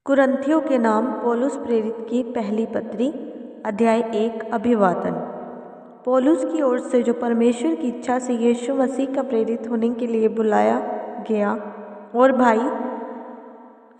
कुरिन्थियों के नाम पौलुस प्रेरित की पहली पत्री अध्याय 1 अभिवादन। पौलुस की ओर से जो परमेश्वर की इच्छा से यीशु मसीह का प्रेरित होने के लिए बुलाया गया और भाई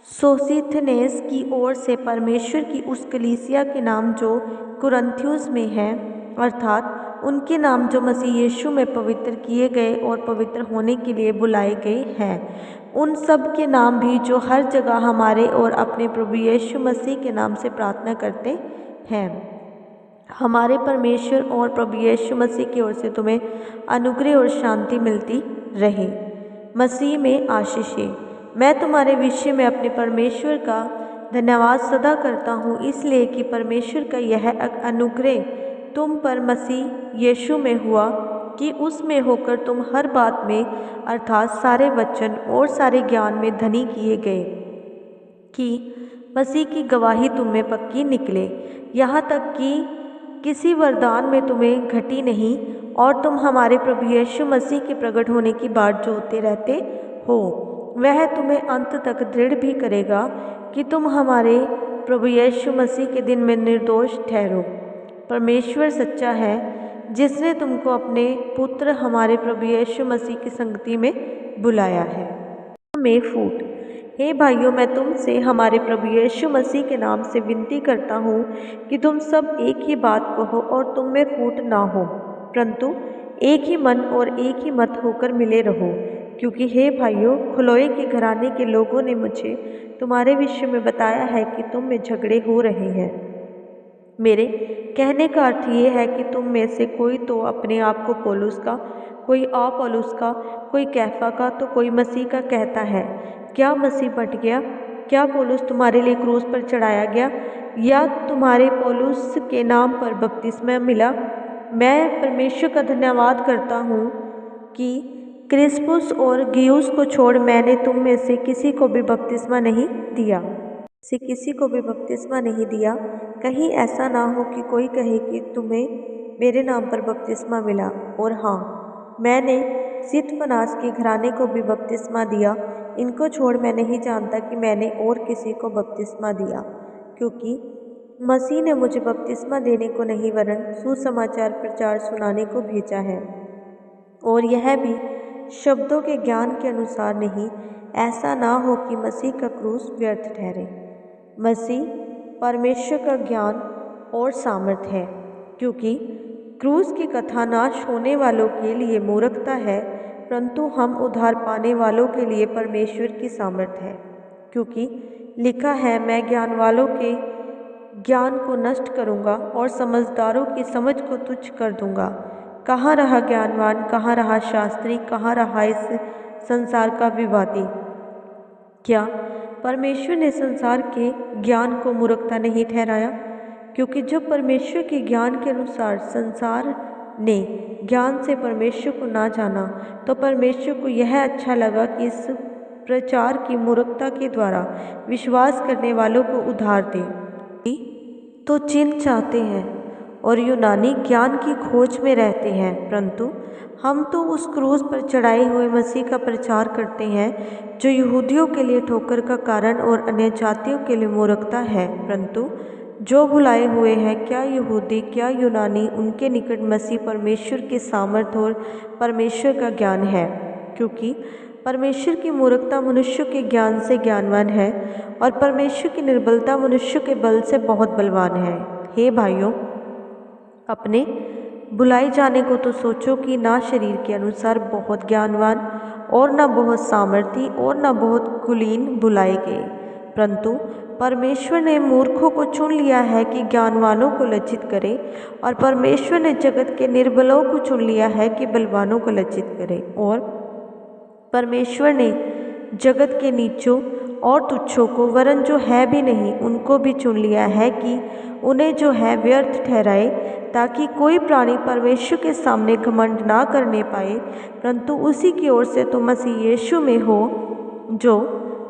सोसिथनेस की ओर से परमेश्वर की उस कलीसिया के नाम जो कुरिन्थियुस में है, अर्थात उनके नाम जो मसीह यीशु में पवित्र किए गए और पवित्र होने के लिए बुलाए गए हैं, उन सब के नाम भी जो हर जगह हमारे और अपने प्रभु यीशु मसीह के नाम से प्रार्थना करते हैं। हमारे परमेश्वर और प्रभु यीशु मसीह की ओर से तुम्हें अनुग्रह और शांति मिलती रहे। मसीह में आशीषें। मैं तुम्हारे विषय में अपने परमेश्वर का धन्यवाद सदा करता हूँ, इसलिए कि परमेश्वर का यह अनुग्रह तुम पर मसीह यीशु में हुआ कि उसमें होकर तुम हर बात में अर्थात सारे वचन और सारे ज्ञान में धनी किए गए कि मसीह की गवाही तुम में पक्की निकले, यहाँ तक कि किसी वरदान में तुम्हें घटी नहीं, और तुम हमारे प्रभु यीशु मसीह के प्रकट होने की बाट जोहते रहते हो। वह तुम्हें अंत तक दृढ़ भी करेगा कि तुम हमारे प्रभु यीशु मसीह के दिन में निर्दोष ठहरो। परमेश्वर सच्चा है, जिसने तुमको अपने पुत्र हमारे प्रभु यीशु मसीह की संगति में बुलाया है। में फूट। हे भाइयों, मैं तुमसे हमारे प्रभु यीशु मसीह के नाम से विनती करता हूँ कि तुम सब एक ही बात कहो और तुम में फूट ना हो, परंतु एक ही मन और एक ही मत होकर मिले रहो। क्योंकि हे भाइयों, खलोए के घराने के लोगों ने मुझे तुम्हारे विषय में बताया है कि तुम में झगड़े हो रहे हैं। मेरे कहने का अर्थ ये है कि तुम में से कोई तो अपने आप को पौलुस का, कोई अपौलुस का, कोई कैफा का, तो कोई मसीह का कहता है। क्या मसीह बट गया? क्या पौलुस तुम्हारे लिए क्रूस पर चढ़ाया गया, या तुम्हारे पौलुस के नाम पर बपतिस्मा मिला? मैं परमेश्वर का धन्यवाद करता हूँ कि क्रिस्पुस और गयुस को छोड़ मैंने तुम में से किसी को भी बपतिस्मा नहीं दिया। कहीं ऐसा ना हो कि कोई कहे कि तुम्हें मेरे नाम पर बपतिस्मा मिला, और हाँ, मैंने सितफनास के घराने को भी बपतिस्मा दिया। इनको छोड़ मैं नहीं जानता कि मैंने और किसी को बपतिस्मा दिया, क्योंकि मसीह ने मुझे बपतिस्मा देने को नहीं वरन सुसमाचार प्रचार सुनाने को भेजा है, और यह भी शब्दों के ज्ञान के अनुसार नहीं, ऐसा ना हो कि मसीह का क्रूस व्यर्थ ठहरे। मसीह परमेश्वर का ज्ञान और सामर्थ है, क्योंकि क्रूस की कथा नाश होने वालों के लिए मूर्खता है, परंतु हम उद्धार पाने वालों के लिए परमेश्वर की सामर्थ है। क्योंकि लिखा है, मैं ज्ञान वालों के ज्ञान को नष्ट करूँगा और समझदारों की समझ को तुच्छ कर दूँगा। कहाँ रहा ज्ञानवान, कहाँ रहा शास्त्री, कहाँ रहा इस संसार का विवादी? क्या परमेश्वर ने संसार के ज्ञान को मूर्खता नहीं ठहराया? क्योंकि जब परमेश्वर के ज्ञान के अनुसार संसार ने ज्ञान से परमेश्वर को ना जाना, तो परमेश्वर को यह अच्छा लगा कि इस प्रचार की मूर्खता के द्वारा विश्वास करने वालों को उद्धार दे। तो चिन्ह चाहते हैं और यूनानी ज्ञान की खोज में रहते हैं, परंतु हम तो उस क्रूस पर चढ़ाए हुए मसीह का प्रचार करते हैं, जो यहूदियों के लिए ठोकर का कारण और अन्य जातियों के लिए मूर्खता है। परंतु जो भुलाए हुए हैं, क्या यहूदी क्या यूनानी, उनके निकट मसीह परमेश्वर की सामर्थ और परमेश्वर का ज्ञान है। क्योंकि परमेश्वर की मूर्खता मनुष्य के ज्ञान से ज्ञानवान है, और परमेश्वर की निर्बलता मनुष्य के बल से बहुत बलवान है। हे भाइयों, अपने बुलाए जाने को तो सोचो कि ना शरीर के अनुसार बहुत ज्ञानवान और ना बहुत सामर्थी और ना बहुत कुलीन बुलाए गए, परंतु परमेश्वर ने मूर्खों को चुन लिया है कि ज्ञानवानों को लज्जित करे, और परमेश्वर ने जगत के निर्बलों को चुन लिया है कि बलवानों को लज्जित करे, और परमेश्वर ने जगत के नीचों और तुच्छों को, वरन जो है भी नहीं, उनको भी चुन लिया है कि उन्हें जो है व्यर्थ ठहराए, ताकि कोई प्राणी परमेश्वर के सामने घमंड ना करने पाए, परंतु उसी की ओर से तो मसीह यीशु में हो, जो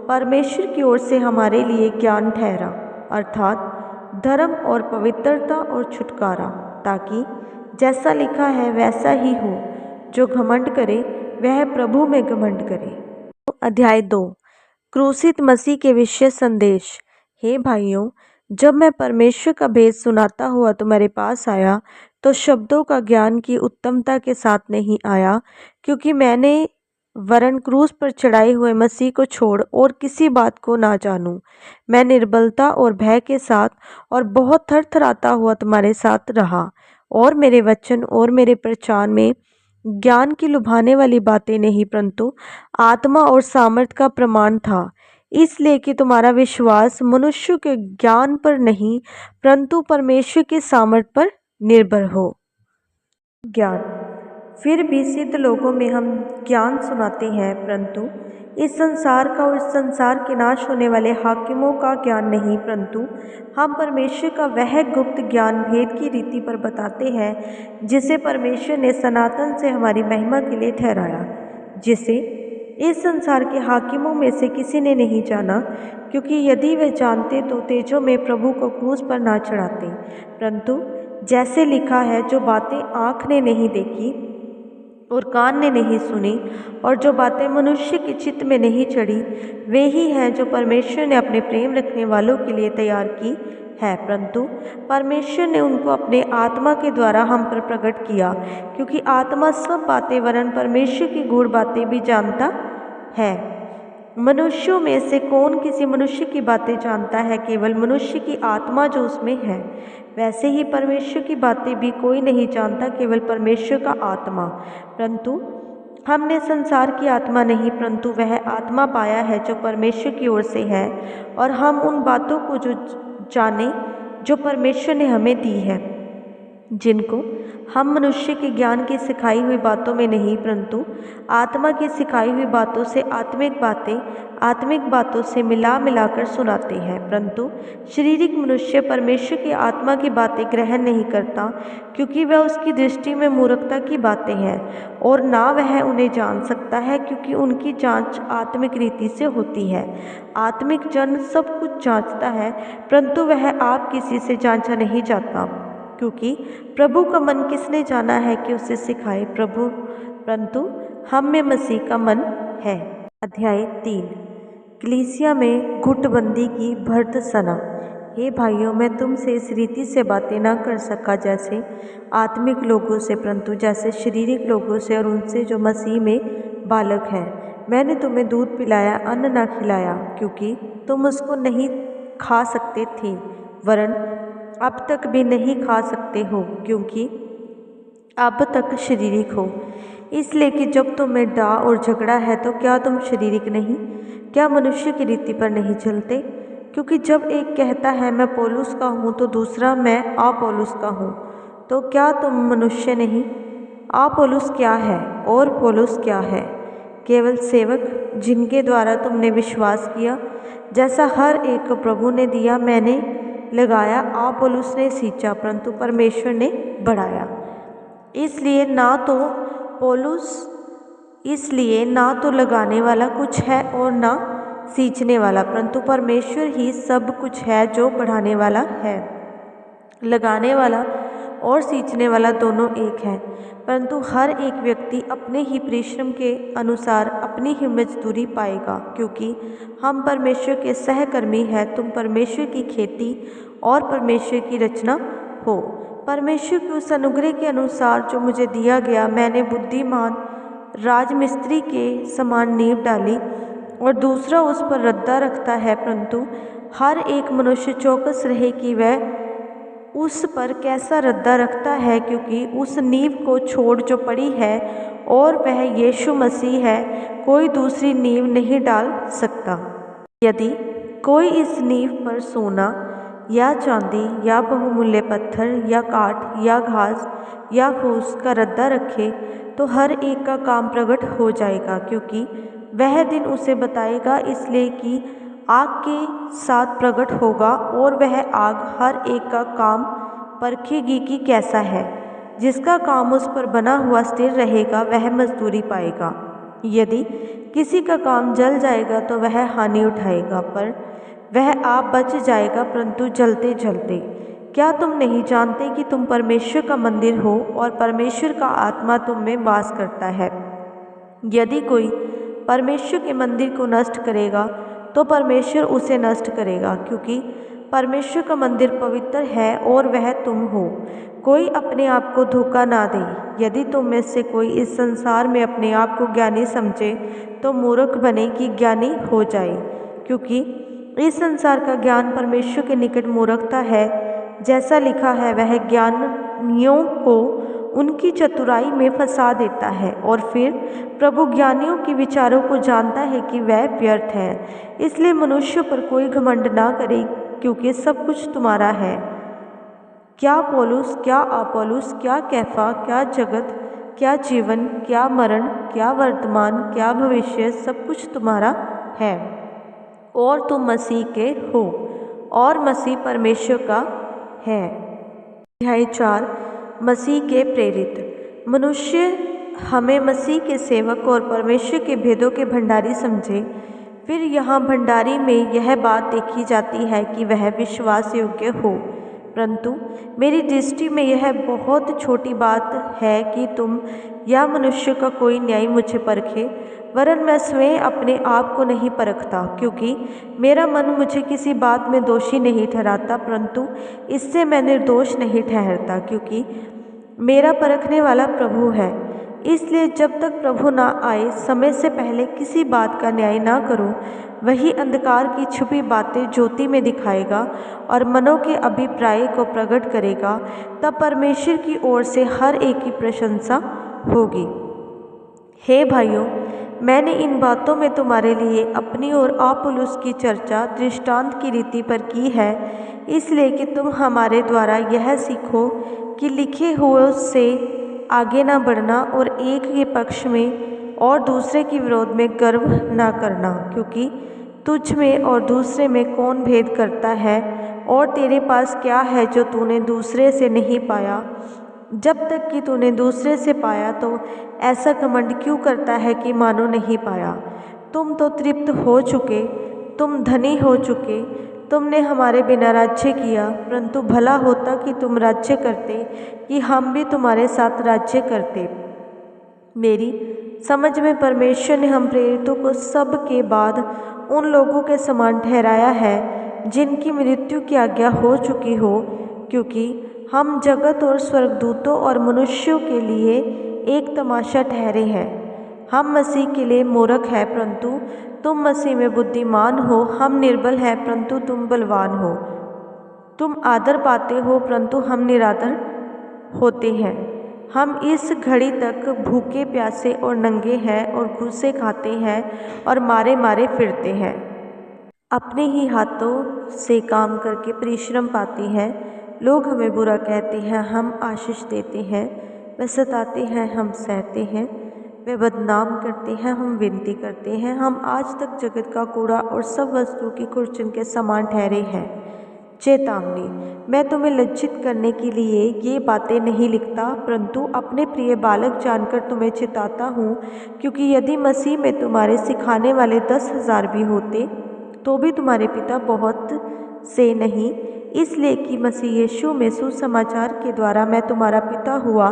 परमेश्वर की ओर से हमारे लिए ज्ञान ठहरा, अर्थात धर्म और पवित्रता और छुटकारा, ताकि जैसा लिखा है वैसा ही हो, जो घमंड करे वह प्रभु में घमंड करे। अध्याय 2 क्रूसित मसीह के विषय संदेश। हे भाइयों, जब मैं परमेश्वर का भेद सुनाता हुआ तुम्हारे पास आया तो शब्दों का ज्ञान की उत्तमता के साथ नहीं आया, क्योंकि मैंने वरन क्रूस पर चढ़ाए हुए मसीह को छोड़ और किसी बात को ना जानूं। मैं निर्बलता और भय के साथ और बहुत थरथराता हुआ तुम्हारे साथ रहा, और मेरे वचन और मेरे प्रचार में ज्ञान की लुभाने वाली बातें नहीं, परंतु आत्मा और सामर्थ का प्रमाण था, इसलिए कि तुम्हारा विश्वास मनुष्य के ज्ञान पर नहीं परंतु परमेश्वर के सामर्थ पर निर्भर हो। ज्ञान। फिर भी सिद्ध लोगों में हम ज्ञान सुनाते हैं, परंतु इस संसार का और इस संसार के नाश होने वाले हाकिमों का ज्ञान नहीं, परंतु हम परमेश्वर का वह गुप्त ज्ञान भेद की रीति पर बताते हैं, जिसे परमेश्वर ने सनातन से हमारी महिमा के लिए ठहराया, जिसे इस संसार के हाकिमों में से किसी ने नहीं जाना, क्योंकि यदि वे जानते तो तेजों में प्रभु को क्रूस पर ना चढ़ाते। परंतु जैसे लिखा है, जो बातें आँख ने नहीं देखी और कान ने नहीं सुनी और जो बातें मनुष्य के चित्त में नहीं चढ़ी, वे ही हैं जो परमेश्वर ने अपने प्रेम रखने वालों के लिए तैयार की है। परंतु परमेश्वर ने उनको अपने आत्मा के द्वारा हम पर प्रकट किया, क्योंकि आत्मा सब बातें वरन परमेश्वर की गूढ़ बातें भी जानता है। मनुष्यों में से कौन किसी मनुष्य की बातें जानता है? केवल मनुष्य की आत्मा जो उसमें है। वैसे ही परमेश्वर की बातें भी कोई नहीं जानता, केवल परमेश्वर का आत्मा। परंतु हमने संसार की आत्मा नहीं, परंतु वह आत्मा पाया है जो परमेश्वर की ओर से है, और हम उन बातों को जो जाने जो परमेश्वर ने हमें दी है, जिनको हम मनुष्य के ज्ञान की सिखाई हुई बातों में नहीं, परंतु आत्मा की सिखाई हुई बातों से आत्मिक बातों से मिला मिलाकर सुनाते हैं। परंतु शारीरिक मनुष्य परमेश्वर की आत्मा की बातें ग्रहण नहीं करता, क्योंकि वह उसकी दृष्टि में मूर्खता की बातें हैं, और ना वह उन्हें जान सकता है, क्योंकि उनकी जांच आत्मिक रीति से होती है। आत्मिक जन सब कुछ जांचता है, परंतु वह आप किसी से जांचा नहीं जाता, क्योंकि प्रभु का मन किसने जाना है कि उसे सिखाए प्रभु, परंतु हम में मसीह का मन है। अध्याय 3। कलीसिया में गुटबंदी की भर्त्सना। हे भाइयों, मैं तुमसे इस रीति से बातें ना कर सका जैसे आत्मिक लोगों से, परंतु जैसे शारीरिक लोगों से, और उनसे जो मसीह में बालक हैं। मैंने तुम्हें दूध पिलाया, अन्न ना खिलाया, क्योंकि तुम उसको नहीं खा सकते थे, वरन अब तक भी नहीं खा सकते हो, क्योंकि अब तक शारीरिक हो। इसलिए कि जब तुम में डाह और झगड़ा है, तो क्या तुम शारीरिक नहीं? क्या मनुष्य की रीति पर नहीं चलते? क्योंकि जब एक कहता है मैं पौलुस का हूँ, तो दूसरा मैं अपोल्लोस का हूँ, तो क्या तुम मनुष्य नहीं? अपोल्लोस क्या है और पौलुस क्या है? केवल सेवक, जिनके द्वारा तुमने विश्वास किया, जैसा हर एक को प्रभु ने दिया। मैंने लगाया, अपोल्लोस ने सींचा, परंतु परमेश्वर ने बढ़ाया। इसलिए ना तो लगाने वाला कुछ है और ना सींचने वाला, परंतु परमेश्वर ही सब कुछ है जो बढ़ाने वाला है। लगाने वाला और सींचने वाला दोनों एक है, परंतु हर एक व्यक्ति अपने ही परिश्रम के अनुसार अपनी ही मजदूरी पाएगा, क्योंकि हम परमेश्वर के सहकर्मी हैं। तुम परमेश्वर की खेती और परमेश्वर की रचना हो। परमेश्वर के उस अनुग्रह के अनुसार जो मुझे दिया गया, मैंने बुद्धिमान राजमिस्त्री के समान नींव डाली, और दूसरा उस पर रद्दा रखता है, परंतु हर एक मनुष्य चौकस रहे कि वह उस पर कैसा रद्दा रखता है, क्योंकि उस नींव को छोड़ जो पड़ी है, और वह यीशु मसीह है, कोई दूसरी नींव नहीं डाल सकता। यदि कोई इस नींव पर सोना या चांदी या बहुमूल्य पत्थर या काठ या घास या फूस का रद्दा रखे, तो हर एक का काम प्रकट हो जाएगा, क्योंकि वह दिन उसे बताएगा, इसलिए कि आग के साथ प्रकट होगा, और वह आग हर एक का काम परखेगी कि कैसा है। जिसका काम उस पर बना हुआ स्थिर रहेगा, वह मजदूरी पाएगा। यदि किसी का काम जल जाएगा तो वह हानि उठाएगा, पर वह आप बच जाएगा, परंतु जलते जलते। क्या तुम नहीं जानते कि तुम परमेश्वर का मंदिर हो और परमेश्वर का आत्मा तुम में वास करता है? यदि कोई परमेश्वर के मंदिर को नष्ट करेगा, तो परमेश्वर उसे नष्ट करेगा, क्योंकि परमेश्वर का मंदिर पवित्र है और वह तुम हो। कोई अपने आप को धोखा ना दे। यदि तुम में से कोई इस संसार में अपने आप को ज्ञानी समझे तो मूर्ख बने कि ज्ञानी हो जाए, क्योंकि इस संसार का ज्ञान परमेश्वर के निकट मूर्खता है। जैसा लिखा है, वह ज्ञानियों को उनकी चतुराई में फंसा देता है। और फिर प्रभु ज्ञानियों के विचारों को जानता है कि वह व्यर्थ है। इसलिए मनुष्य पर कोई घमंड ना करे, क्योंकि सब कुछ तुम्हारा है। क्या पौलुस, क्या अपोल्लोस, क्या कैफा, क्या जगत, क्या जीवन, क्या मरण, क्या वर्तमान, क्या भविष्य, सब कुछ तुम्हारा है और तुम मसीह के हो और मसीह परमेश्वर का है। अध्याय 4, मसीह के प्रेरित। मनुष्य हमें मसीह के सेवक और परमेश्वर के भेदों के भंडारी समझे। फिर यहाँ भंडारी में यह बात देखी जाती है कि वह विश्वास योग्य हो, परंतु मेरी दृष्टि में यह बहुत छोटी बात है कि तुम या मनुष्य का कोई न्याय मुझे परखे। वरन मैं स्वयं अपने आप को नहीं परखता, क्योंकि मेरा मन मुझे किसी बात में दोषी नहीं ठहराता, परंतु इससे मैं निर्दोष नहीं ठहरता, क्योंकि मेरा परखने वाला प्रभु है। इसलिए जब तक प्रभु ना आए, समय से पहले किसी बात का न्याय ना करो। वही अंधकार की छुपी बातें ज्योति में दिखाएगा और मनों के अभिप्राय को प्रकट करेगा। तब परमेश्वर की ओर से हर एक की प्रशंसा होगी। हे भाइयों, मैंने इन बातों में तुम्हारे लिए अपनी और अपुल्लोस की चर्चा दृष्टांत की रीति पर की है, इसलिए कि तुम हमारे द्वारा यह सीखो कि लिखे हुए से आगे ना बढ़ना और एक के पक्ष में और दूसरे के विरोध में गर्व ना करना, क्योंकि तुझ में और दूसरे में कौन भेद करता है, और तेरे पास क्या है जो तूने दूसरे से नहीं पाया। जब तक कि तूने दूसरे से पाया तो ऐसा घमंड क्यों करता है कि मानो नहीं पाया। तुम तो तृप्त हो चुके, तुम धनी हो चुके, तुमने हमारे बिना राज्य किया। परंतु भला होता कि तुम राज्य करते, कि हम भी तुम्हारे साथ राज्य करते। मेरी समझ में परमेश्वर ने हम प्रेरितों को सब के बाद उन लोगों के समान ठहराया है जिनकी मृत्यु की आज्ञा हो चुकी हो, क्योंकि हम जगत और स्वर्गदूतों और मनुष्यों के लिए एक तमाशा ठहरे हैं। हम मसीह के लिए मूर्ख हैं, परंतु तुम मसीह में बुद्धिमान हो। हम निर्बल हैं, परंतु तुम बलवान हो। तुम आदर पाते हो, परंतु हम निरादर होते हैं। हम इस घड़ी तक भूखे प्यासे और नंगे हैं और घूसे खाते हैं और मारे मारे फिरते हैं। अपने ही हाथों से काम करके परिश्रम पाते हैं। लोग हमें बुरा कहते हैं, हम आशीष देते हैं। वे सताते हैं, हम सहते हैं। वे बदनाम करते हैं, हम विनती करते हैं। हम आज तक जगत का कूड़ा और सब वस्तुओं की खुरचन के समान ठहरे हैं। चेतावनी, मैं तुम्हें लज्जित करने के लिए ये बातें नहीं लिखता, परंतु अपने प्रिय बालक जानकर तुम्हें चिताता हूँ, क्योंकि यदि मसीह में तुम्हारे सिखाने वाले 10,000 भी होते तो भी तुम्हारे पिता बहुत से नहीं, इसलिए कि मसीह यीशु में सुसमाचार के द्वारा मैं तुम्हारा पिता हुआ।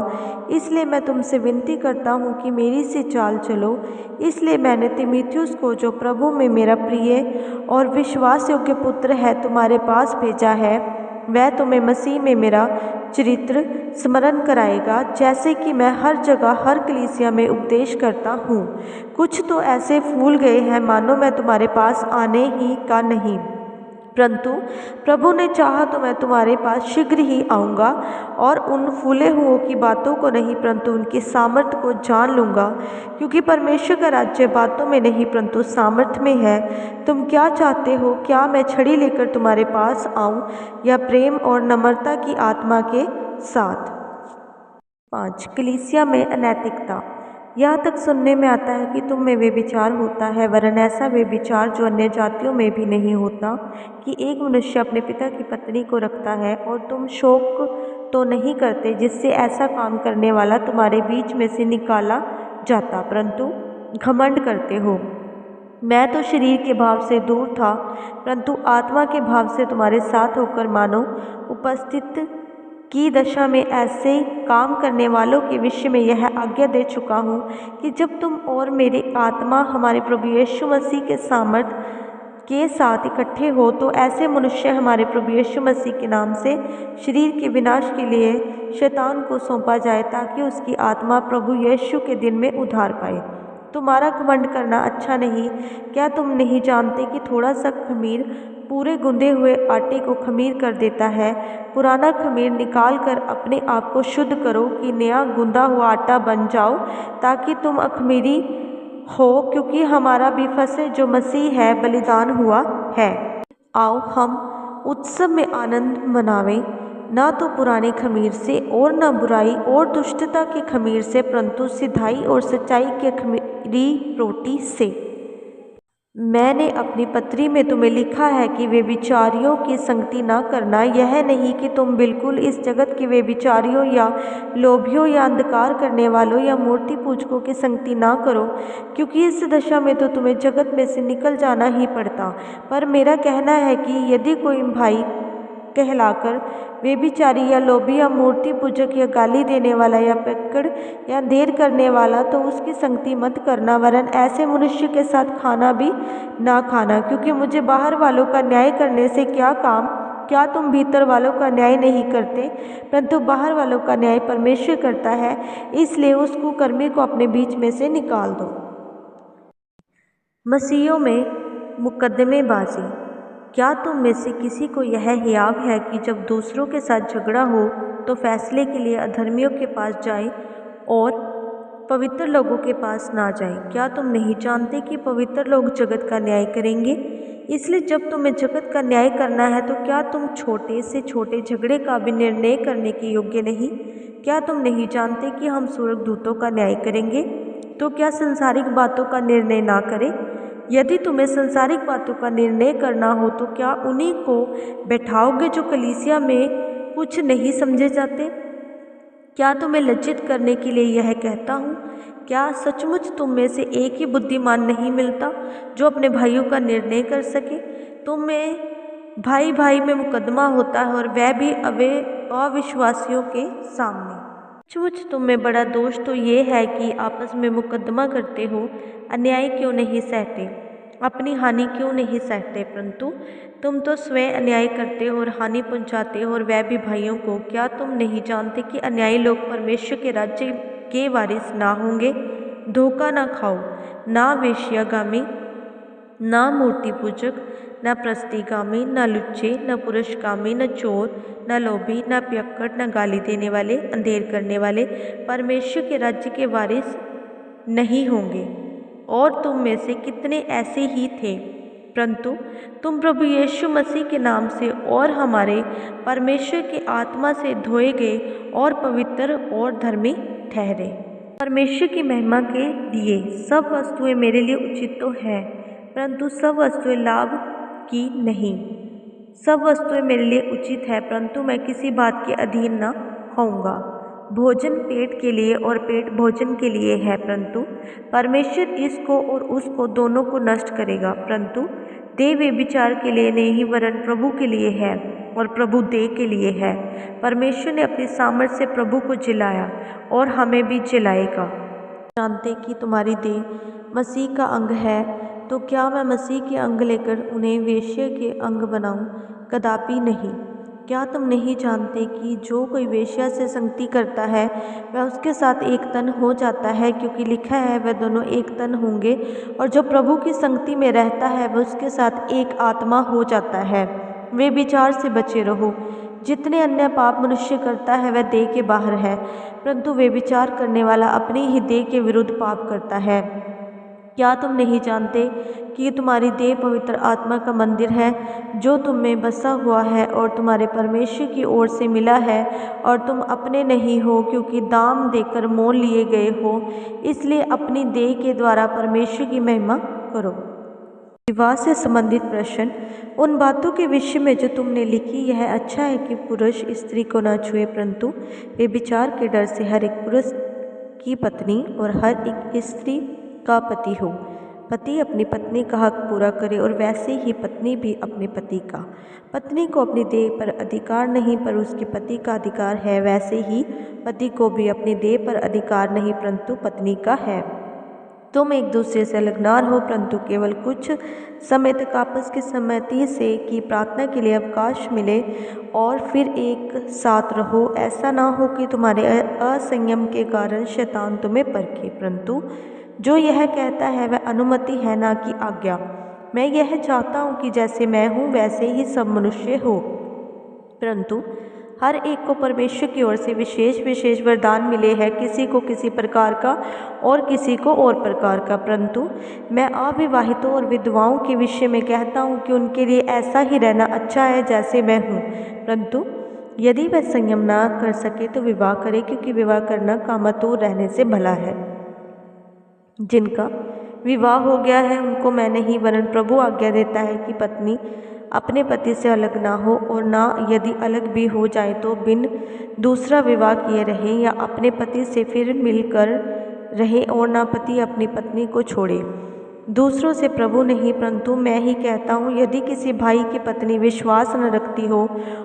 इसलिए मैं तुमसे विनती करता हूँ कि मेरी सी चाल चलो। इसलिए मैंने तीमुथियुस को, जो प्रभु में मेरा प्रिय और विश्वास योग्य पुत्र है, तुम्हारे पास भेजा है। वह तुम्हें मसीह में मेरा चरित्र स्मरण कराएगा, जैसे कि मैं हर जगह हर कलीसिया में उपदेश करता हूँ। कुछ तो ऐसे फूल गए हैं मानो मैं तुम्हारे पास आने ही का नहीं, परंतु प्रभु ने चाहा तो मैं तुम्हारे पास शीघ्र ही आऊँगा और उन फूले हुओं की बातों को नहीं, परंतु उनकी सामर्थ्य को जान लूँगा, क्योंकि परमेश्वर का राज्य बातों में नहीं परंतु सामर्थ्य में है। तुम क्या चाहते हो? क्या मैं छड़ी लेकर तुम्हारे पास आऊँ, या प्रेम और नम्रता की आत्मा के साथ? 5, कलीसिया में अनैतिकता। यहाँ तक सुनने में आता है कि तुम में वे विचार होता है, वरन ऐसा वे विचार जो अन्य जातियों में भी नहीं होता, कि एक मनुष्य अपने पिता की पत्नी को रखता है। और तुम शोक तो नहीं करते, जिससे ऐसा काम करने वाला तुम्हारे बीच में से निकाला जाता, परंतु घमंड करते हो। मैं तो शरीर के भाव से दूर था, परंतु आत्मा के भाव से तुम्हारे साथ होकर मानो उपस्थित की दशा में ऐसे काम करने वालों के विषय में यह आज्ञा दे चुका हूँ कि जब तुम और मेरी आत्मा हमारे प्रभु यीशु मसीह के सामर्थ के साथ इकट्ठे हो तो ऐसे मनुष्य हमारे प्रभु यीशु मसीह के नाम से शरीर के विनाश के लिए शैतान को सौंपा जाए, ताकि उसकी आत्मा प्रभु यीशु के दिन में उद्धार पाए। तुम्हारा घमंड करना अच्छा नहीं। क्या तुम नहीं जानते कि थोड़ा सा खमीर पूरे गूंदे हुए आटे को खमीर कर देता है? पुराना खमीर निकाल कर अपने आप को शुद्ध करो कि नया गूंदा हुआ आटा बन जाओ, ताकि तुम अखमीरी हो, क्योंकि हमारा भी फसह जो मसीह है बलिदान हुआ है। आओ हम उत्सव में आनंद मनावें, ना तो पुराने खमीर से और न बुराई और दुष्टता के खमीर से, परंतु सिधाई और सच्चाई के खमीरी रोटी से। मैंने अपनी पत्री में तुम्हें लिखा है कि वे विचारियों की संगति न करना। यह नहीं कि तुम बिल्कुल इस जगत के वे विचारियों या लोभियों या अंधकार करने वालों या मूर्ति पूजकों की संगति ना करो, क्योंकि इस दशा में तो तुम्हें जगत में से निकल जाना ही पड़ता। पर मेरा कहना है कि यदि कोई भाई कहलाकर व्यभिचारी या लोभी या मूर्ति पूजक या गाली देने वाला या पियक्कड़ या अंधेर करने वाला, तो उसकी संगति मत करना, वरन ऐसे मनुष्य के साथ खाना भी ना खाना। क्योंकि मुझे बाहर वालों का न्याय करने से क्या काम? क्या तुम भीतर वालों का न्याय नहीं करते? परंतु बाहर वालों का न्याय परमेश्वर करता है, इसलिए उस कुकर्मी को अपने बीच में से निकाल दो। मसीहों में मुकदमेबाजी। क्या तुम में से किसी को यह हियाव है कि जब दूसरों के साथ झगड़ा हो तो फैसले के लिए अधर्मियों के पास जाए और पवित्र लोगों के पास ना जाए? क्या तुम नहीं जानते कि पवित्र लोग जगत का न्याय करेंगे? इसलिए जब तुम्हें जगत का न्याय करना है तो क्या तुम छोटे से छोटे झगड़े का भी निर्णय करने के योग्य नहीं? क्या तुम नहीं जानते कि हम स्वर्गदूतों का न्याय करेंगे? तो क्या संसारिक बातों का निर्णय ना करें? यदि तुम्हें संसारिक बातों का निर्णय करना हो तो क्या उन्हीं को बैठाओगे जो कलीसिया में कुछ नहीं समझे जाते? क्या तुम्हें लज्जित करने के लिए यह कहता हूँ? क्या सचमुच तुम में से एक ही बुद्धिमान नहीं मिलता जो अपने भाइयों का निर्णय कर सके? तुम में भाई भाई में मुकदमा होता है और वह भी अविश्वासियों के सामने। सचमुच तुम में बड़ा दोष तो ये है कि आपस में मुकदमा करते हो। अन्याय क्यों नहीं सहते? अपनी हानि क्यों नहीं सहते? परंतु तुम तो स्वयं अन्याय करते हो और हानि पहुंचाते हो, और वह भी भाइयों को। क्या तुम नहीं जानते कि अन्यायी लोग परमेश्वर के राज्य के वारिस ना होंगे? धोखा ना खाओ, ना वेश्यागामी, ना मूर्ति पूजक, न प्रस्तीगामी, न लुच्चे, न पुरुषगामी, न चोर, न लोभी, न पियक्कड़, न गाली देने वाले, अंधेर करने वाले परमेश्वर के राज्य के वारिस नहीं होंगे। और तुम में से कितने ऐसे ही थे, परंतु तुम प्रभु यीशु मसीह के नाम से और हमारे परमेश्वर की आत्मा से धोए गए और पवित्र और धर्मी ठहरे। परमेश्वर की महिमा के लिए सब वस्तुएं मेरे लिए उचित तो है, परंतु सब वस्तुएं लाभ की नहीं। सब वस्तुएं मेरे लिए उचित है, परंतु मैं किसी बात के अधीन न होऊंगा। भोजन पेट के लिए और पेट भोजन के लिए है, परंतु परमेश्वर इसको और उसको दोनों को नष्ट करेगा। परंतु देह व्यभिचार के लिए नहीं, वरन प्रभु के लिए है, और प्रभु देह के लिए है। परमेश्वर ने अपनी सामर्थ्य से प्रभु को जिलाया और हमें भी जिलाएगा। जानते कि तुम्हारी देह मसीह का अंग है, तो क्या मैं मसीह के अंग लेकर उन्हें वेश्या के अंग बनाऊं? कदापि नहीं। क्या तुम नहीं जानते कि जो कोई वेश्या से संगति करता है वह उसके साथ एक तन हो जाता है? क्योंकि लिखा है, वह दोनों एक तन होंगे। और जो प्रभु की संगति में रहता है वह उसके साथ एक आत्मा हो जाता है। वे विचार से बचे रहो। जितने अन्य पाप मनुष्य करता है वह देह के बाहर है, परंतु वे विचार करने वाला अपनी ही देह के विरुद्ध पाप करता है। क्या तुम नहीं जानते कि तुम्हारी देह पवित्र आत्मा का मंदिर है, जो तुम में बसा हुआ है और तुम्हारे परमेश्वर की ओर से मिला है, और तुम अपने नहीं हो, क्योंकि दाम देकर मोल लिए गए हो? इसलिए अपनी देह के द्वारा परमेश्वर की महिमा करो। विवाह से संबंधित प्रश्न। उन बातों के विषय में जो तुमने लिखी, यह अच्छा है कि पुरुष स्त्री को न छुए, परंतु व्यभिचार के डर से हर एक पुरुष की पत्नी और हर एक स्त्री का पति हो। पति अपनी पत्नी का हक पूरा करे, और वैसे ही पत्नी भी अपने पति का। पत्नी को अपनी देह पर अधिकार नहीं, पर उसके पति का अधिकार है। वैसे ही पति को भी अपनी देह पर अधिकार नहीं, परंतु पत्नी का है। तुम एक दूसरे से अलग ना रहो, परंतु केवल कुछ समय तक आपस की सहमति से की प्रार्थना के लिए अवकाश मिले और फिर एक साथ रहो। ऐसा ना हो कि तुम्हारे असंयम के कारण शैतान तुम्हें परखे, परंतु जो यह कहता है वह अनुमति है, ना कि आज्ञा। मैं यह चाहता हूँ कि जैसे मैं हूँ वैसे ही सब मनुष्य हो, परंतु हर एक को परमेश्वर की ओर से विशेष विशेष वरदान मिले हैं, किसी को किसी प्रकार का और किसी को और प्रकार का। परंतु मैं अविवाहितों और विधवाओं के विषय में कहता हूँ कि उनके लिए ऐसा ही रहना अच्छा है जैसे मैं हूँ, परंतु यदि वह संयम ना कर सके तो विवाह करे, क्योंकि विवाह करना कामातुर रहने से भला है। जिनका विवाह हो गया है उनको मैं नहीं, वरन प्रभु आज्ञा देता है कि पत्नी अपने पति से अलग ना हो, और ना यदि अलग भी हो जाए तो बिन दूसरा विवाह किए रहे, या अपने पति से फिर मिलकर रहे, और ना पति अपनी पत्नी को छोड़े। दूसरों से प्रभु नहीं, परंतु मैं ही कहता हूँ, यदि किसी भाई की पत्नी विश्वास न रखती हो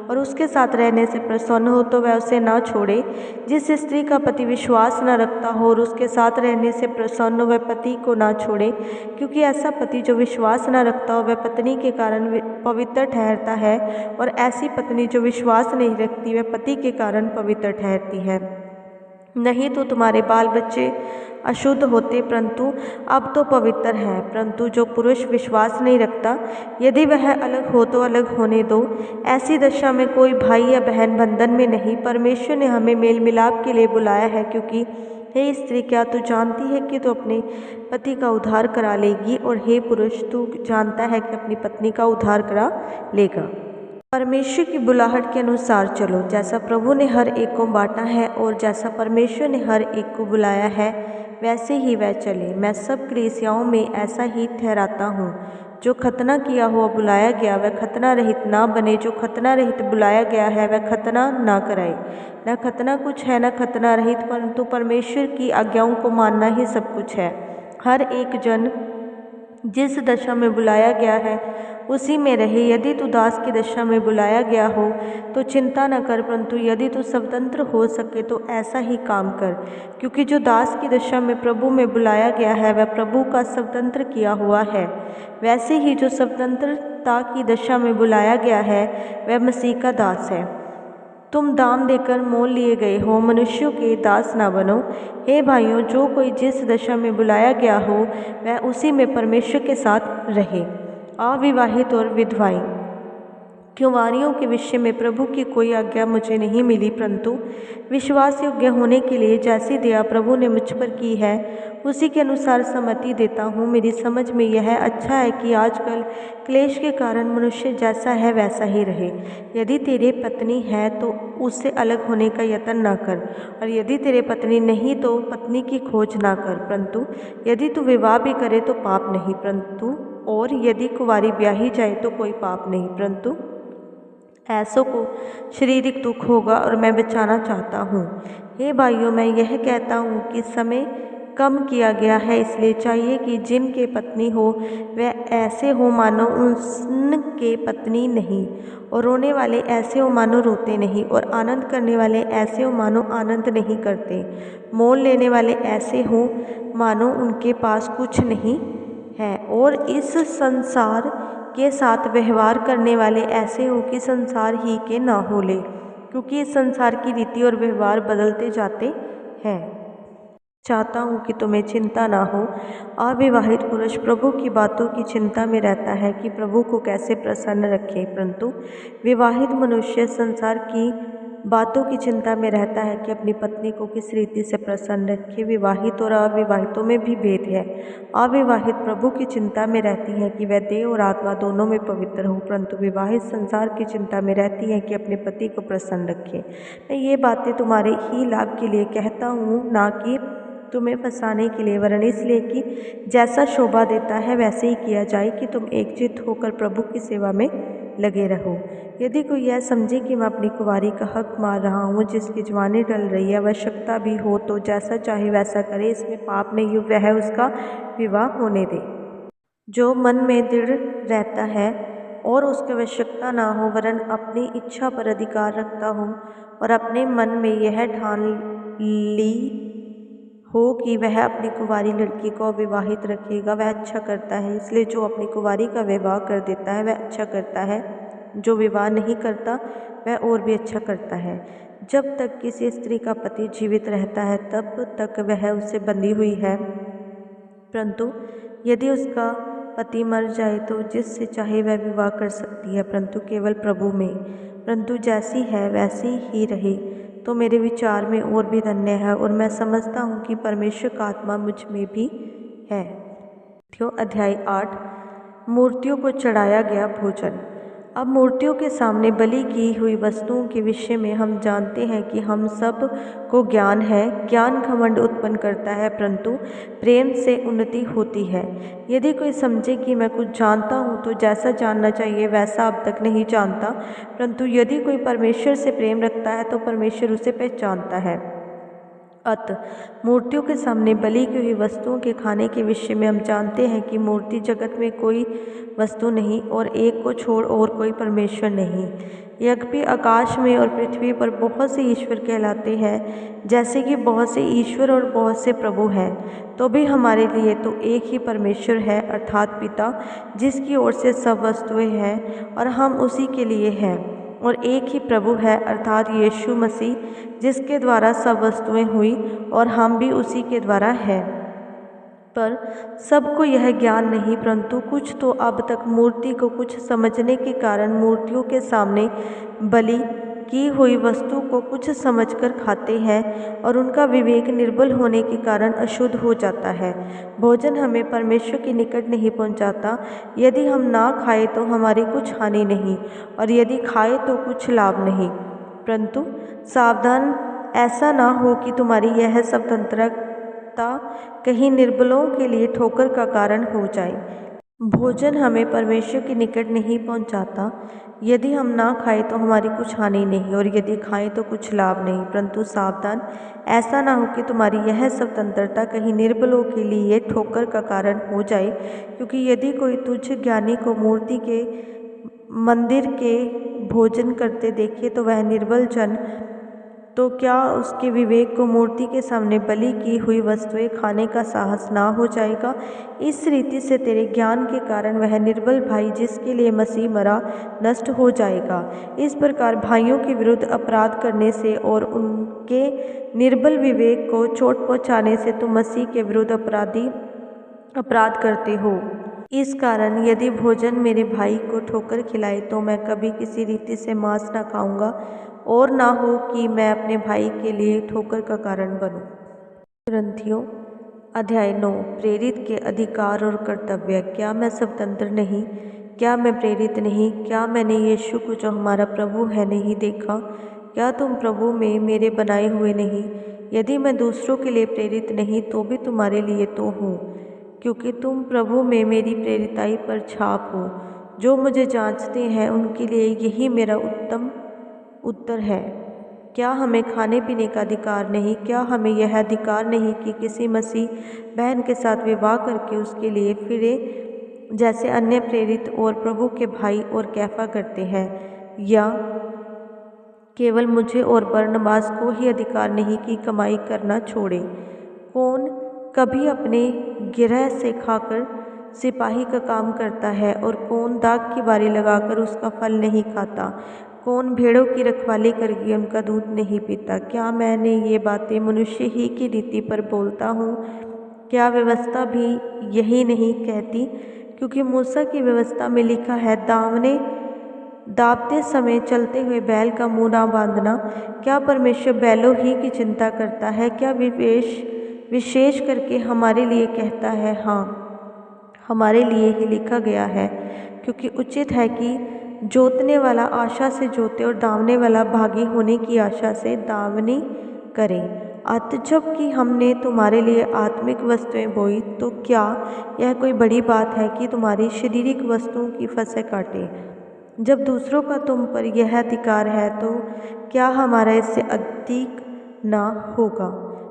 और उसके साथ रहने से प्रसन्न हो तो वह उसे ना छोड़े। जिस स्त्री का पति विश्वास न रखता हो और उसके साथ रहने से प्रसन्न हो वह पति को ना छोड़े, क्योंकि ऐसा पति जो विश्वास न रखता हो वह पत्नी के कारण पवित्र ठहरता है, और ऐसी पत्नी जो विश्वास नहीं रखती वह पति के कारण पवित्र ठहरती है। नहीं तो तुम्हारे बाल बच्चे अशुद्ध होते, परंतु अब तो पवित्र हैं। परंतु जो पुरुष विश्वास नहीं रखता, यदि वह अलग हो तो अलग होने दो। ऐसी दशा में कोई भाई या बहन बंधन में नहीं। परमेश्वर ने हमें मेल मिलाप के लिए बुलाया है, क्योंकि हे स्त्री, क्या तू जानती है कि तू अपने पति का उद्धार करा लेगी, और हे पुरुष, तू जानता है कि अपनी पत्नी का उद्धार करा लेगा। परमेश्वर की बुलाहट के अनुसार चलो, जैसा प्रभु ने हर एक को बांटा है और जैसा परमेश्वर ने हर एक को बुलाया है वैसे ही वह चले। मैं सब कलीसियाओं में ऐसा ही ठहराता हूँ। जो खतना किया हुआ बुलाया गया वह खतना रहित ना बने, जो खतना रहित बुलाया गया है वह खतना ना कराए। न खतना कुछ है न खतना रहित, परंतु परमेश्वर की आज्ञाओं को मानना ही सब कुछ है। हर एक जन जिस दशा में बुलाया गया है उसी में रहे। यदि तू दास की दशा में बुलाया गया हो तो चिंता न कर, परंतु यदि तू स्वतंत्र हो सके तो ऐसा ही काम कर, क्योंकि जो दास की दशा में प्रभु में बुलाया गया है वह प्रभु का स्वतंत्र किया हुआ है। वैसे ही जो स्वतंत्रता की दशा में बुलाया गया है वह मसीह का दास है। तुम दाम देकर मोल लिए गए हो, मनुष्यों के दास ना बनो। हे भाइयों, जो कोई जिस दशा में बुलाया गया हो वह उसी में परमेश्वर के साथ रहे। अविवाहित और विधवाएं कुंवारियों के विषय में प्रभु की कोई आज्ञा मुझे नहीं मिली, परंतु विश्वास योग्य होने के लिए जैसी दया प्रभु ने मुझ पर की है उसी के अनुसार सम्मति देता हूँ। मेरी समझ में यह अच्छा है कि आजकल क्लेश के कारण मनुष्य जैसा है वैसा ही रहे। यदि तेरे पत्नी है तो उससे अलग होने का यत्न ना कर, और यदि तेरे पत्नी नहीं तो पत्नी की खोज ना कर, परंतु यदि तू विवाह भी करे तो पाप नहीं, परंतु और यदि कुंवारी ब्याही जाए तो कोई पाप नहीं, परंतु ऐसों को शारीरिक दुख होगा और मैं बचाना चाहता हूँ। हे भाइयों, मैं यह कहता हूँ कि समय कम किया गया है, इसलिए चाहिए कि जिनके पत्नी हो वह ऐसे हो मानो उनके पत्नी नहीं, और रोने वाले ऐसे हो मानो रोते नहीं, और आनंद करने वाले ऐसे हो मानो आनंद नहीं करते, मोल लेने वाले ऐसे हो मानो उनके पास कुछ नहीं है, और इस संसार के साथ व्यवहार करने वाले ऐसे हो कि संसार ही के ना हो ले, क्योंकि इस संसार की रीति और व्यवहार बदलते जाते हैं। चाहता हूँ कि तुम्हें चिंता ना हो। अविवाहित पुरुष प्रभु की बातों की चिंता में रहता है कि प्रभु को कैसे प्रसन्न रखे, परंतु विवाहित मनुष्य संसार की बातों की चिंता में रहता है कि अपनी पत्नी को किस रीति से प्रसन्न रखे। विवाहित और अविवाहितों में भी भेद है। अविवाहित प्रभु की चिंता में रहती है कि वह देह और आत्मा दोनों में पवित्र हो, परंतु विवाहित संसार की चिंता में रहती है कि अपने पति को प्रसन्न रखे। मैं ये बातें तुम्हारे ही लाभ के लिए कहता हूँ, ना कि तुम्हें फंसाने के लिए, वरन इसलिए कि जैसा शोभा देता है वैसे ही किया जाए, कि तुम एकजुट होकर प्रभु की सेवा में लगे रहो। यदि कोई यह समझे कि मैं अपनी कुंवारी का हक मार रहा हूँ जिसकी जवानी टल रही है, आवश्यकता भी हो तो जैसा चाहे वैसा करे, इसमें पाप नहीं हो, वह उसका विवाह होने दे। जो मन में दृढ़ रहता है और उसकी आवश्यकता ना हो, वरन अपनी इच्छा पर अधिकार रखता हो, और अपने मन में यह ठान ली हो कि वह अपनी कुंवारी लड़की को अविवाहित रखेगा, वह अच्छा करता है। इसलिए जो अपनी कुंवारी का विवाह कर देता है वह अच्छा करता है, जो विवाह नहीं करता वह और भी अच्छा करता है। जब तक किसी स्त्री का पति जीवित रहता है तब तक वह उससे बंधी हुई है, परंतु यदि उसका पति मर जाए तो जिससे चाहे वह विवाह कर सकती है, परंतु केवल प्रभु में। परंतु जैसी है वैसी ही रहे तो मेरे विचार में और भी धन्य है, और मैं समझता हूँ कि परमेश्वर का आत्मा मुझ में भी है। अध्याय 8। मूर्तियों को चढ़ाया गया भोजन। अब मूर्तियों के सामने बलि की हुई वस्तुओं के विषय में हम जानते हैं कि हम सब को ज्ञान है। ज्ञान घमंड उत्पन्न करता है, परंतु प्रेम से उन्नति होती है। यदि कोई समझे कि मैं कुछ जानता हूँ तो जैसा जानना चाहिए वैसा अब तक नहीं जानता, परंतु यदि कोई परमेश्वर से प्रेम रखता है तो परमेश्वर उसे पहचानता है। मूर्तियों के सामने बलि की हुई वस्तुओं के खाने के विषय में हम जानते हैं कि मूर्ति जगत में कोई वस्तु नहीं और एक को छोड़ और कोई परमेश्वर नहीं। यद्यपि आकाश में और पृथ्वी पर बहुत से ईश्वर कहलाते हैं, जैसे कि बहुत से ईश्वर और बहुत से प्रभु हैं, तो भी हमारे लिए तो एक ही परमेश्वर है, अर्थात पिता, जिसकी ओर से सब वस्तुएं हैं और हम उसी के लिए हैं। और एक ही प्रभु है, अर्थात यीशु मसीह, जिसके द्वारा सब वस्तुएं हुई और हम भी उसी के द्वारा हैं। पर सबको यह ज्ञान नहीं, परंतु कुछ तो अब तक मूर्ति को कुछ समझने के कारण मूर्तियों के सामने बलि की हुई वस्तु को कुछ समझकर खाते हैं और उनका विवेक निर्बल होने के कारण अशुद्ध हो जाता है। भोजन हमें परमेश्वर के निकट नहीं पहुंचाता। यदि हम ना खाए तो हमारी कुछ हानि नहीं, और यदि खाए तो कुछ लाभ नहीं। परंतु सावधान, ऐसा ना हो कि तुम्हारी यह स्वतंत्रता कहीं निर्बलों के लिए ठोकर का कारण हो जाए। भोजन हमें परमेश्वर के निकट नहीं पहुंचाता। यदि हम ना खाएं तो हमारी कुछ हानि नहीं, और यदि खाएं तो कुछ लाभ नहीं। परंतु सावधान, ऐसा ना हो कि तुम्हारी यह स्वतंत्रता कहीं निर्बलों के लिए ठोकर का कारण हो जाए। क्योंकि यदि कोई तुच्छ ज्ञानी को मूर्ति के मंदिर के भोजन करते देखे तो वह निर्बल जन, तो क्या उसके विवेक को मूर्ति के सामने बलि की हुई वस्तुएं खाने का साहस ना हो जाएगा। इस रीति से तेरे ज्ञान के कारण वह निर्बल भाई जिसके लिए मसीह मरा नष्ट हो जाएगा। इस प्रकार भाइयों के विरुद्ध अपराध करने से और उनके निर्बल विवेक को चोट पहुँचाने से तुम मसीह के विरुद्ध अपराध करते हो। इस कारण यदि भोजन मेरे भाई को ठोकर खिलाए तो मैं कभी किसी रीति से मांस ना खाऊंगा, और ना हो कि मैं अपने भाई के लिए ठोकर का कारण बनूं। ग्रंथियों अध्याय 9। प्रेरित के अधिकार और कर्तव्य। क्या मैं स्वतंत्र नहीं? क्या मैं प्रेरित नहीं? क्या मैंने यीशु को जो हमारा प्रभु है नहीं देखा? क्या तुम प्रभु में मेरे बनाए हुए नहीं? यदि मैं दूसरों के लिए प्रेरित नहीं तो भी तुम्हारे लिए तो हूँ, क्योंकि तुम प्रभु में मेरी प्रेरिताई पर छाप हो। जो मुझे जांचते हैं उनके लिए यही मेरा उत्तम उत्तर है। क्या हमें खाने पीने का अधिकार नहीं? क्या हमें यह अधिकार नहीं कि किसी मसीह बहन के साथ विवाह करके उसके लिए फिरे, जैसे अन्य प्रेरित और प्रभु के भाई और कैफा करते हैं? या केवल मुझे और बरनबास को ही अधिकार नहीं कि कमाई करना छोड़े? कौन कभी अपने गिरह से खाकर सिपाही का काम करता है, और कौन दाग की बारी लगाकर उसका फल नहीं खाता? कौन भेड़ों की रखवाली करके उनका दूध नहीं पीता? क्या मैंने ये बातें मनुष्य ही की रीति पर बोलता हूँ? क्या व्यवस्था भी यही नहीं कहती? क्योंकि मूसा की व्यवस्था में लिखा है, दावते समय चलते हुए बैल का मुंह ना बांधना। क्या परमेश्वर बैलों ही की चिंता करता है? क्या विशेष करके हमारे लिए कहता है? हाँ, हमारे लिए ही लिखा गया है, क्योंकि उचित है कि जोतने वाला आशा से जोते और दावने वाला भागी होने की आशा से दावनी करे। जबकि हमने तुम्हारे लिए आत्मिक वस्तुएं बोई, तो क्या यह कोई बड़ी बात है कि तुम्हारी शारीरिक वस्तुओं की फसह काटे? जब दूसरों का तुम पर यह अधिकार है तो क्या हमारा इससे अधिक ना होगा?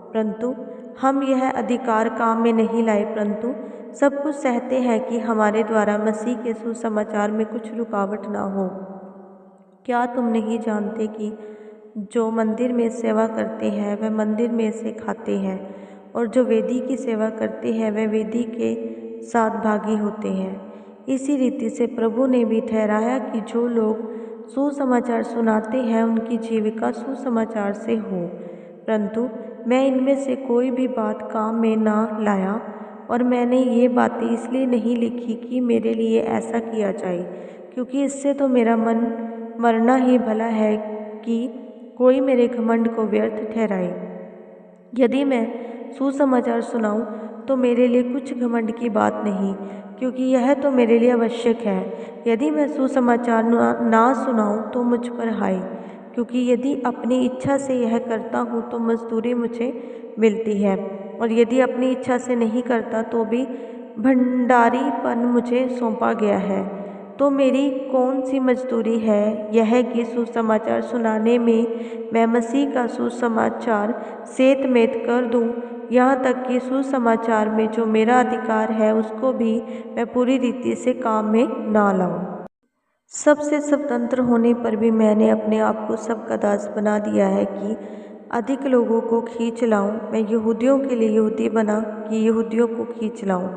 परंतु हम यह अधिकार काम में नहीं लाए, परंतु सब कुछ सहते हैं कि हमारे द्वारा मसीह के सुसमाचार में कुछ रुकावट ना हो। क्या तुम नहीं जानते कि जो मंदिर में सेवा करते हैं वह मंदिर में से खाते हैं और जो वेदी की सेवा करते हैं वे वेदी के साथ भागी होते हैं। इसी रीति से प्रभु ने भी ठहराया कि जो लोग सुसमाचार सुनाते हैं उनकी जीविका सुसमाचार से हो, परंतु मैं इनमें से कोई भी बात काम में ना लाया। और मैंने ये बातें इसलिए नहीं लिखी कि मेरे लिए ऐसा किया जाए, क्योंकि इससे तो मेरा मन मरना ही भला है कि कोई मेरे घमंड को व्यर्थ ठहराए। यदि मैं सुसमाचार सुनाऊं तो मेरे लिए कुछ घमंड की बात नहीं, क्योंकि यह तो मेरे लिए आवश्यक है। यदि मैं सुसमाचार ना सुनाऊं तो मुझ पर हाय, क्योंकि यदि अपनी इच्छा से यह करता हूँ तो मजदूरी मुझे मिलती है, और यदि अपनी इच्छा से नहीं करता तो भी भंडारीपन मुझे सौंपा गया है। तो मेरी कौन सी मजदूरी है? यह कि सुसमाचार सुनाने में मैं मसीह का सुसमाचार सेतमेत कर दूं, यहाँ तक कि सुसमाचार में जो मेरा अधिकार है उसको भी मैं पूरी रीति से काम में ना लाऊं। सबसे स्वतंत्र होने पर भी मैंने अपने आप को सबका दास बना दिया है कि अधिक लोगों को खींच लाऊं। मैं यहूदियों के लिए यहूदी बना कि यहूदियों को खींच लाऊं।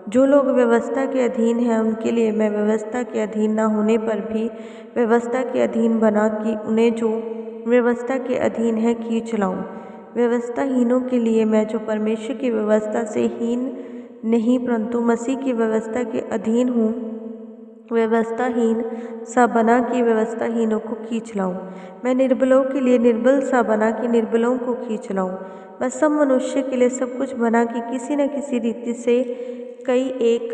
जो लोग व्यवस्था के अधीन हैं उनके लिए मैं व्यवस्था के अधीन न होने पर भी व्यवस्था के अधीन बना कि उन्हें जो व्यवस्था के अधीन है खींच लाऊं। व्यवस्थाहीनों के लिए मैं जो परमेश्वर की व्यवस्था से हीन नहीं परंतु मसीह की व्यवस्था के अधीन हूँ, व्यवस्थाहीन सा बना कि व्यवस्थाहीनों को खींच लाऊं। मैं निर्बलों के लिए निर्बल सा बना कि निर्बलों को खींच लाऊं। मैं सब मनुष्य के लिए सब कुछ बना कि किसी न किसी रीति से कई एक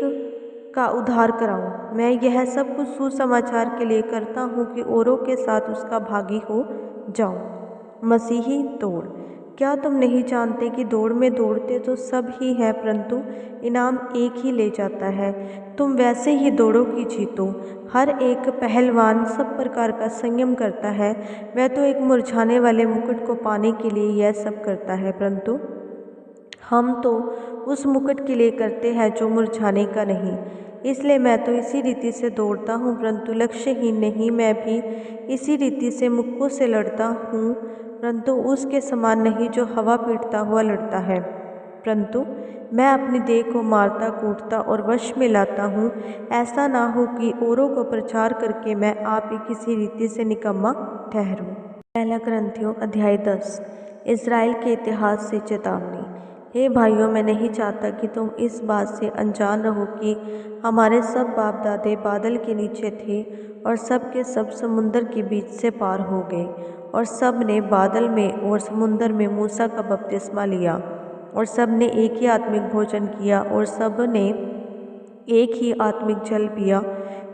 का उद्धार कराऊं। मैं यह सब कुछ सुसमाचार के लिए करता हूँ कि औरों के साथ उसका भागी हो जाऊं। मसीही दौड़। क्या तुम नहीं जानते कि दौड़ में दौड़ते तो सब ही हैं, परंतु इनाम एक ही ले जाता है। तुम वैसे ही दौड़ो कि जीतो। हर एक पहलवान सब प्रकार का संयम करता है। वह तो एक मुरझाने वाले मुकुट को पाने के लिए यह सब करता है, परंतु हम तो उस मुकुट के लिए करते हैं जो मुरझाने का नहीं। इसलिए मैं तो इसी रीति से दौड़ता हूँ, परंतु लक्ष्यहीन नहीं। मैं भी इसी रीति से मुक्कों से लड़ता हूँ, परंतु उसके समान नहीं जो हवा पीटता हुआ लड़ता है। परंतु मैं अपनी देह को मारता कूटता और वश में लाता हूँ, ऐसा ना हो कि औरों को प्रचार करके मैं आप ही किसी रीति से निकम्मा ठहरूं। पहला कुरिन्थियों अध्याय 10। इज़राइल के इतिहास से चेतावनी। हे भाइयों, मैं नहीं चाहता कि तुम इस बात से अनजान रहो कि हमारे सब बाप दादे बादल के नीचे थे और सब के सब समुंदर के बीच से पार हो गए, और सब ने बादल में और समुंदर में मूसा का बपतिस्मा लिया, और सब ने एक ही आत्मिक भोजन किया, और सब ने एक ही आत्मिक जल पिया,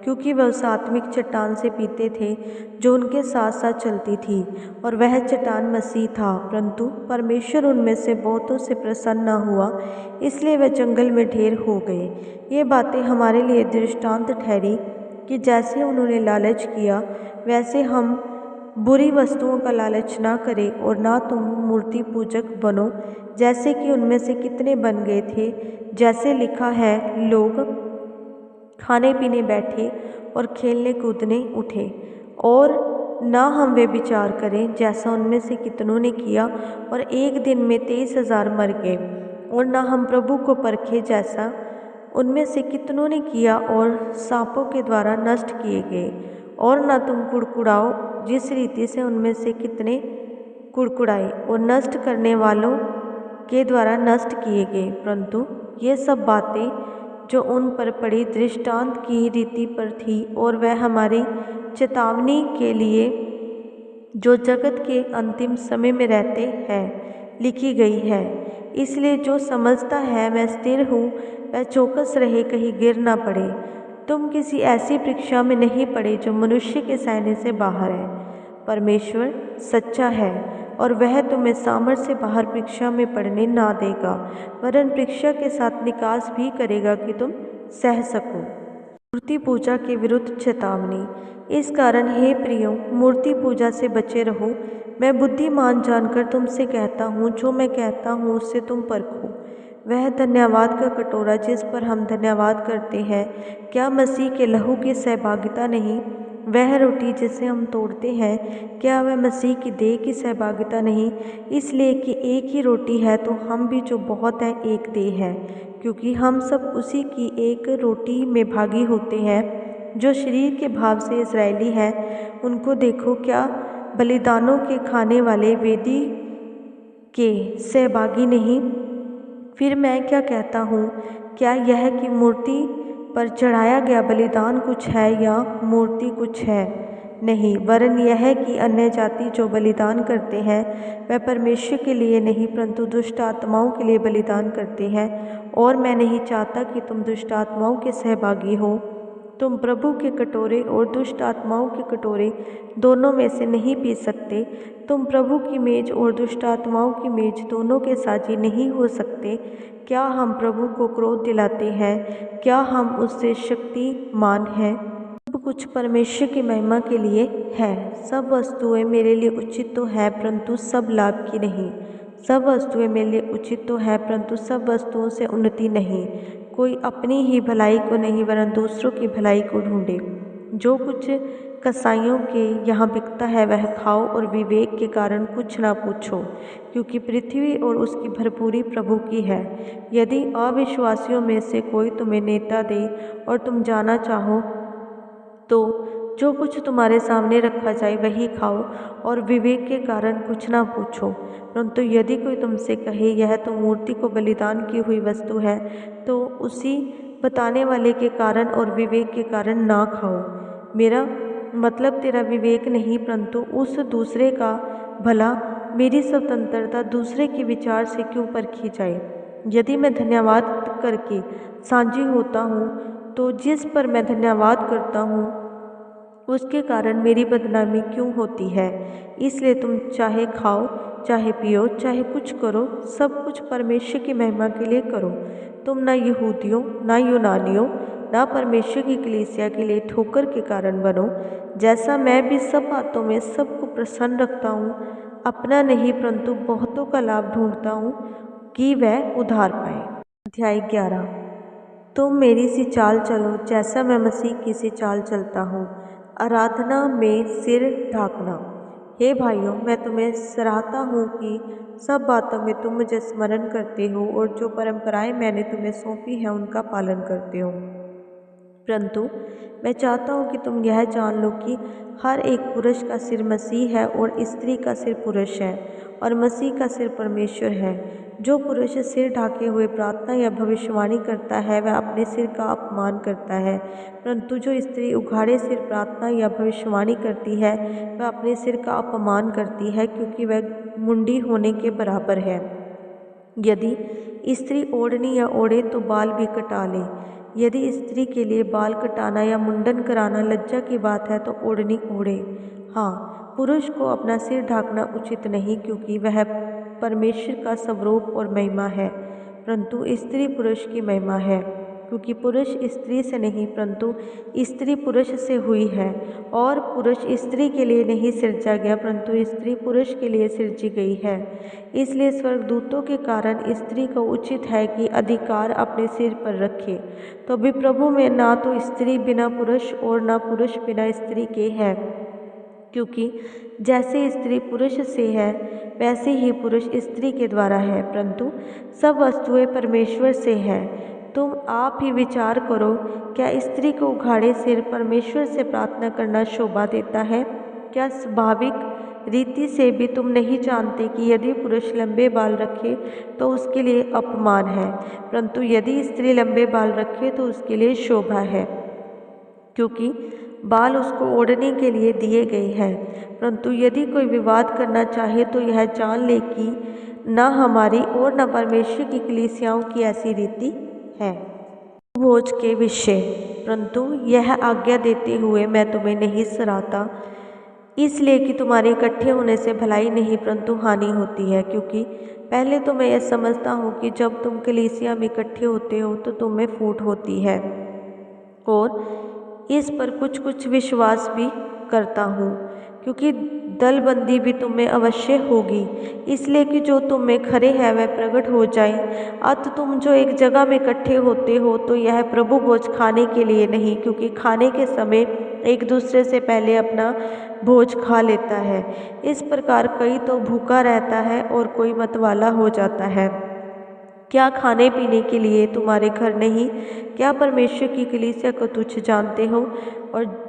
क्योंकि वह उस आत्मिक चट्टान से पीते थे जो उनके साथ साथ चलती थी, और वह चट्टान मसीह था। परंतु परमेश्वर उनमें से बहुतों से प्रसन्न न हुआ, इसलिए वह जंगल में ढेर हो गए। ये बातें हमारे लिए दृष्टांत ठहरी कि जैसे उन्होंने लालच किया वैसे हम बुरी वस्तुओं का लालच ना करें, और ना तुम मूर्ति पूजक बनो जैसे कि उनमें से कितने बन गए थे। जैसे लिखा है, लोग खाने पीने बैठे और खेलने कूदने उठे। और ना हम वे विचार करें जैसा उनमें से कितनों ने किया, और एक दिन में 23,000 मर गए। और ना हम प्रभु को परखे जैसा उनमें से कितनों ने किया और सांपों के द्वारा नष्ट किए गए। और ना तुम कुड़कुड़ाओ जिस रीति से उनमें से कितने कुड़कुड़ाए और नष्ट करने वालों के द्वारा नष्ट किए गए। परंतु ये सब बातें जो उन पर पड़ी दृष्टांत की रीति पर थी, और वह हमारी चेतावनी के लिए जो जगत के अंतिम समय में रहते हैं लिखी गई है। इसलिए जो समझता है मैं स्थिर हूँ वह चौकस रहे, कहीं गिर ना पड़े। तुम किसी ऐसी परीक्षा में नहीं पड़े जो मनुष्य के सहने से बाहर है। परमेश्वर सच्चा है और वह तुम्हें सामर्थ्य से बाहर परीक्षा में पड़ने ना देगा, वरन परीक्षा के साथ निकास भी करेगा कि तुम सह सको। मूर्ति पूजा के विरुद्ध चेतावनी। इस कारण हे प्रियो, मूर्ति पूजा से बचे रहो। मैं बुद्धिमान जानकर तुमसे कहता हूँ, जो मैं कहता हूँ उससे तुम परखो। वह धन्यवाद का कटोरा जिस पर हम धन्यवाद करते हैं, क्या मसीह के लहू की सहभागिता नहीं? वह रोटी जिसे हम तोड़ते हैं, क्या वह मसीह की देह की सहभागिता नहीं? इसलिए कि एक ही रोटी है तो हम भी जो बहुत है एक देह है, क्योंकि हम सब उसी की एक रोटी में भागी होते हैं। जो शरीर के भाव से इस्राएली हैं, उनको देखो, क्या बलिदानों के खाने वाले वेदी के सहभागी नहीं? फिर मैं क्या कहता हूँ, क्या यह कि मूर्ति पर चढ़ाया गया बलिदान कुछ है या मूर्ति कुछ है? नहीं, वरन यह है कि अन्य जाति जो बलिदान करते हैं वह परमेश्वर के लिए नहीं परंतु दुष्ट आत्माओं के लिए बलिदान करते हैं। और मैं नहीं चाहता कि तुम दुष्ट आत्माओं के सहभागी हो। तुम प्रभु के कटोरे और दुष्ट आत्माओं के कटोरे दोनों में से नहीं पी सकते। तुम प्रभु की मेज और दुष्ट आत्माओं की मेज दोनों के साझी नहीं हो सकते। क्या हम प्रभु को क्रोध दिलाते हैं? क्या हम उससे शक्तिमान हैं? सब कुछ परमेश्वर की महिमा के लिए है। सब वस्तुएं मेरे लिए उचित तो है परंतु सब लाभ की नहीं। सब वस्तुएं मेरे लिए उचित तो है परंतु सब वस्तुओं से उन्नति नहीं। कोई अपनी ही भलाई को नहीं वरन दूसरों की भलाई को ढूंढे। जो कुछ कसाईयों के यहाँ बिकता है वह खाओ और विवेक के कारण कुछ ना पूछो, क्योंकि पृथ्वी और उसकी भरपूरी प्रभु की है। यदि अविश्वासियों में से कोई तुम्हें नेता दे और तुम जाना चाहो तो जो कुछ तुम्हारे सामने रखा जाए वही खाओ और विवेक के कारण कुछ ना पूछो। परंतु यदि कोई तुमसे कहे यह तो मूर्ति को बलिदान की हुई वस्तु है, तो उसी बताने वाले के कारण और विवेक के कारण ना खाओ। मेरा मतलब तेरा विवेक नहीं परंतु उस दूसरे का भला। मेरी स्वतंत्रता दूसरे के विचार से क्यों परखी जाए? यदि मैं धन्यवाद करके साझी होता हूँ तो जिस पर मैं धन्यवाद करता हूँ उसके कारण मेरी बदनामी क्यों होती है? इसलिए तुम चाहे खाओ, चाहे पियो, चाहे कुछ करो, सब कुछ परमेश्वर की महिमा के लिए करो। तुम ना यहूदियों, ना यूनानियों, ना परमेश्वर की कलीसिया के लिए ठोकर के कारण बनो। जैसा मैं भी सब बातों में सबको प्रसन्न रखता हूँ, अपना नहीं परंतु बहुतों का लाभ ढूंढता हूँ कि वह उद्धार पाए। अध्याय 11। तुम मेरी सी चाल चलो जैसा मैं मसीह की सी चाल चलता हूँ। आराधना में सिर ढाकना। हे भाइयों, मैं तुम्हें सराहता हूँ कि सब बातों में तुम मुझे स्मरण करते हो और जो परंपराएं मैंने तुम्हें सौंपी हैं उनका पालन करते हो। परंतु मैं चाहता हूँ कि तुम यह जान लो कि हर एक पुरुष का सिर मसीह है और स्त्री का सिर पुरुष है और मसीह का सिर परमेश्वर है। जो पुरुष सिर ढाके हुए प्रार्थना या भविष्यवाणी करता है वह अपने सिर का अपमान करता है, परंतु जो स्त्री उघाड़े सिर प्रार्थना या भविष्यवाणी करती है वह अपने सिर का अपमान करती है, क्योंकि वह मुंडी होने के बराबर है। यदि स्त्री ओढ़नी या ओढ़े तो बाल भी कटा ले। यदि स्त्री के लिए बाल कटाना या मुंडन कराना लज्जा की बात है तो ओढ़नी ओढ़े। हाँ, पुरुष को अपना सिर ढाकना उचित नहीं, क्योंकि वह परमेश्वर का स्वरूप और महिमा है, परंतु स्त्री पुरुष की महिमा है। क्योंकि पुरुष स्त्री से नहीं परंतु स्त्री पुरुष से हुई है, और पुरुष स्त्री के लिए नहीं सिरजा गया परंतु स्त्री पुरुष के लिए सिरजी गई है। इसलिए स्वर्गदूतों के कारण स्त्री को उचित है कि अधिकार अपने सिर पर रखे। तो भी प्रभु में ना तो स्त्री बिना पुरुष और ना पुरुष बिना स्त्री के है, क्योंकि जैसे स्त्री पुरुष से है वैसे ही पुरुष स्त्री के द्वारा है, परंतु सब वस्तुएं परमेश्वर से हैं। तुम आप ही विचार करो, क्या स्त्री को उघाड़े सिर परमेश्वर से प्रार्थना करना शोभा देता है? क्या स्वाभाविक रीति से भी तुम नहीं जानते कि यदि पुरुष लंबे बाल रखे तो उसके लिए अपमान है, परंतु यदि स्त्री लंबे बाल रखे तो उसके लिए शोभा है, क्योंकि बाल उसको ओढ़ने के लिए दिए गए हैं। परंतु यदि कोई विवाद करना चाहे तो यह जान ले कि न हमारी और न परमेश्वर की कलीसियाओं की ऐसी रीति है। भोज के विषय। परंतु यह आज्ञा देते हुए मैं तुम्हें नहीं सराहता, इसलिए कि तुम्हारे इकट्ठे होने से भलाई नहीं परंतु हानि होती है। क्योंकि पहले तो मैं यह समझता हूँ कि जब तुम कलीसिया में इकट्ठे होते हो तो तुम्हें फूट होती है, और इस पर कुछ कुछ विश्वास भी करता हूँ, क्योंकि दलबंदी भी तुम में अवश्य होगी, इसलिए कि जो तुम में खरे है वह प्रकट हो जाए। अत तुम जो एक जगह में इकट्ठे होते हो तो यह प्रभु भोज खाने के लिए नहीं, क्योंकि खाने के समय एक दूसरे से पहले अपना भोज खा लेता है। इस प्रकार कई तो भूखा रहता है और कोई मतवाला हो जाता है। क्या खाने पीने के लिए तुम्हारे घर नहीं? क्या परमेश्वर की कलीसिया को तुच्छ जानते हो और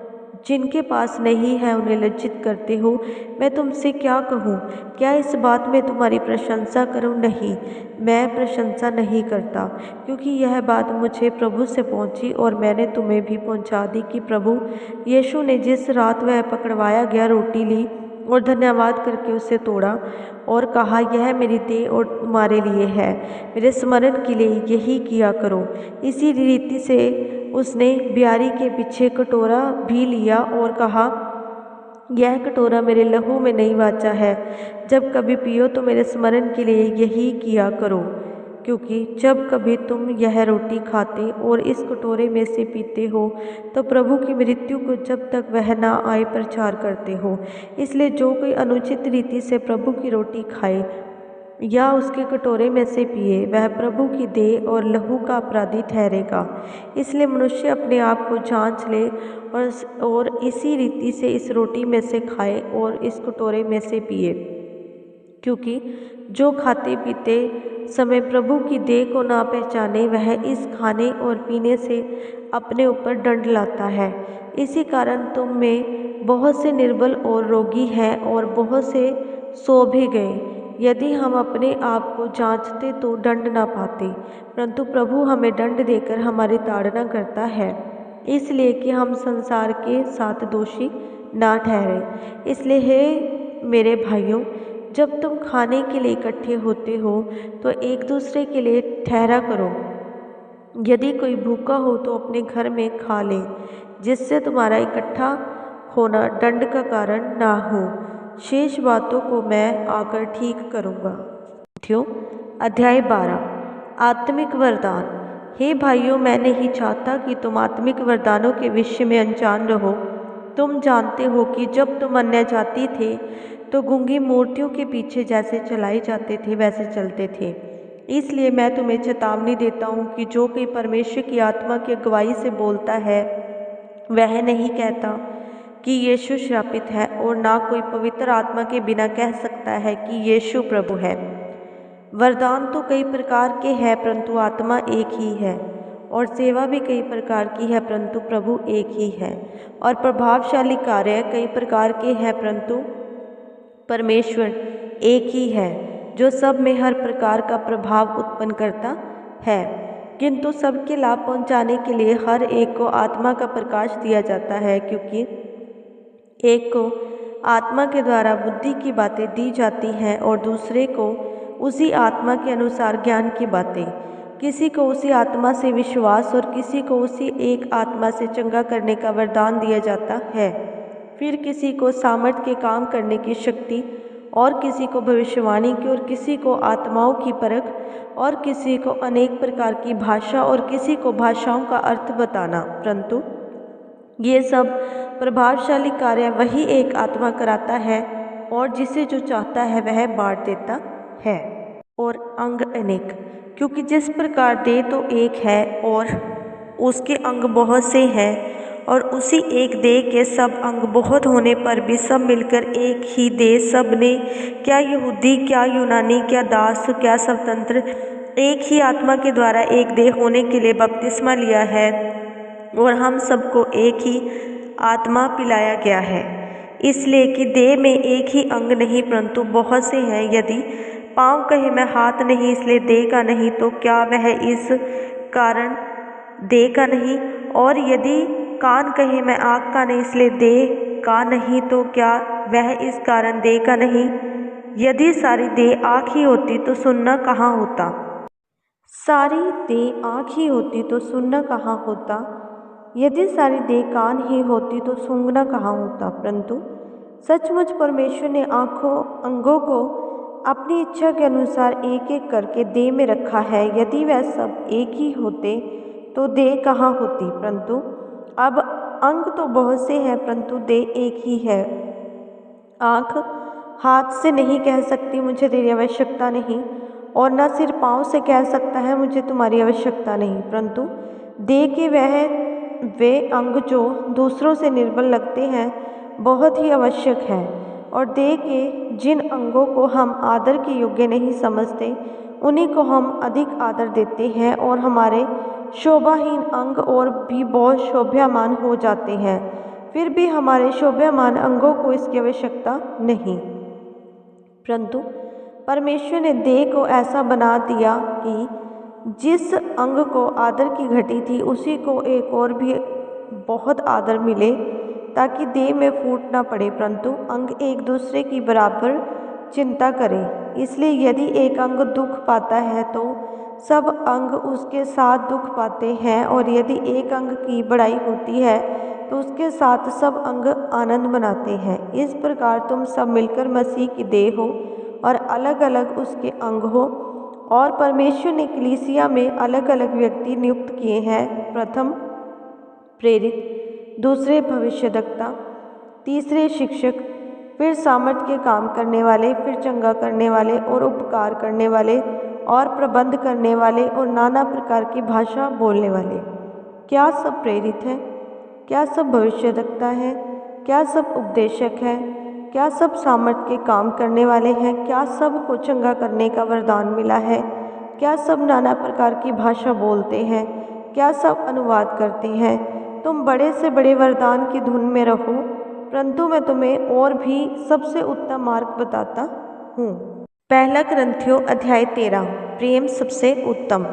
जिनके पास नहीं है उन्हें लज्जित करते हो? मैं तुमसे क्या कहूँ? क्या इस बात में तुम्हारी प्रशंसा करूँ? नहीं, मैं प्रशंसा नहीं करता, क्योंकि यह बात मुझे प्रभु से पहुँची और मैंने तुम्हें भी पहुँचा दी कि प्रभु यीशु ने जिस रात वह पकड़वाया गया रोटी ली और धन्यवाद करके उसे तोड़ा और कहा, यह मेरी देह और तुम्हारे लिए है, मेरे स्मरण के लिए यही किया करो। इसी रीति से उसने ब्यारी के पीछे कटोरा भी लिया और कहा, यह कटोरा मेरे लहू में नई वाचा है। जब कभी पियो तो मेरे स्मरण के लिए यही किया करो। क्योंकि जब कभी तुम यह रोटी खाते और इस कटोरे में से पीते हो तो प्रभु की मृत्यु को जब तक वह ना आए प्रचार करते हो। इसलिए जो कोई अनुचित रीति से प्रभु की रोटी खाए या उसके कटोरे में से पिए वह प्रभु की देह और लहू का अपराधी ठहरेगा। इसलिए मनुष्य अपने आप को जांच ले और इसी रीति से इस रोटी में से खाए और इस कटोरे में से पिए। क्योंकि जो खाते पीते समय प्रभु की देह को ना पहचाने वह इस खाने और पीने से अपने ऊपर दंड लाता है। इसी कारण तुम में बहुत से निर्बल और रोगी हैं और बहुत से सो भी गए। यदि हम अपने आप को जांचते तो दंड ना पाते, परंतु प्रभु हमें दंड देकर हमारी ताड़ना करता है, इसलिए कि हम संसार के साथ दोषी ना ठहरे। इसलिए हे मेरे भाइयों, जब तुम खाने के लिए इकट्ठे होते हो तो एक दूसरे के लिए ठहरा करो। यदि कोई भूखा हो तो अपने घर में खा ले, जिससे तुम्हारा इकट्ठा होना दंड का कारण ना हो। शेष बातों को मैं आकर ठीक करूँगा। अध्याय 12 आत्मिक वरदान। हे भाइयों, मैं नहीं चाहता कि तुम आत्मिक वरदानों के विषय में अनजान रहो। तुम जानते हो कि जब तुम अन्य जाति थे तो गूंगी मूर्तियों के पीछे जैसे चलाए जाते थे वैसे चलते थे। इसलिए मैं तुम्हें चेतावनी देता हूँ कि जो कोई परमेश्वर की आत्मा की अगुवाई से बोलता है वह नहीं कहता कि यीशु श्रापित है, और ना कोई पवित्र आत्मा के बिना कह सकता है कि यीशु प्रभु है। वरदान तो कई प्रकार के हैं, परंतु आत्मा एक ही है, और सेवा भी कई प्रकार की है, परंतु प्रभु एक ही है। और प्रभावशाली कार्य कई प्रकार के हैं, परंतु परमेश्वर एक ही है, जो सब में हर प्रकार का प्रभाव उत्पन्न करता है, किंतु सबके लाभ पहुंचाने के लिए हर एक को आत्मा का प्रकाश दिया जाता है। क्योंकि एक को आत्मा के द्वारा बुद्धि की बातें दी जाती हैं और दूसरे को उसी आत्मा के अनुसार ज्ञान की बातें। किसी को उसी आत्मा से विश्वास और किसी को उसी एक आत्मा से चंगा करने का वरदान दिया जाता है। फिर किसी को सामर्थ्य के काम करने की शक्ति, और किसी को भविष्यवाणी की, और किसी को आत्माओं की परख, और किसी को अनेक प्रकार की भाषा, और किसी को भाषाओं का अर्थ बताना। परंतु ये सब प्रभावशाली कार्य वही एक आत्मा कराता है, और जिसे जो चाहता है वह बांट देता है। और अंग अनेक, क्योंकि जिस प्रकार देह तो एक है और उसके अंग बहुत से हैं, और उसी एक देह के सब अंग बहुत होने पर भी सब मिलकर एक ही देह सब ने, क्या यहूदी, क्या यूनानी, क्या दास, क्या स्वतंत्र, एक ही आत्मा के द्वारा एक देह होने के लिए बपतिस्मा लिया है, और हम सबको एक ही आत्मा पिलाया गया है। इसलिए कि देह में एक ही अंग नहीं परंतु बहुत से हैं। यदि पाँव कहे मैं हाथ नहीं इसलिए देह का नहीं, तो क्या वह इस कारण देह का नहीं? और यदि कान कहे मैं आँख का नहीं इसलिए देह का नहीं, तो क्या वह इस कारण देह का नहीं? यदि सारी देह आँख ही होती तो सुनना कहाँ होता? सारी देह आँख ही होती तो सुनना कहाँ होता? यदि सारी देह कान ही होती तो सूंघना कहाँ होता? परंतु सचमुच परमेश्वर ने अंगों को अपनी इच्छा के अनुसार एक एक करके देह में रखा है। यदि वह सब एक ही होते तो देह कहाँ होती? परंतु अब अंग तो बहुत से हैं, परंतु देह एक ही है। आँख हाथ से नहीं कह सकती मुझे तेरी आवश्यकता नहीं, और न सिर पाँव से कह सकता है मुझे तुम्हारी आवश्यकता नहीं, परंतु देह के वे अंग जो दूसरों से निर्बल लगते हैं बहुत ही आवश्यक है। और देह के जिन अंगों को हम आदर के योग्य नहीं समझते उन्हीं को हम अधिक आदर देते हैं, और हमारे शोभाहीन अंग और भी बहुत शोभायमान हो जाते हैं, फिर भी हमारे शोभायमान अंगों को इसकी आवश्यकता नहीं। परंतु परमेश्वर ने देह को ऐसा बना दिया कि जिस अंग को आदर की घटी थी उसी को एक और भी बहुत आदर मिले, ताकि देह में फूट न पड़े, परंतु अंग एक दूसरे की बराबर चिंता करें। इसलिए यदि एक अंग दुख पाता है तो सब अंग उसके साथ दुख पाते हैं, और यदि एक अंग की बड़ाई होती है तो उसके साथ सब अंग आनंद मनाते हैं। इस प्रकार तुम सब मिलकर मसीह की देह हो और अलग अलग उसके अंग हो। और परमेश्वर ने कलीसिया में अलग अलग व्यक्ति नियुक्त किए हैं, प्रथम प्रेरित, दूसरे भविष्यद्वक्ता, तीसरे शिक्षक, फिर सामर्थ के काम करने वाले, फिर चंगा करने वाले और उपकार करने वाले, और प्रबंध करने वाले, और नाना प्रकार की भाषा बोलने वाले। क्या सब प्रेरित हैं? क्या सब भविष्यद्वक्ता हैं? क्या सब उपदेशक हैं? क्या सब सामर्थ के काम करने वाले हैं? क्या सब को चंगा करने का वरदान मिला है? क्या सब नाना प्रकार की भाषा बोलते हैं? क्या सब अनुवाद करते हैं? तुम बड़े से बड़े वरदान की धुन में रहो, परंतु मैं तुम्हें और भी सबसे उत्तम मार्ग बताता हूँ। पहला कुरिन्थियों अध्याय 13। प्रेम सबसे उत्तम।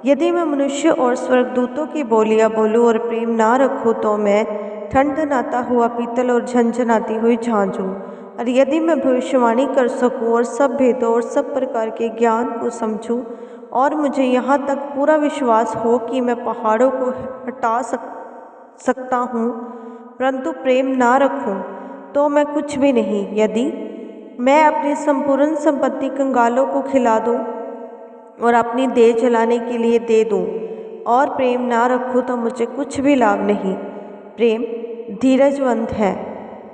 यदि मैं मनुष्य और स्वर्गदूतों की बोलियां बोलूं और प्रेम ना रखूं तो मैं ठनठनाता हुआ पीतल और झनझनाती हुई झांझ हूँ। और यदि मैं भविष्यवाणी कर सकूं और सब भेदों और सब प्रकार के ज्ञान को समझूं, और मुझे यहाँ तक पूरा विश्वास हो कि मैं पहाड़ों को हटा सकता हूँ, परंतु प्रेम ना रखूं तो मैं कुछ भी नहीं। यदि मैं अपनी संपूर्ण संपत्ति कंगालों को खिला दूं और अपनी देह जलाने के लिए दे दूं, और प्रेम ना रखूं तो मुझे कुछ भी लाभ नहीं। प्रेम धीरजवंत है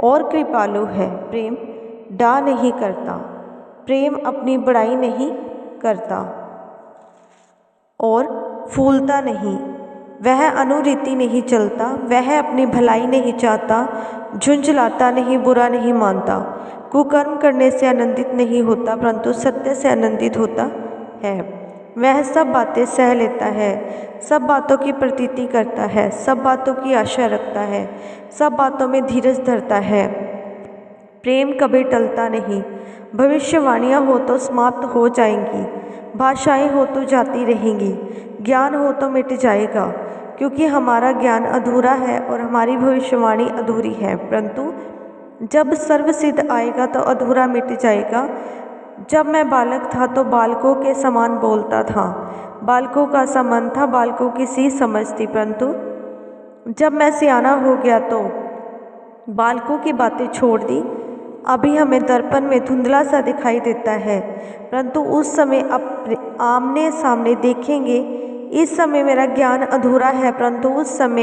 और कृपालु है। प्रेम डा नहीं करता, प्रेम अपनी बड़ाई नहीं करता और फूलता नहीं, वह अनुरीति नहीं चलता, वह अपनी भलाई नहीं चाहता, झुंझलाता नहीं, बुरा नहीं मानता, कुकर्म करने से आनंदित नहीं होता, परंतु सत्य से आनंदित होता है। वह सब बातें सह लेता है, सब बातों की प्रतीति करता है, सब बातों की आशा रखता है, सब बातों में धीरज धरता है। प्रेम कभी टलता नहीं। भविष्यवाणियाँ हो तो समाप्त हो जाएंगी, भाषाएं हो तो जाती रहेंगी, ज्ञान हो तो मिट जाएगा, क्योंकि हमारा ज्ञान अधूरा है और हमारी भविष्यवाणी अधूरी है। परंतु जब सर्वसिद्ध आएगा तो अधूरा मिट जाएगा। जब मैं बालक था तो बालकों के समान बोलता था, बालकों का सा मन था, बालकों की सी समझ थी, परंतु जब मैं सियाना हो गया तो बालकों की बातें छोड़ दी। अभी हमें दर्पण में धुंधला सा दिखाई देता है, परंतु उस समय अपने आमने सामने देखेंगे। इस समय मेरा ज्ञान अधूरा है, परंतु उस समय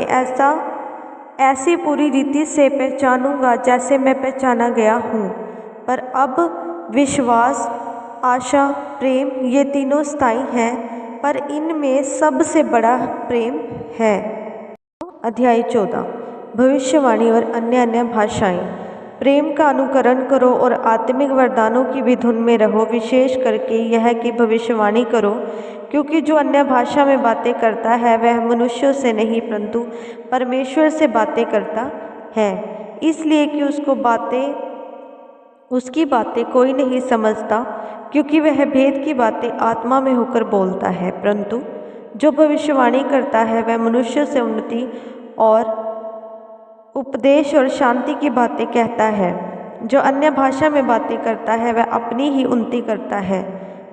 ऐसी पूरी रीति से पहचानूंगा जैसे मैं पहचाना गया हूँ। पर अब विश्वास, आशा, प्रेम ये तीनों स्थायी हैं, पर इनमें सबसे बड़ा प्रेम है। अध्याय 14। भविष्यवाणी और अन्य भाषाएं। प्रेम का अनुकरण करो और आत्मिक वरदानों की भी धुन में रहो, विशेष करके यह कि भविष्यवाणी करो, क्योंकि जो अन्य भाषा में बातें करता है वह मनुष्यों से नहीं परंतु परमेश्वर से बातें करता है, इसलिए कि उसकी बातें कोई नहीं समझता, क्योंकि वह भेद की बातें आत्मा में होकर बोलता है। परंतु जो भविष्यवाणी करता है वह मनुष्य से उन्नति और उपदेश और शांति की बातें कहता है। जो अन्य भाषा में बातें करता है वह अपनी ही उन्नति करता है,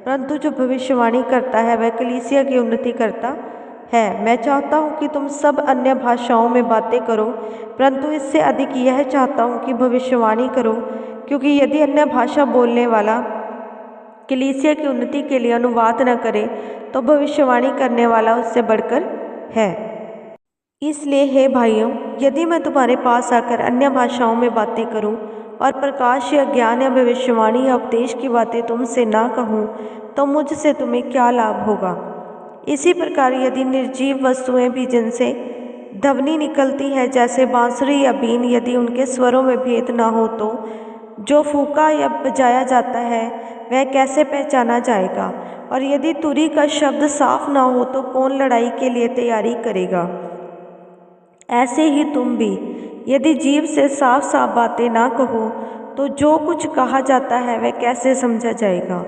परंतु जो भविष्यवाणी करता है वह कलीसिया की उन्नति करता है। मैं चाहता हूँ कि तुम सब अन्य भाषाओं में बातें करो, परंतु इससे अधिक यह चाहता हूँ कि भविष्यवाणी करो, क्योंकि यदि अन्य भाषा बोलने वाला कलीसिया की उन्नति के लिए अनुवाद न करे तो भविष्यवाणी करने वाला उससे बढ़कर है। इसलिए हे भाइयों, यदि मैं तुम्हारे पास आकर अन्य भाषाओं में बातें करूं और प्रकाश या ज्ञान या भविष्यवाणी या उपदेश की बातें तुमसे ना कहूँ तो मुझसे तुम्हें क्या लाभ होगा। इसी प्रकार यदि निर्जीव वस्तुएं भी जिनसे ध्वनि निकलती है जैसे बांसुरी या बीन, यदि उनके स्वरों में भेद ना हो तो जो फूंका या बजाया जाता है वह कैसे पहचाना जाएगा। और यदि तुरी का शब्द साफ ना हो तो कौन लड़ाई के लिए तैयारी करेगा। ऐसे ही तुम भी यदि जीव से साफ साफ बातें ना कहो तो जो कुछ कहा जाता है वह कैसे समझा जाएगा।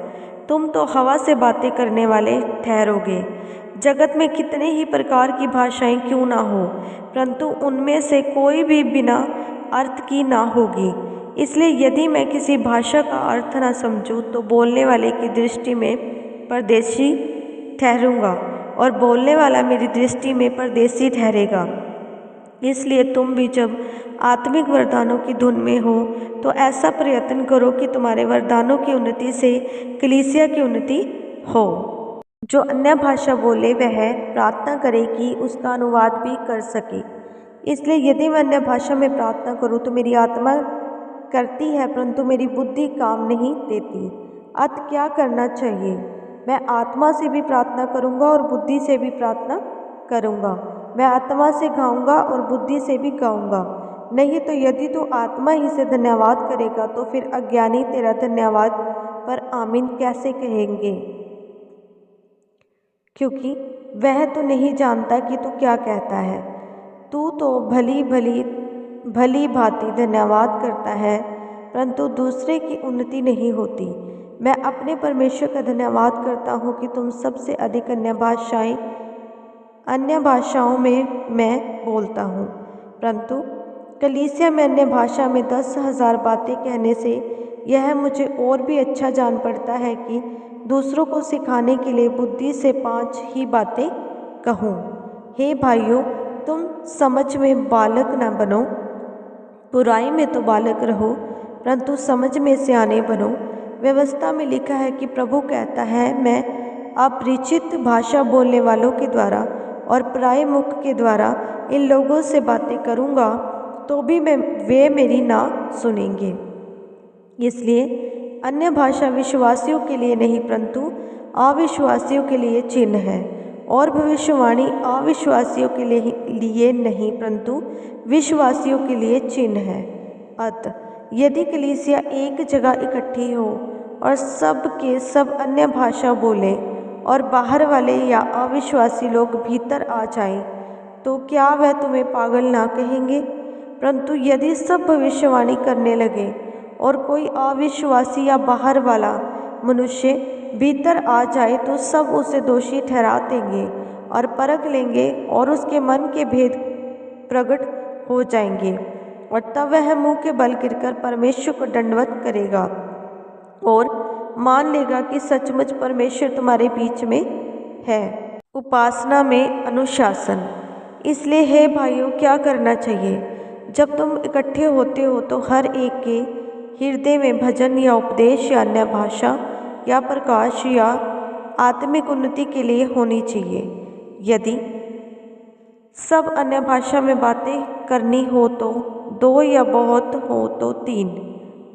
तुम तो हवा से बातें करने वाले ठहरोगे। जगत में कितने ही प्रकार की भाषाएं क्यों ना हो, परंतु उनमें से कोई भी बिना अर्थ की ना होगी। इसलिए यदि मैं किसी भाषा का अर्थ ना समझूं तो बोलने वाले की दृष्टि में परदेशी ठहरूंगा और बोलने वाला मेरी दृष्टि में परदेशी ठहरेगा। इसलिए तुम भी जब आत्मिक वरदानों की धुन में हो तो ऐसा प्रयत्न करो कि तुम्हारे वरदानों की उन्नति से कलीसिया की उन्नति हो। जो अन्य भाषा बोले वह प्रार्थना करे कि उसका अनुवाद भी कर सके। इसलिए यदि मैं अन्य भाषा में प्रार्थना करूं तो मेरी आत्मा करती है परंतु मेरी बुद्धि काम नहीं देती। अतः क्या करना चाहिए। मैं आत्मा से भी प्रार्थना करूंगा और बुद्धि से भी प्रार्थना करूंगा। मैं आत्मा से गाऊंगा और बुद्धि से भी गाऊंगा। नहीं तो यदि तू आत्मा ही से धन्यवाद करेगा तो फिर अज्ञानी तेरा धन्यवाद पर आमीन कैसे कहेंगे, क्योंकि वह तो नहीं जानता कि तू क्या कहता है। तू तो भली भांति धन्यवाद करता है परंतु दूसरे की उन्नति नहीं होती। मैं अपने परमेश्वर का धन्यवाद करता हूँ कि तुम सबसे अधिक अन्य भाषाओं में मैं बोलता हूँ, परंतु कलीसिया में अन्य भाषा में 10,000 बातें कहने से यह मुझे और भी अच्छा जान पड़ता है कि दूसरों को सिखाने के लिए बुद्धि से 5 ही बातें कहूँ। हे भाइयों, तुम समझ में बालक न बनो, बुराई में तो बालक रहो परंतु समझ में सियाने बनो। व्यवस्था में लिखा है कि प्रभु कहता है, मैं अपरिचित भाषा बोलने वालों के द्वारा और पराये मुख के द्वारा इन लोगों से बातें करूँगा तो भी वे मेरी ना सुनेंगे। इसलिए अन्य भाषा विश्वासियों के लिए नहीं परंतु अविश्वासियों के लिए चिन्ह है, और भविष्यवाणी अविश्वासियों के लिए नहीं परंतु विश्वासियों के लिए चिन्ह है। अतः यदि कलीसिया एक जगह इकट्ठी हो और सब के सब अन्य भाषा बोले और बाहर वाले या अविश्वासी लोग भीतर आ जाएं, तो क्या वह तुम्हें पागल ना कहेंगे। परंतु यदि सब भविष्यवाणी करने लगे और कोई अविश्वासी या बाहर वाला मनुष्य भीतर आ जाए तो सब उसे दोषी ठहरा देंगे और परख लेंगे और उसके मन के भेद प्रकट हो जाएंगे, और तब वह मुंह के बल गिरकर परमेश्वर को दंडवत करेगा और मान लेगा कि सचमुच परमेश्वर तुम्हारे बीच में है। उपासना में अनुशासन। इसलिए हे भाइयों, क्या करना चाहिए। जब तुम इकट्ठे होते हो तो हर एक के हृदय में भजन या उपदेश या अन्य भाषा या प्रकाश या आत्मिक उन्नति के लिए होनी चाहिए। यदि सब अन्य भाषा में बातें करनी हो तो 2 या बहुत हो तो 3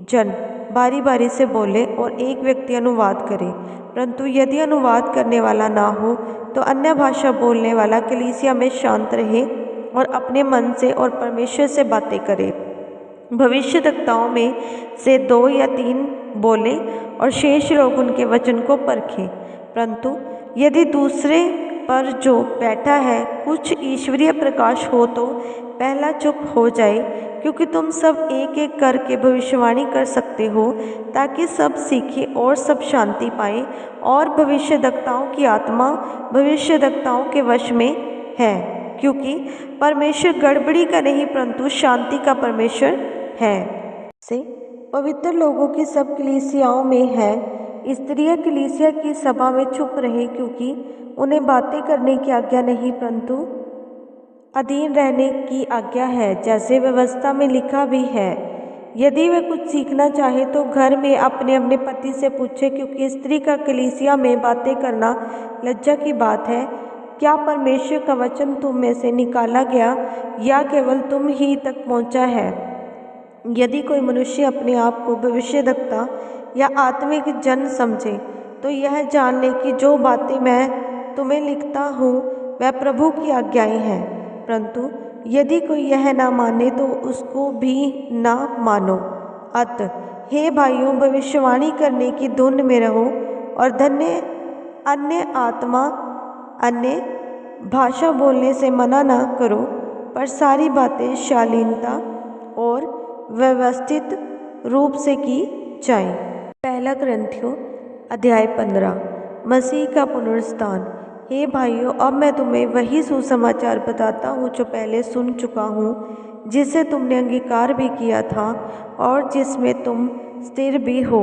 जन बारी बारी से बोले और एक व्यक्ति अनुवाद करे। परंतु यदि अनुवाद करने वाला ना हो तो अन्य भाषा बोलने वाला कलीसिया में शांत रहे और अपने मन से और परमेश्वर से बातें करे। भविष्यद्वक्ताओं में से 2 या 3 बोले और शेष लोग उनके वचन को परखें। परंतु यदि दूसरे पर जो बैठा है कुछ ईश्वरीय प्रकाश हो तो पहला चुप हो जाए, क्योंकि तुम सब एक एक करके भविष्यवाणी कर सकते हो, ताकि सब सीखें और सब शांति पाएं। और भविष्यद्वक्ताओं की आत्मा भविष्यद्वक्ताओं के वश में है, क्योंकि परमेश्वर गड़बड़ी का नहीं परंतु शांति का परमेश्वर है। से पवित्र लोगों की सब कलीसियाओं में है। स्त्रियां कलीसिया की सभा में चुप रहे, क्योंकि उन्हें बातें करने की आज्ञा नहीं परंतु अधीन रहने की आज्ञा है, जैसे व्यवस्था में लिखा भी है। यदि वे कुछ सीखना चाहे तो घर में अपने अपने पति से पूछे, क्योंकि स्त्री का कलीसिया में बातें करना लज्जा की बात है। क्या परमेश्वर का वचन तुम में से निकाला गया या केवल तुम ही तक पहुंचा है। यदि कोई मनुष्य अपने आप को भविष्यद्वक्ता या आत्मिक जन समझे तो यह जान ले कि जो बातें मैं तुम्हें लिखता हूँ वह प्रभु की आज्ञाएं हैं। परंतु यदि कोई यह ना माने तो उसको भी ना मानो। अतः हे भाइयों, भविष्यवाणी करने की धुन में रहो और अन्य भाषा बोलने से मना ना करो, पर सारी बातें शालीनता और व्यवस्थित रूप से की जाएं। पहला ग्रंथियों अध्याय 15। मसीह का पुनरुत्थान। हे भाइयों, अब मैं तुम्हें वही सुसमाचार बताता हूँ जो पहले सुन चुका हूँ, जिसे तुमने अंगीकार भी किया था और जिसमें तुम स्थिर भी हो।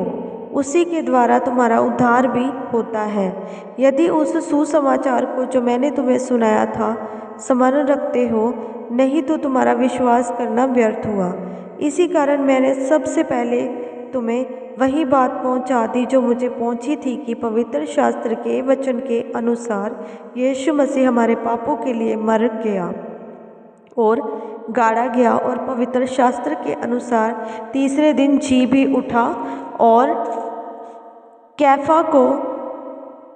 उसी के द्वारा तुम्हारा उद्धार भी होता है, यदि उस सुसमाचार को जो मैंने तुम्हें सुनाया था स्मरण रखते हो, नहीं तो तुम्हारा विश्वास करना व्यर्थ हुआ। इसी कारण मैंने सबसे पहले तुम्हें वही बात पहुंचा दी जो मुझे पहुंची थी कि पवित्र शास्त्र के वचन के अनुसार यीशु मसीह हमारे पापों के लिए मर गया और गाड़ा गया, और पवित्र शास्त्र के अनुसार तीसरे दिन जी भी उठा, और कैफा को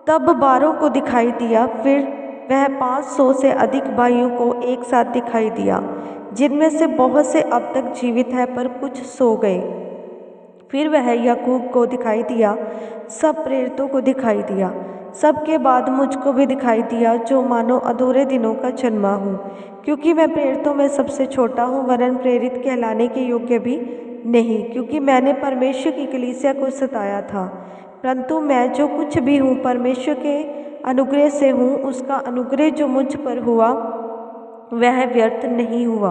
तब 12 को दिखाई दिया। फिर वह 500 से अधिक भाइयों को एक साथ दिखाई दिया, जिनमें से बहुत से अब तक जीवित हैं पर कुछ सो गए। फिर वह याकूब को दिखाई दिया, सब प्रेरितों को दिखाई दिया, सबके बाद मुझको भी दिखाई दिया, जो मानो अधूरे दिनों का जन्मा हूँ, क्योंकि मैं प्रेरितों में सबसे छोटा हूँ, वरन प्रेरित कहलाने के योग्य भी नहीं, क्योंकि मैंने परमेश्वर की कलीसिया को सताया था। परंतु मैं जो कुछ भी हूँ परमेश्वर के अनुग्रह से हूँ, उसका अनुग्रह जो मुझ पर हुआ वह व्यर्थ नहीं हुआ।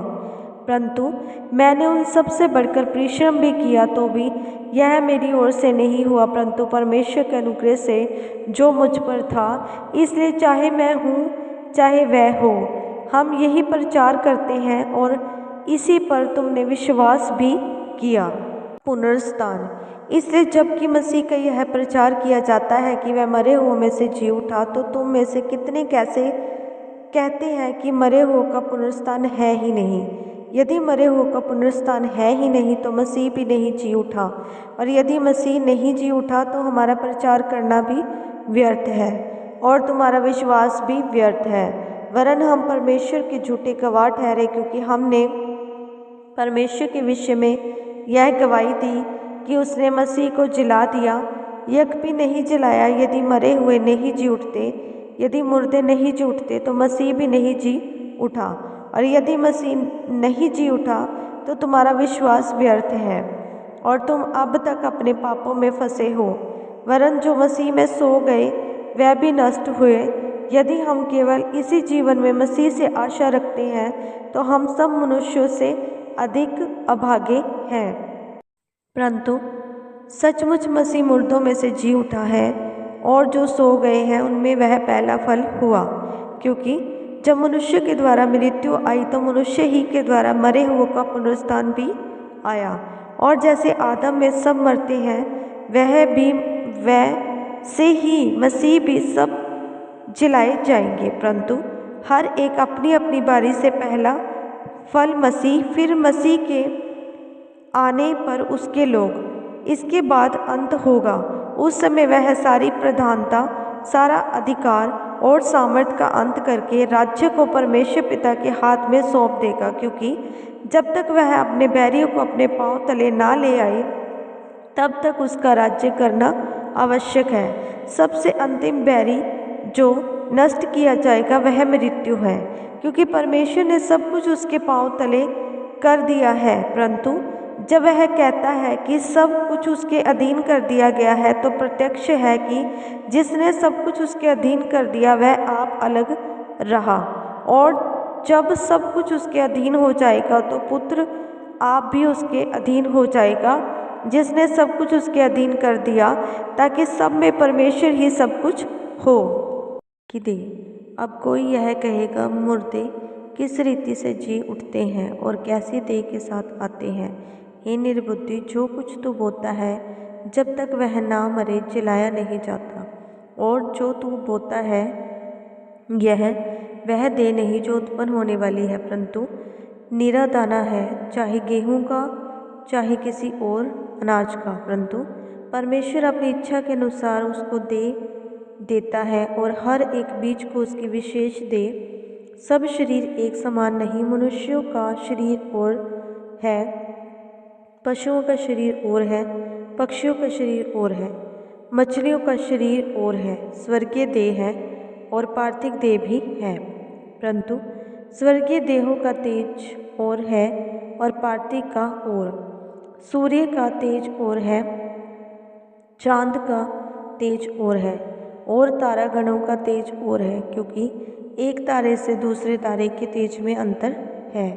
परंतु मैंने उन सब से बढ़कर परिश्रम भी किया, तो भी यह मेरी ओर से नहीं हुआ, परंतु परमेश्वर के अनुग्रह से जो मुझ पर था। इसलिए चाहे मैं हूँ चाहे वह हो, हम यही प्रचार करते हैं और इसी पर तुमने विश्वास भी किया। पुनरुत्थान। इसलिए जबकि मसीह का यह प्रचार किया जाता है कि वह मरे हुओं में से जी उठा, तो तुम में से कितने कैसे कहते हैं कि मरे हुओं का पुनरुत्थान है ही नहीं। यदि मरे हुओं का पुनरुत्थान है ही नहीं तो मसीह भी नहीं जी उठा, और यदि मसीह नहीं जी उठा तो हमारा प्रचार करना भी व्यर्थ है और तुम्हारा विश्वास भी व्यर्थ है। वरन हम परमेश्वर के झूठे गवाह ठहरे, क्योंकि हमने परमेश्वर के विषय में यह गवाही दी कि उसने मसीह को जिला दिया। यज्ञ भी नहीं जलाया। यदि मरे हुए नहीं जी उठते, यदि मुर्दे नहीं जी उठते, तो मसीह भी नहीं जी उठा, और यदि मसीह नहीं जी उठा तो तुम्हारा विश्वास व्यर्थ है और तुम अब तक अपने पापों में फंसे हो। वरन जो मसीह में सो गए वह भी नष्ट हुए। यदि हम केवल इसी जीवन में मसीह से आशा रखते हैं तो हम सब मनुष्यों से अधिक अभागे हैं। परंतु सचमुच मसीह मुर्दों में से जी उठा है, और जो सो गए हैं उनमें वह पहला फल हुआ। क्योंकि जब मनुष्य के द्वारा मृत्यु आई तो मनुष्य ही के द्वारा मरे हुओं का पुनरुत्थान भी आया। और जैसे आदम में सब मरते हैं, वैसे ही मसीह भी सब जिलाए जाएंगे, परंतु हर एक अपनी अपनी बारी से। पहला फल मसीह, फिर मसीह के आने पर उसके लोग। इसके बाद अंत होगा। उस समय वह सारी प्रधानता, सारा अधिकार और सामर्थ का अंत करके राज्य को परमेश्वर पिता के हाथ में सौंप देगा, क्योंकि जब तक वह अपने बैरियों को अपने पांव तले ना ले आए तब तक उसका राज्य करना आवश्यक है। सबसे अंतिम बैरी जो नष्ट किया जाएगा वह मृत्यु है, क्योंकि परमेश्वर ने सब कुछ उसके पांव तले कर दिया है। परंतु जब वह कहता है कि सब कुछ उसके अधीन कर दिया गया है, तो प्रत्यक्ष है कि जिसने सब कुछ उसके अधीन कर दिया वह आप अलग रहा। और जब सब कुछ उसके अधीन हो जाएगा तो पुत्र आप भी उसके अधीन हो जाएगा, जिसने सब कुछ उसके अधीन कर दिया, ताकि सब में परमेश्वर ही सब कुछ हो। कि दे अब कोई यह कहेगा, मुर्दे किस रीति से जी उठते हैं और कैसी देह के साथ आते हैं। हे निर्बुद्धि, जो कुछ तू बोता है जब तक वह ना मरे जिलाया नहीं जाता, और जो तू बोता है यह वह देह नहीं जो उत्पन्न होने वाली है, परंतु निरा दाना है, चाहे गेहूं का चाहे किसी और अनाज का, परंतु परमेश्वर अपनी इच्छा के अनुसार उसको देता है और हर एक बीज को उसकी विशेष दे। सब शरीर एक समान नहीं, मनुष्यों का शरीर और है, पशुओं का शरीर और है, पक्षियों का शरीर और है, मछलियों का शरीर और है, स्वर्गीय देह है और पार्थिव देह भी है, परंतु स्वर्गीय देहों का तेज और है और पार्थिव का और। सूर्य का तेज और है, चांद का तेज और है और तारागणों का तेज और है, क्योंकि एक तारे से दूसरे तारे के तेज में अंतर है।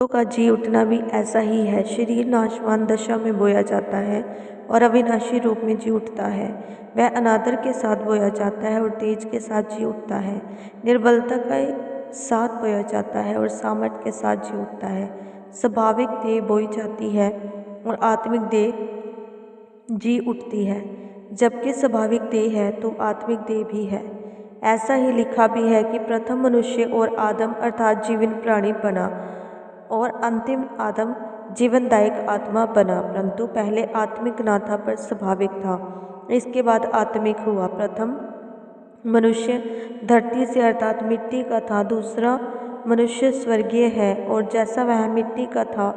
का जी उठना भी ऐसा ही है। शरीर नाशवान दशा में बोया जाता है और अविनाशी रूप में जी उठता है। वह अनादर के साथ बोया जाता है और तेज के साथ जी उठता है। निर्बलता के साथ बोया जाता है और सामर्थ्य के साथ जी उठता है। स्वाभाविक देह बोई जाती है और आत्मिक देह जी उठती है। जबकि स्वाभाविक देह है तो आत्मिक देह भी है। ऐसा ही लिखा भी है कि प्रथम मनुष्य और आदम अर्थात जीवन प्राणी बना और अंतिम आदम जीवनदायक आत्मा बना, परंतु पहले आत्मिक ना था पर स्वाभाविक था, इसके बाद आत्मिक हुआ। प्रथम मनुष्य धरती से अर्थात मिट्टी का था, दूसरा मनुष्य स्वर्गीय है और जैसा वह मिट्टी का था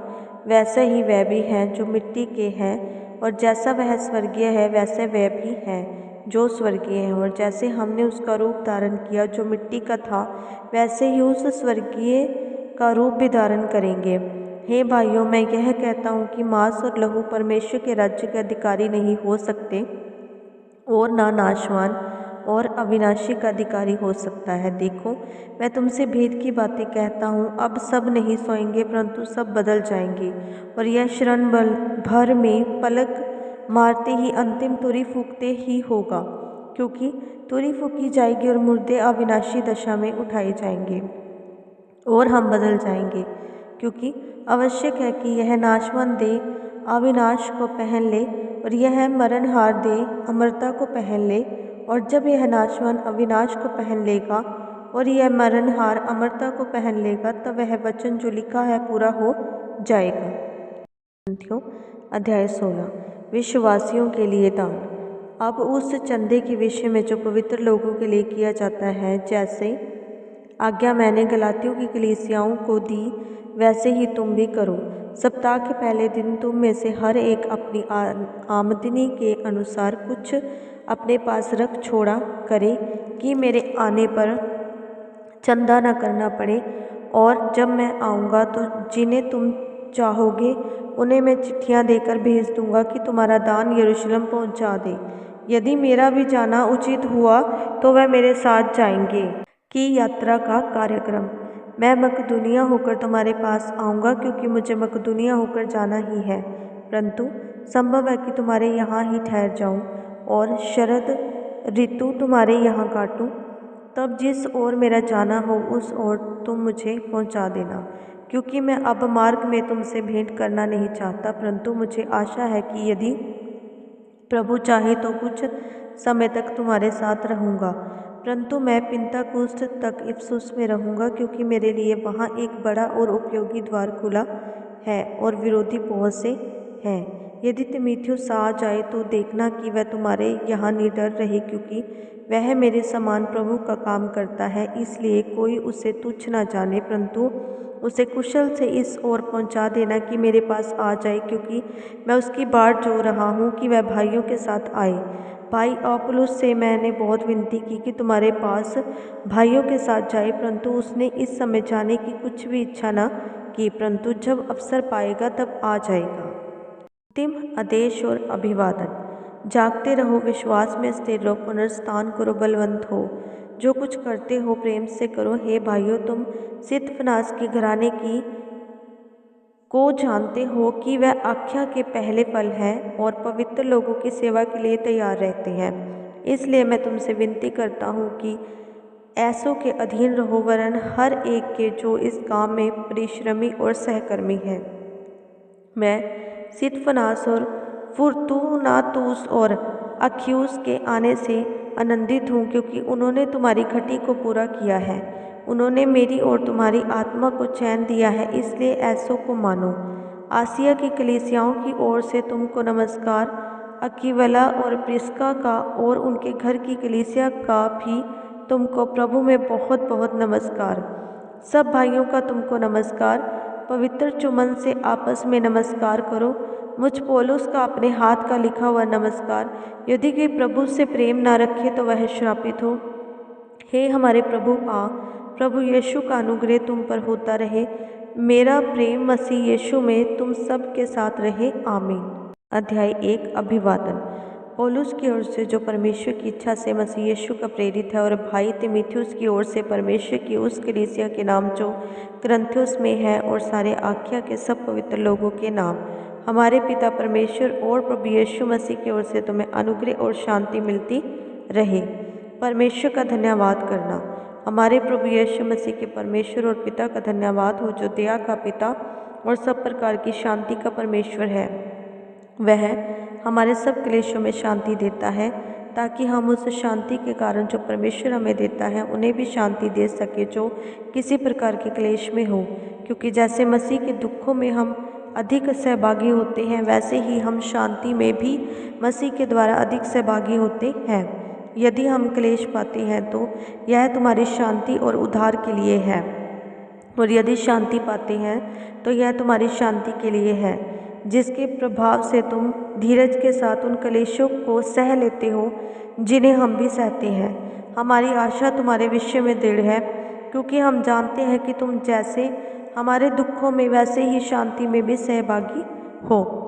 वैसे ही वह भी है जो मिट्टी के हैं, और जैसा वह स्वर्गीय है वैसे वह भी है जो स्वर्गीय है। और जैसे हमने उसका रूप धारण किया जो मिट्टी का था, वैसे ही उस स्वर्गीय का रूप भी धारण करेंगे। हे भाइयों, मैं यह कहता हूँ कि मांस और लहू परमेश्वर के राज्य के अधिकारी नहीं हो सकते और ना नाशवान और अविनाशी का अधिकारी हो सकता है। देखो, मैं तुमसे भेद की बातें कहता हूँ। अब सब नहीं सोएंगे, परंतु सब बदल जाएंगे, और यह क्षण भर में पलक मारते ही अंतिम तुरही फूंकते ही होगा, क्योंकि तुरही फूंकी जाएगी और मुर्दे अविनाशी दशा में उठाए जाएंगे और हम बदल जाएंगे। क्योंकि आवश्यक है कि यह नाशवान देह अविनाश को पहन ले और यह मरणहार देह अमरता को पहन ले। और जब यह नाशवान अविनाश को पहन लेगा और यह मरणहार अमरता को पहन लेगा, तब वह वचन जो लिखा है पूरा हो जाएगा। अध्याय 16 विश्वासियों के लिए दान। अब उस चंदे के विषय में जो पवित्र लोगों के लिए किया जाता है, जैसे आज्ञा मैंने गलातियों की कलीसियाओं को दी, वैसे ही तुम भी करो। सप्ताह के पहले दिन तुम में से हर एक अपनी आमदनी के अनुसार कुछ अपने पास रख छोड़ा करे, कि मेरे आने पर चंदा न करना पड़े। और जब मैं आऊँगा तो जिन्हें तुम चाहोगे उन्हें मैं चिट्ठियाँ देकर भेज दूँगा कि तुम्हारा दान यरूशलेम पहुँचा दे। यदि मेरा भी जाना उचित हुआ तो वह मेरे साथ जाएंगे। की यात्रा का कार्यक्रम। मैं मकदूनिया होकर तुम्हारे पास आऊँगा, क्योंकि मुझे मकदूनिया होकर जाना ही है, परंतु संभव है कि तुम्हारे यहाँ ही ठहर जाऊँ और शरद ऋतु तुम्हारे यहाँ काटूँ। तब जिस ओर मेरा जाना हो उस ओर तुम मुझे पहुँचा देना, क्योंकि मैं अब मार्ग में तुमसे भेंट करना नहीं चाहता, परंतु मुझे आशा है कि यदि प्रभु चाहे तो कुछ समय तक तुम्हारे साथ रहूँगा। परंतु मैं पिन्तेकुस्त तक इफिसुस में रहूँगा, क्योंकि मेरे लिए वहाँ एक बड़ा और उपयोगी द्वार खुला है और विरोधी बहुत से हैं। यदि तीमुथियुस आ जाए तो देखना कि वह तुम्हारे यहाँ निडर रहे, क्योंकि वह मेरे समान प्रभु का काम करता है। इसलिए कोई उसे तुच्छ न जाने, परंतु उसे कुशल से इस ओर पहुँचा देना कि मेरे पास आ जाए, क्योंकि मैं उसकी बाट जो रहा हूँ कि वह भाइयों के साथ आए। भाई अपुल्लोस से मैंने बहुत विनती की कि तुम्हारे पास भाइयों के साथ जाए, परंतु उसने इस समय जाने की कुछ भी इच्छा न की, परंतु जब अवसर पाएगा तब आ जाएगा। अंतिम आदेश और अभिवादन। जागते रहो, विश्वास में स्थिर रहो, पुनरुत्थान करो, बलवंत हो, जो कुछ करते हो प्रेम से करो। हे भाइयों, तुम स्तिफनास के घराने की को जानते हो कि वह आख्या के पहले फल है और पवित्र लोगों की सेवा के लिए तैयार रहते हैं। इसलिए मैं तुमसे विनती करता हूँ कि ऐसों के अधीन रहो, वरन हर एक के जो इस काम में परिश्रमी और सहकर्मी है। मैं स्तिफनास और फुर्तूनातुस और अखियुस के आने से आनंदित हूँ, क्योंकि उन्होंने तुम्हारी घटी को पूरा किया है। उन्होंने मेरी और तुम्हारी आत्मा को चैन दिया है, इसलिए ऐसों को मानो। आसिया की कलीसियाओं की ओर से तुमको नमस्कार। अक्विला और प्रिस्का का और उनके घर की कलीसिया का भी तुमको प्रभु में बहुत बहुत नमस्कार। सब भाइयों का तुमको नमस्कार। पवित्र चुम्बन से आपस में नमस्कार करो। मुझ पौलुस का अपने हाथ का लिखा हुआ नमस्कार। यदि कोई प्रभु से प्रेम न रखे तो वह श्रापित हो। हे हमारे प्रभु यीशु का अनुग्रह तुम पर होता रहे। मेरा प्रेम मसीह यीशु में तुम सब के साथ रहे। आमीन। अध्याय 1 अभिवादन। पौलुस की ओर से, जो परमेश्वर की इच्छा से मसीह यीशु का प्रेरित है, और भाई तीमुथियुस की ओर से परमेश्वर की उस कलीसिया के नाम जो कुरिन्थुस में है, और सारे आख्या के सब पवित्र लोगों के नाम, हमारे पिता परमेश्वर और प्रभु यीशु मसीह की ओर से तुम्हें अनुग्रह और शांति मिलती रहे। परमेश्वर का धन्यवाद करना। हमारे प्रभु यीशु मसीह के परमेश्वर और पिता का धन्यवाद हो, जो दया का पिता और सब प्रकार की शांति का परमेश्वर है। वह हमारे सब क्लेशों में शांति देता है, ताकि हम उस शांति के कारण जो परमेश्वर हमें देता है उन्हें भी शांति दे सके जो किसी प्रकार के क्लेश में हो। क्योंकि जैसे मसीह के दुखों में हम अधिक सहभागी होते हैं, वैसे ही हम शांति में भी मसीह के द्वारा अधिक सहभागी होते हैं। यदि हम क्लेश पाते हैं तो यह तुम्हारी शांति और उद्धार के लिए है, और यदि शांति पाते हैं तो यह तुम्हारी शांति के लिए है, जिसके प्रभाव से तुम धीरज के साथ उन क्लेशों को सह लेते हो जिन्हें हम भी सहते हैं। हमारी आशा तुम्हारे विषय में दृढ़ है, क्योंकि हम जानते हैं कि तुम जैसे हमारे दुखों में वैसे ही शांति में भी सहभागी हो।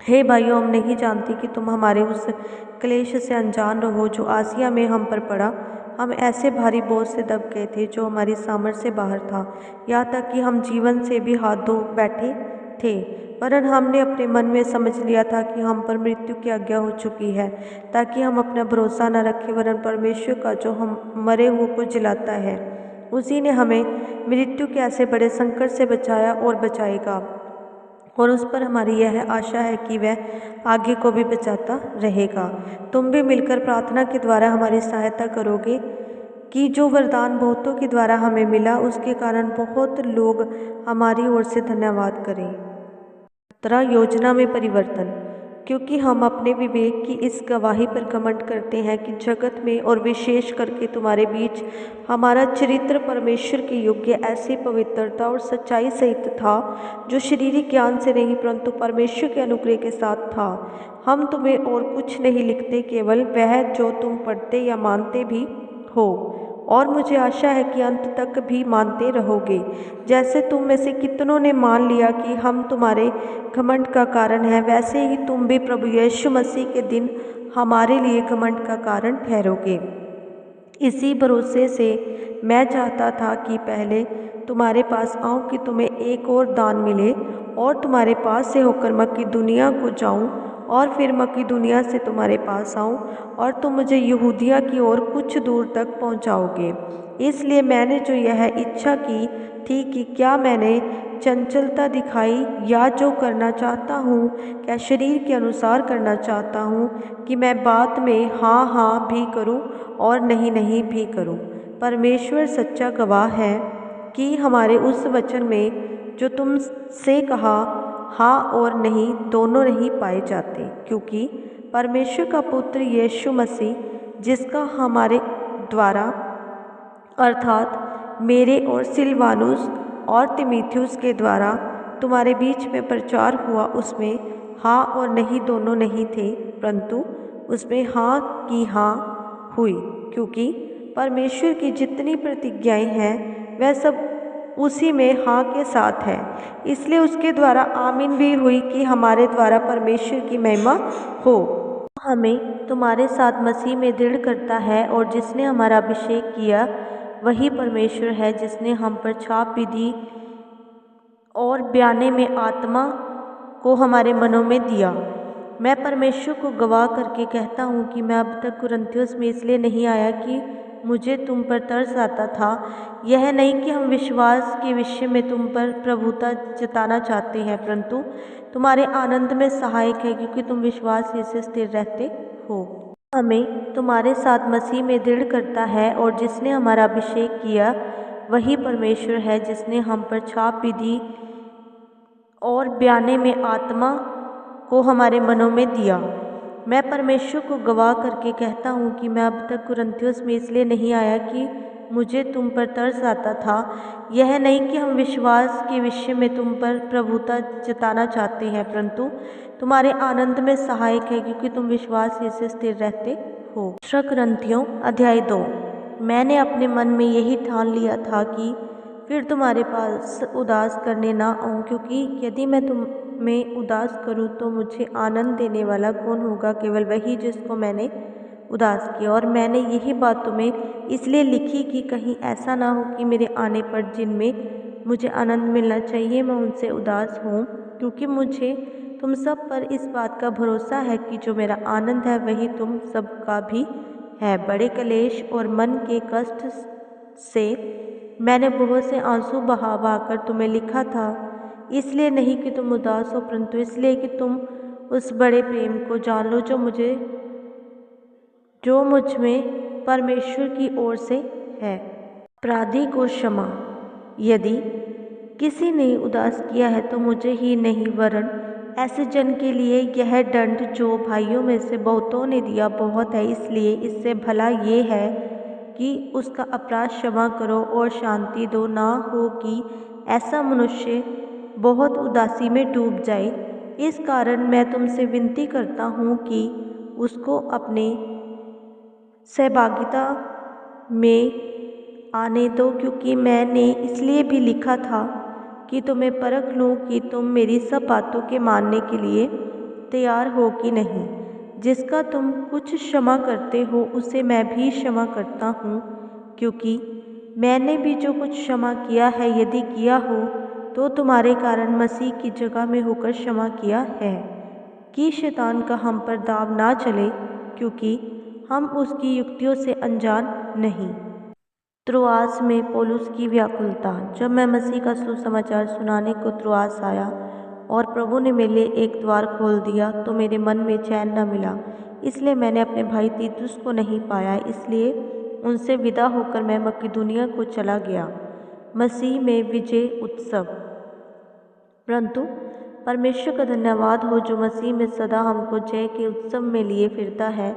हे भाइयों, हम नहीं जानती कि तुम हमारे उस क्लेश से अनजान रहो जो आसिया में हम पर पड़ा। हम ऐसे भारी बोझ से दब गए थे जो हमारी सामर्थ्य से बाहर था, यहाँ तक कि हम जीवन से भी हाथ धो बैठे थे। वरन हमने अपने मन में समझ लिया था कि हम पर मृत्यु की आज्ञा हो चुकी है, ताकि हम अपना भरोसा न रखें, वरन परमेश्वर का जो हम मरे हुए को जिलाता है। उसी ने हमें मृत्यु के ऐसे बड़े संकट से बचाया और बचाएगा, और उस पर हमारी यह आशा है कि वह आगे को भी बचाता रहेगा। तुम भी मिलकर प्रार्थना के द्वारा हमारी सहायता करोगे कि जो वरदान बहुतों के द्वारा हमें मिला, उसके कारण बहुत लोग हमारी ओर से धन्यवाद करें। योजना में परिवर्तन। क्योंकि हम अपने विवेक की इस गवाही पर घमंड करते हैं कि जगत में और विशेष करके तुम्हारे बीच हमारा चरित्र परमेश्वर के योग्य ऐसी पवित्रता और सच्चाई सहित था, जो शरीरी ज्ञान से नहीं परंतु परमेश्वर के अनुग्रह के साथ था। हम तुम्हें और कुछ नहीं लिखते, केवल वह जो तुम पढ़ते या मानते भी हो, और मुझे आशा है कि अंत तक भी मानते रहोगे, जैसे तुम में से कितनों ने मान लिया कि हम तुम्हारे घमंड का कारण है, वैसे ही तुम भी प्रभु यीशु मसीह के दिन हमारे लिए घमंड का कारण ठहरोगे। इसी भरोसे से मैं चाहता था कि पहले तुम्हारे पास आऊँ कि तुम्हें एक और दान मिले, और तुम्हारे पास से होकर मकिदुनिया को जाऊँ, और फिर मकिदुनिया से तुम्हारे पास आऊँ, और तुम मुझे यहूदिया की ओर कुछ दूर तक पहुँचाओगे। इसलिए मैंने जो यह इच्छा की थी कि क्या मैंने चंचलता दिखाई, या जो करना चाहता हूँ क्या शरीर के अनुसार करना चाहता हूँ, कि मैं बात में हाँ हाँ भी करूँ और नहीं नहीं भी करूँ। परमेश्वर सच्चा गवाह है कि हमारे उस वचन में जो तुमसे कहा, हाँ और नहीं दोनों नहीं पाए जाते, क्योंकि परमेश्वर का पुत्र यीशु मसीह, जिसका हमारे द्वारा अर्थात मेरे और सिलवानुस और तीमुथियुस के द्वारा तुम्हारे बीच में प्रचार हुआ, उसमें हाँ और नहीं दोनों नहीं थे, परंतु उसमें हाँ की हाँ हुई। क्योंकि परमेश्वर की जितनी प्रतिज्ञाएं हैं वह सब उसी में हाँ के साथ है, इसलिए उसके द्वारा आमीन भी हुई कि हमारे द्वारा परमेश्वर की महिमा हो। हमें तुम्हारे साथ मसीह में दृढ़ करता है, और जिसने हमारा अभिषेक किया वही परमेश्वर है, जिसने हम पर छाप विधि और बयाने में आत्मा को हमारे मनों में दिया। मैं परमेश्वर को गवाह करके कहता हूँ कि मैं अब तक कुरिन्थुस में इसलिए नहीं आया कि मुझे तुम पर तरस आता था, यह नहीं कि हम विश्वास के विषय में तुम पर प्रभुता जताना चाहते हैं, परंतु तुम्हारे आनंद में सहायक है, क्योंकि तुम विश्वास ही से स्थिर रहते हो। हमें तुम्हारे साथ मसीह में दृढ़ करता है, और जिसने हमारा अभिषेक किया वही परमेश्वर है, जिसने हम पर छाप विधि और बयाने में आत्मा को हमारे मनों में दिया। मैं परमेश्वर को गवाह करके कहता हूँ कि मैं अब तक कुरिन्थियों में इसलिए नहीं आया कि मुझे तुम पर तरस आता था, यह नहीं कि हम विश्वास के विषय में तुम पर प्रभुता जताना चाहते हैं, परंतु तुम्हारे आनंद में सहायक है, क्योंकि तुम विश्वास ही से स्थिर रहते हो। दूसरा कुरिन्थियों अध्याय 2। मैंने अपने मन में यही ठान लिया था कि फिर तुम्हारे पास उदास करने ना आऊँ, क्योंकि यदि मैं तुम्हें उदास करूँ तो मुझे आनंद देने वाला कौन होगा? केवल वही जिसको मैंने उदास किया। और मैंने यही बात तुम्हें इसलिए लिखी कि कहीं ऐसा ना हो कि मेरे आने पर जिनमें मुझे आनंद मिलना चाहिए मैं उनसे उदास हूँ, क्योंकि मुझे तुम सब पर इस बात का भरोसा है कि जो मेरा आनंद है वही तुम सबका भी है। बड़े क्लेश और मन के कष्ट से मैंने बहुत से आंसू बहा बहाकर तुम्हें लिखा था, इसलिए नहीं कि तुम उदास हो, परंतु इसलिए कि तुम उस बड़े प्रेम को जान लो जो मुझ में परमेश्वर की ओर से है। अपराधी को क्षमा। यदि किसी ने उदास किया है तो मुझे ही नहीं वरन ऐसे जन के लिए यह दंड जो भाइयों में से बहुतों ने दिया बहुत है। इसलिए इससे भला ये है कि उसका अपराध क्षमा करो और शांति दो, ना हो कि ऐसा मनुष्य बहुत उदासी में डूब जाए। इस कारण मैं तुमसे विनती करता हूँ कि उसको अपने सहभागिता में आने दो, क्योंकि मैंने इसलिए भी लिखा था कि तुम्हें परख लूँ कि तुम मेरी सब बातों के मानने के लिए तैयार हो कि नहीं। जिसका तुम कुछ क्षमा करते हो उसे मैं भी क्षमा करता हूँ, क्योंकि मैंने भी जो कुछ क्षमा किया है यदि किया हो तो तुम्हारे कारण मसीह की जगह में होकर क्षमा किया है, कि शैतान का हम पर दाव ना चले, क्योंकि हम उसकी युक्तियों से अनजान नहीं। त्रोआस में पौलुस की व्याकुलता। जब मैं मसीह का सुसमाचार सुनाने को त्रोआस आया और प्रभु ने मेरे लिए एक द्वार खोल दिया, तो मेरे मन में चैन न मिला। इसलिए मैंने अपने भाई तीतुस को नहीं पाया, इसलिए उनसे विदा होकर मैं मकिदुनिया को चला गया। मसीह में विजय उत्सव। परंतु परमेश्वर का धन्यवाद हो जो मसीह में सदा हमको जय के उत्सव में लिए फिरता है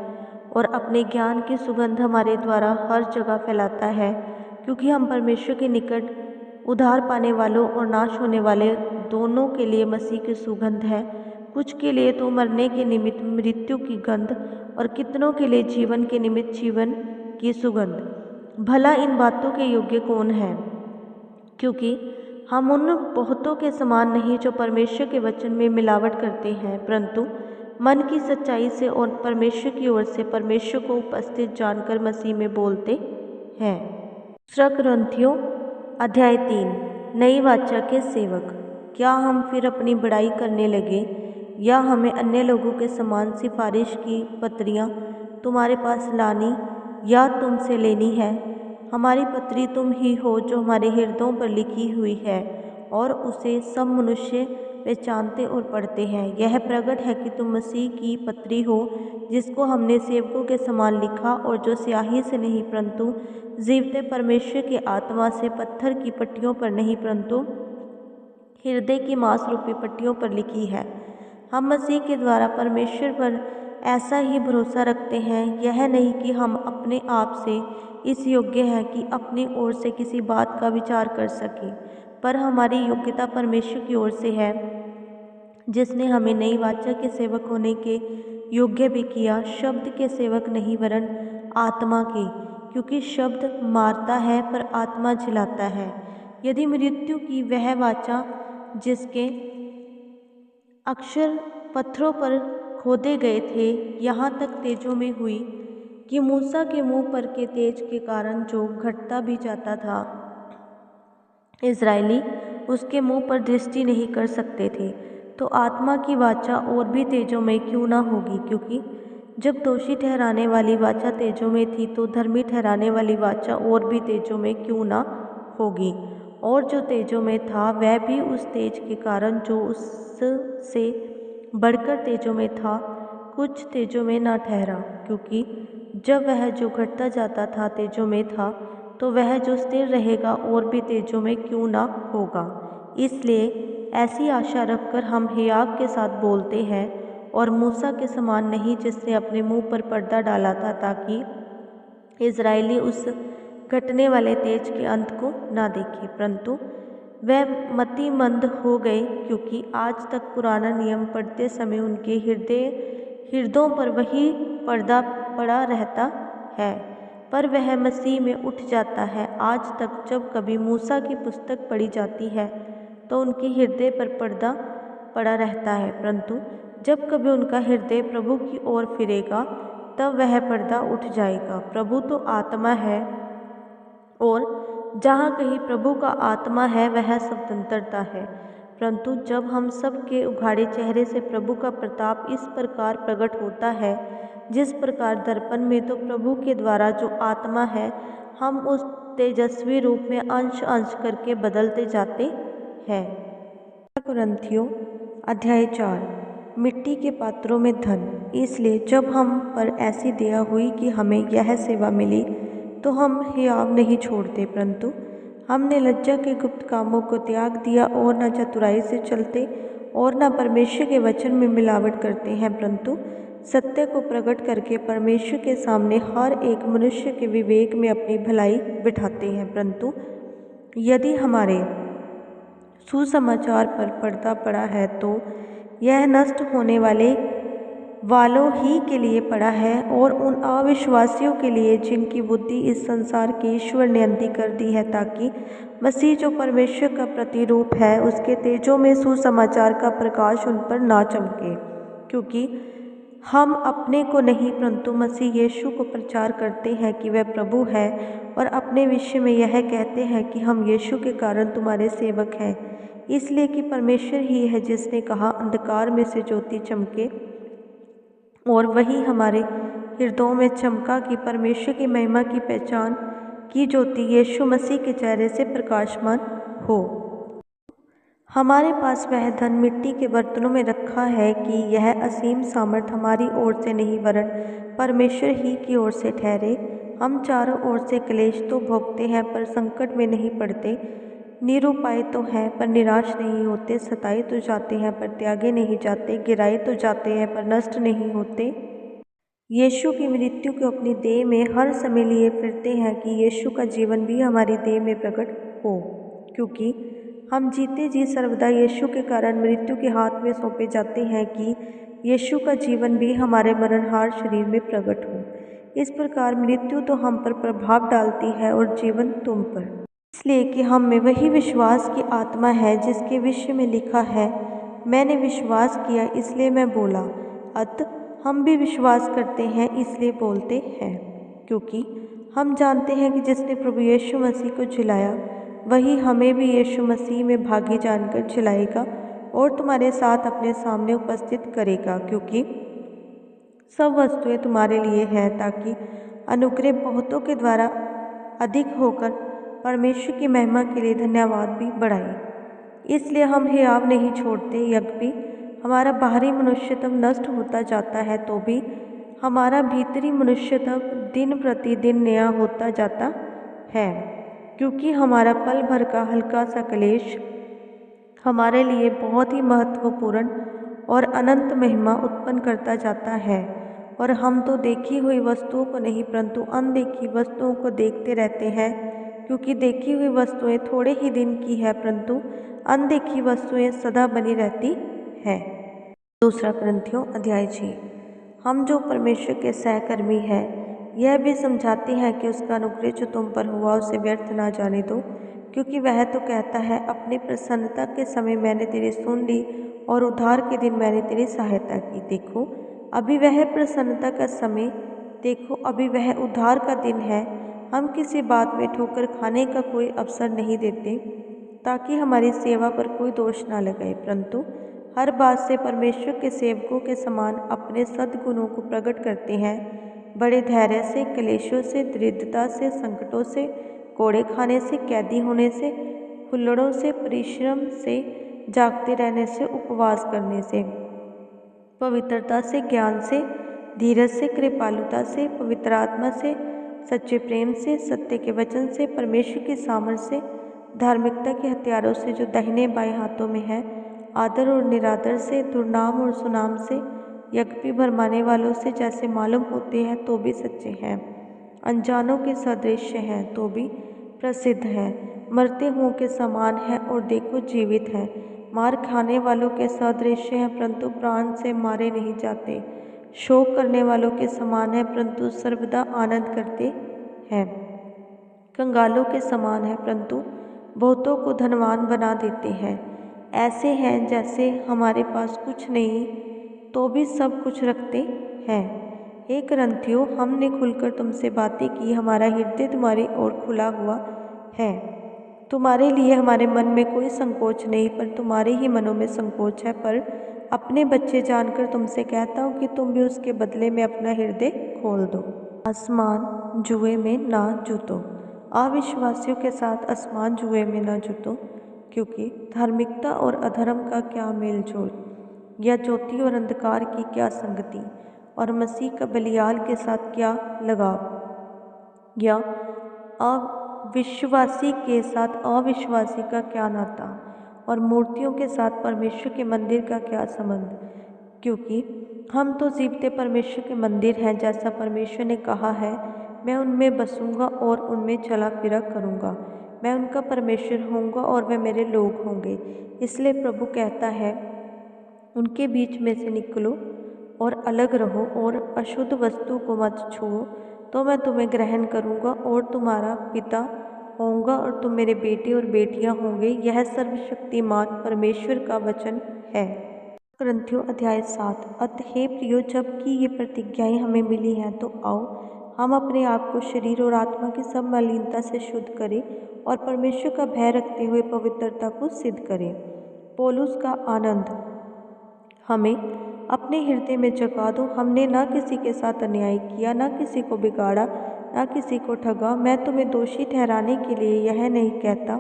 और अपने ज्ञान की सुगंध हमारे द्वारा हर जगह फैलाता है, क्योंकि हम परमेश्वर के निकट उद्धार पाने वालों और नाश होने वाले दोनों के लिए मसीह की सुगंध है। कुछ के लिए तो मरने के निमित्त मृत्यु की गंध और कितनों के लिए जीवन के निमित्त जीवन की सुगंध। भला इन बातों के योग्य कौन है? क्योंकि हम उन बहुतों के समान नहीं जो परमेश्वर के वचन में मिलावट करते हैं, परंतु मन की सच्चाई से और परमेश्वर की ओर से परमेश्वर को उपस्थित जानकर मसीह में बोलते हैं। दूसरा कुरिन्थियों अध्याय 3। नई वाचा के सेवक। क्या हम फिर अपनी बड़ाई करने लगे, या हमें अन्य लोगों के समान सिफारिश की पत्रियां तुम्हारे पास लानी या तुमसे लेनी है? हमारी पत्री तुम ही हो जो हमारे हृदयों पर लिखी हुई है, और उसे सब मनुष्य पहचानते और पढ़ते हैं। यह प्रगट है कि तुम मसीह की पत्री हो, जिसको हमने सेवकों के समान लिखा, और जो स्याही से नहीं परंतु जीवते परमेश्वर के आत्मा से पत्थर की पट्टियों पर नहीं परंतु हृदय की मांस रूपी पट्टियों पर लिखी है। हम मसीह के द्वारा परमेश्वर पर ऐसा ही भरोसा रखते हैं, यह नहीं कि हम अपने आप से इस योग्य हैं कि अपनी ओर से किसी बात का विचार कर सकें, पर हमारी योग्यता परमेश्वर की ओर से है, जिसने हमें नई वाचा के सेवक होने के योग्य भी किया, शब्द के सेवक नहीं वरन आत्मा के, क्योंकि शब्द मारता है पर आत्मा जिलाता है। यदि मृत्यु की वह वाचा जिसके अक्षर पत्थरों पर खोदे गए थे यहाँ तक तेजों में हुई कि मूसा के मुंह पर के तेज के कारण जो घटता भी जाता था, इज़राइली उसके मुंह पर दृष्टि नहीं कर सकते थे, तो आत्मा की वाचा और भी तेजों में क्यों ना होगी? क्योंकि जब दोषी ठहराने वाली वाचा तेजों में थी, तो धर्मी ठहराने वाली वाचा और भी तेजों में क्यों ना होगी? और जो तेजों में था वह भी उस तेज के कारण जो उससे बढ़कर तेजों में था कुछ तेजों में ना ठहरा, क्योंकि जब वह जो घटता जाता था तेजों में था, तो वह जो स्थिर रहेगा और भी तेजों में क्यों ना होगा। इसलिए ऐसी आशा रखकर हम हियाव के साथ बोलते हैं और मूसा के समान नहीं जिसने अपने मुंह पर पर्दा डाला था ताकि इज़राइली उस घटने वाले तेज के अंत को ना देखे, परंतु वह मतिमंद हो गए क्योंकि आज तक पुराना नियम पढ़ते समय उनके हृदयों पर वही पर्दा पड़ा रहता है, पर वह मसीह में उठ जाता है। आज तक जब कभी मूसा की पुस्तक पढ़ी जाती है तो उनके हृदय पर पर्दा पड़ा रहता है, परंतु जब कभी उनका हृदय प्रभु की ओर फिरेगा तब वह पर्दा उठ जाएगा। प्रभु तो आत्मा है और जहाँ कहीं प्रभु का आत्मा है वह स्वतंत्रता है, परंतु जब हम सब के उघाड़े चेहरे से प्रभु का प्रताप इस प्रकार प्रकट होता है जिस प्रकार दर्पण में, तो प्रभु के द्वारा जो आत्मा है हम उस तेजस्वी रूप में अंश अंश करके बदलते जाते हैं। कुरिन्थियों अध्याय 4। मिट्टी के पात्रों में धन। इसलिए जब हम पर ऐसी दया हुई कि हमें यह सेवा मिली तो हम हियाव नहीं छोड़ते, परंतु हमने लज्जा के गुप्त कामों को त्याग दिया और न चतुराई से चलते और न परमेश्वर के वचन में मिलावट करते हैं, परंतु सत्य को प्रकट करके परमेश्वर के सामने हर एक मनुष्य के विवेक में अपनी भलाई बिठाते हैं। परंतु यदि हमारे सुसमाचार पर पर्दा पड़ा है तो यह नष्ट होने वालों ही के लिए पड़ा है और उन अविश्वासियों के लिए जिनकी बुद्धि इस संसार की ईश्वर ने अंधी कर दी है, ताकि मसीह जो परमेश्वर का प्रतिरूप है उसके तेजों में सुसमाचार का प्रकाश उन पर ना चमके। क्योंकि हम अपने को नहीं परंतु मसीह यीशु को प्रचार करते हैं कि वह प्रभु है, और अपने विषय में यह कहते हैं कि हम यीशु के कारण तुम्हारे सेवक हैं, इसलिए कि परमेश्वर ही है जिसने कहा अंधकार में से ज्योति चमके, और वही हमारे हृदयों में चमका कि परमेश्वर की महिमा की पहचान की ज्योति यीशु मसीह के चेहरे से प्रकाशमान हो। हमारे पास वह धन मिट्टी के बर्तनों में रखा है कि यह असीम सामर्थ हमारी ओर से नहीं वरन परमेश्वर ही की ओर से ठहरे। हम चारों ओर से क्लेश तो भोगते हैं पर संकट में नहीं पड़ते, निरुपाय तो हैं पर निराश नहीं होते, सताए तो जाते हैं पर त्यागे नहीं जाते, गिराए तो जाते हैं पर नष्ट नहीं होते। यीशु की मृत्यु को अपनी देह में हर समय लिए फिरते हैं कि यीशु का जीवन भी हमारी देह में प्रकट हो, क्योंकि हम जीते जी सर्वदा यीशु के कारण मृत्यु के हाथ में सौंपे जाते हैं कि यीशु का जीवन भी हमारे मरणहार शरीर में प्रकट हो। इस प्रकार मृत्यु तो हम पर प्रभाव डालती है और जीवन तुम पर, इसलिए कि हम में वही विश्वास की आत्मा है जिसके विषय में लिखा है, मैंने विश्वास किया इसलिए मैं बोला। अतः हम भी विश्वास करते हैं इसलिए बोलते हैं, क्योंकि हम जानते हैं कि जिसने प्रभु यीशु मसीह को जिलाया वही हमें भी यीशु मसीह में भागी जानकर जिलाएगा और तुम्हारे साथ अपने सामने उपस्थित करेगा, क्योंकि सब वस्तुएं तुम्हारे लिए हैं, ताकि अनुग्रह बहुतों के द्वारा अधिक होकर परमेश्वर की महिमा के लिए धन्यवाद भी बढ़ाए। इसलिए हम हियाव नहीं छोड़ते, यद्यपि हमारा बाहरी मनुष्यत्व नष्ट होता जाता है तो भी हमारा भीतरी मनुष्यत्व दिन प्रतिदिन नया होता जाता है, क्योंकि हमारा पल भर का हल्का सा क्लेश हमारे लिए बहुत ही महत्वपूर्ण और अनंत महिमा उत्पन्न करता जाता है। और हम तो देखी हुई वस्तुओं को नहीं परंतु अनदेखी वस्तुओं को देखते रहते हैं, क्योंकि देखी हुई वस्तुएं थोड़े ही दिन की है परंतु अनदेखी वस्तुएं सदा बनी रहती है। दूसरा कुरिन्थियों अध्याय 6। हम जो परमेश्वर के सहकर्मी हैं यह भी समझाते हैं कि उसका अनुग्रह जो तुम पर हुआ उसे व्यर्थ ना जाने दो, क्योंकि वह तो कहता है, अपनी प्रसन्नता के समय मैंने तेरी सुन ली और उद्धार के दिन मैंने तेरी सहायता की। देखो अभी वह प्रसन्नता का समय, देखो अभी वह उद्धार का दिन है। हम किसी बात में ठोकर खाने का कोई अवसर नहीं देते ताकि हमारी सेवा पर कोई दोष ना लगाए, परंतु हर बात से परमेश्वर के सेवकों के समान अपने सद्गुणों को प्रकट करते हैं, बड़े धैर्य से, क्लेशों से, दृढ़ता से, संकटों से, कोड़े खाने से, कैदी होने से, हुल्लड़ों से, परिश्रम से, जागते रहने से, उपवास करने से, पवित्रता से, ज्ञान से, धीरज से, कृपालुता से, पवित्र आत्मा से, सच्चे प्रेम से, सत्य के वचन से, परमेश्वर की सामर्थ से, धार्मिकता के हथियारों से जो दाहिने बाएं हाथों में है, आदर और निरादर से, दुर्नाम और सुनाम से, यज्ञ भरमाने वालों से जैसे मालूम होते हैं तो भी सच्चे हैं, अनजानों के सदृश्य हैं तो भी प्रसिद्ध हैं, मरते हुओं के समान हैं और देखो जीवित हैं, मार खाने वालों के सदृश्य हैं परंतु प्राण से मारे नहीं जाते, शोक करने वालों के समान हैं परंतु सर्वदा आनंद करते हैं, कंगालों के समान है परंतु बहुतों को धनवान बना देते हैं, ऐसे हैं जैसे हमारे पास कुछ नहीं तो भी सब कुछ रखते हैं। हे करंथियों, हमने खुलकर तुमसे बातें की, हमारा हृदय तुम्हारी ओर खुला हुआ है, तुम्हारे लिए हमारे मन में कोई संकोच नहीं, पर तुम्हारे ही मनों में संकोच है। पर अपने बच्चे जानकर तुमसे कहता हूँ कि तुम भी उसके बदले में अपना हृदय खोल दो। आसमान जुए में ना जूतो। अविश्वासियों के साथ आसमान जुए में ना जूतो, क्योंकि धार्मिकता और अधर्म का क्या मेल जोल, या ज्योति और अंधकार की क्या संगति, और मसीह का बलियाल के साथ क्या लगाव, या अविश्वासी के साथ अविश्वासी का क्या नाता, और मूर्तियों के साथ परमेश्वर के मंदिर का क्या संबंध, क्योंकि हम तो जीवते परमेश्वर के मंदिर हैं, जैसा परमेश्वर ने कहा है, मैं उनमें बसूंगा और उनमें चला फिरा करूंगा, मैं उनका परमेश्वर होऊंगा और वे मेरे लोग होंगे। इसलिए प्रभु कहता है, उनके बीच में से निकलो और अलग रहो और अशुद्ध वस्तु को मत छुओ, तो मैं तुम्हें ग्रहण करूंगा और तुम्हारा पिता होऊंगा और तुम मेरे बेटे और बेटियां होंगे। यह सर्वशक्तिमान परमेश्वर का वचन है। करंथियों अध्याय 7। अतः हे प्रियो, जबकि ये प्रतिज्ञाएं हमें मिली हैं, तो आओ हम अपने आप को शरीर और आत्मा की सब मलिनता से शुद्ध करें और परमेश्वर का भय रखते हुए पवित्रता को सिद्ध करें। पौलुस का आनंद। हमें अपने हृदय में जगा दो, हमने ना किसी के साथ अन्याय किया, ना किसी को बिगाड़ा, ना किसी को ठगा। मैं तुम्हें दोषी ठहराने के लिए यह नहीं कहता,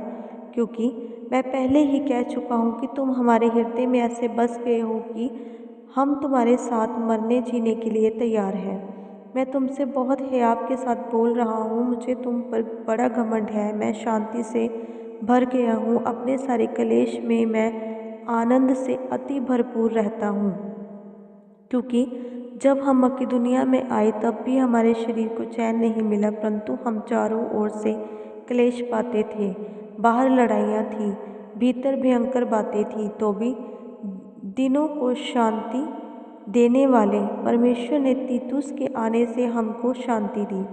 क्योंकि मैं पहले ही कह चुका हूँ कि तुम हमारे हृदय में ऐसे बस गए हो कि हम तुम्हारे साथ मरने जीने के लिए तैयार हैं। मैं तुमसे बहुत हियाव के साथ बोल रहा हूँ, मुझे तुम पर बड़ा घमंड है, मैं शांति से भर गया हूँ, अपने सारे कलेश में मैं आनंद से अति भरपूर रहता हूँ, क्योंकि जब हम मकिदुनिया में आए तब भी हमारे शरीर को चैन नहीं मिला, परंतु हम चारों ओर से क्लेश पाते थे, बाहर लड़ाइयाँ थी, भीतर भयंकर बातें थी, तो भी दिनों को शांति देने वाले परमेश्वर ने तीतुस के आने से हमको शांति दी,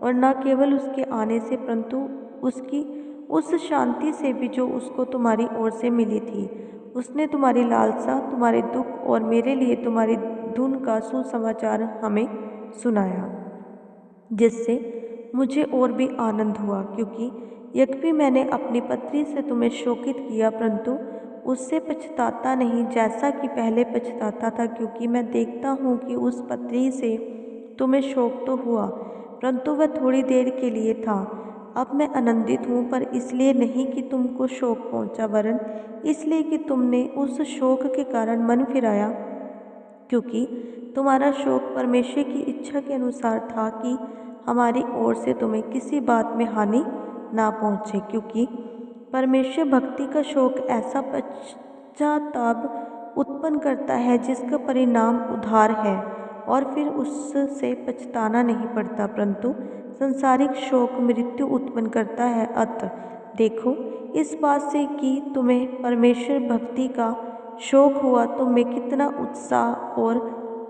और न केवल उसके आने से परंतु उसकी उस शांति से भी जो उसको तुम्हारी ओर से मिली थी। उसने तुम्हारी लालसा, तुम्हारे दुख और मेरे लिए तुम्हारी धुन का सुसमाचार हमें सुनाया, जिससे मुझे और भी आनंद हुआ, क्योंकि यद्यपि मैंने अपनी पत्री से तुम्हें शोकित किया, परंतु उससे पछताता नहीं जैसा कि पहले पछताता था, क्योंकि मैं देखता हूँ कि उस पत्री से तुम्हें शोक तो हुआ, परंतु वह थोड़ी देर के लिए था। अब मैं आनंदित हूँ, पर इसलिए नहीं कि तुमको शोक पहुँचा, वरन इसलिए कि तुमने उस शोक के कारण मन फिराया, क्योंकि तुम्हारा शोक परमेश्वर की इच्छा के अनुसार था कि हमारी ओर से तुम्हें किसी बात में हानि ना पहुँचे, क्योंकि परमेश्वर भक्ति का शोक ऐसा पश्चाताप उत्पन्न करता है जिसका परिणाम उद्धार है, और फिर उससे पछताना नहीं पड़ता, परंतु संसारिक शोक मृत्यु उत्पन्न करता है। अतः देखो, इस बात से कि तुम्हें परमेश्वर भक्ति का शोक हुआ, तुम में कितना उत्साह और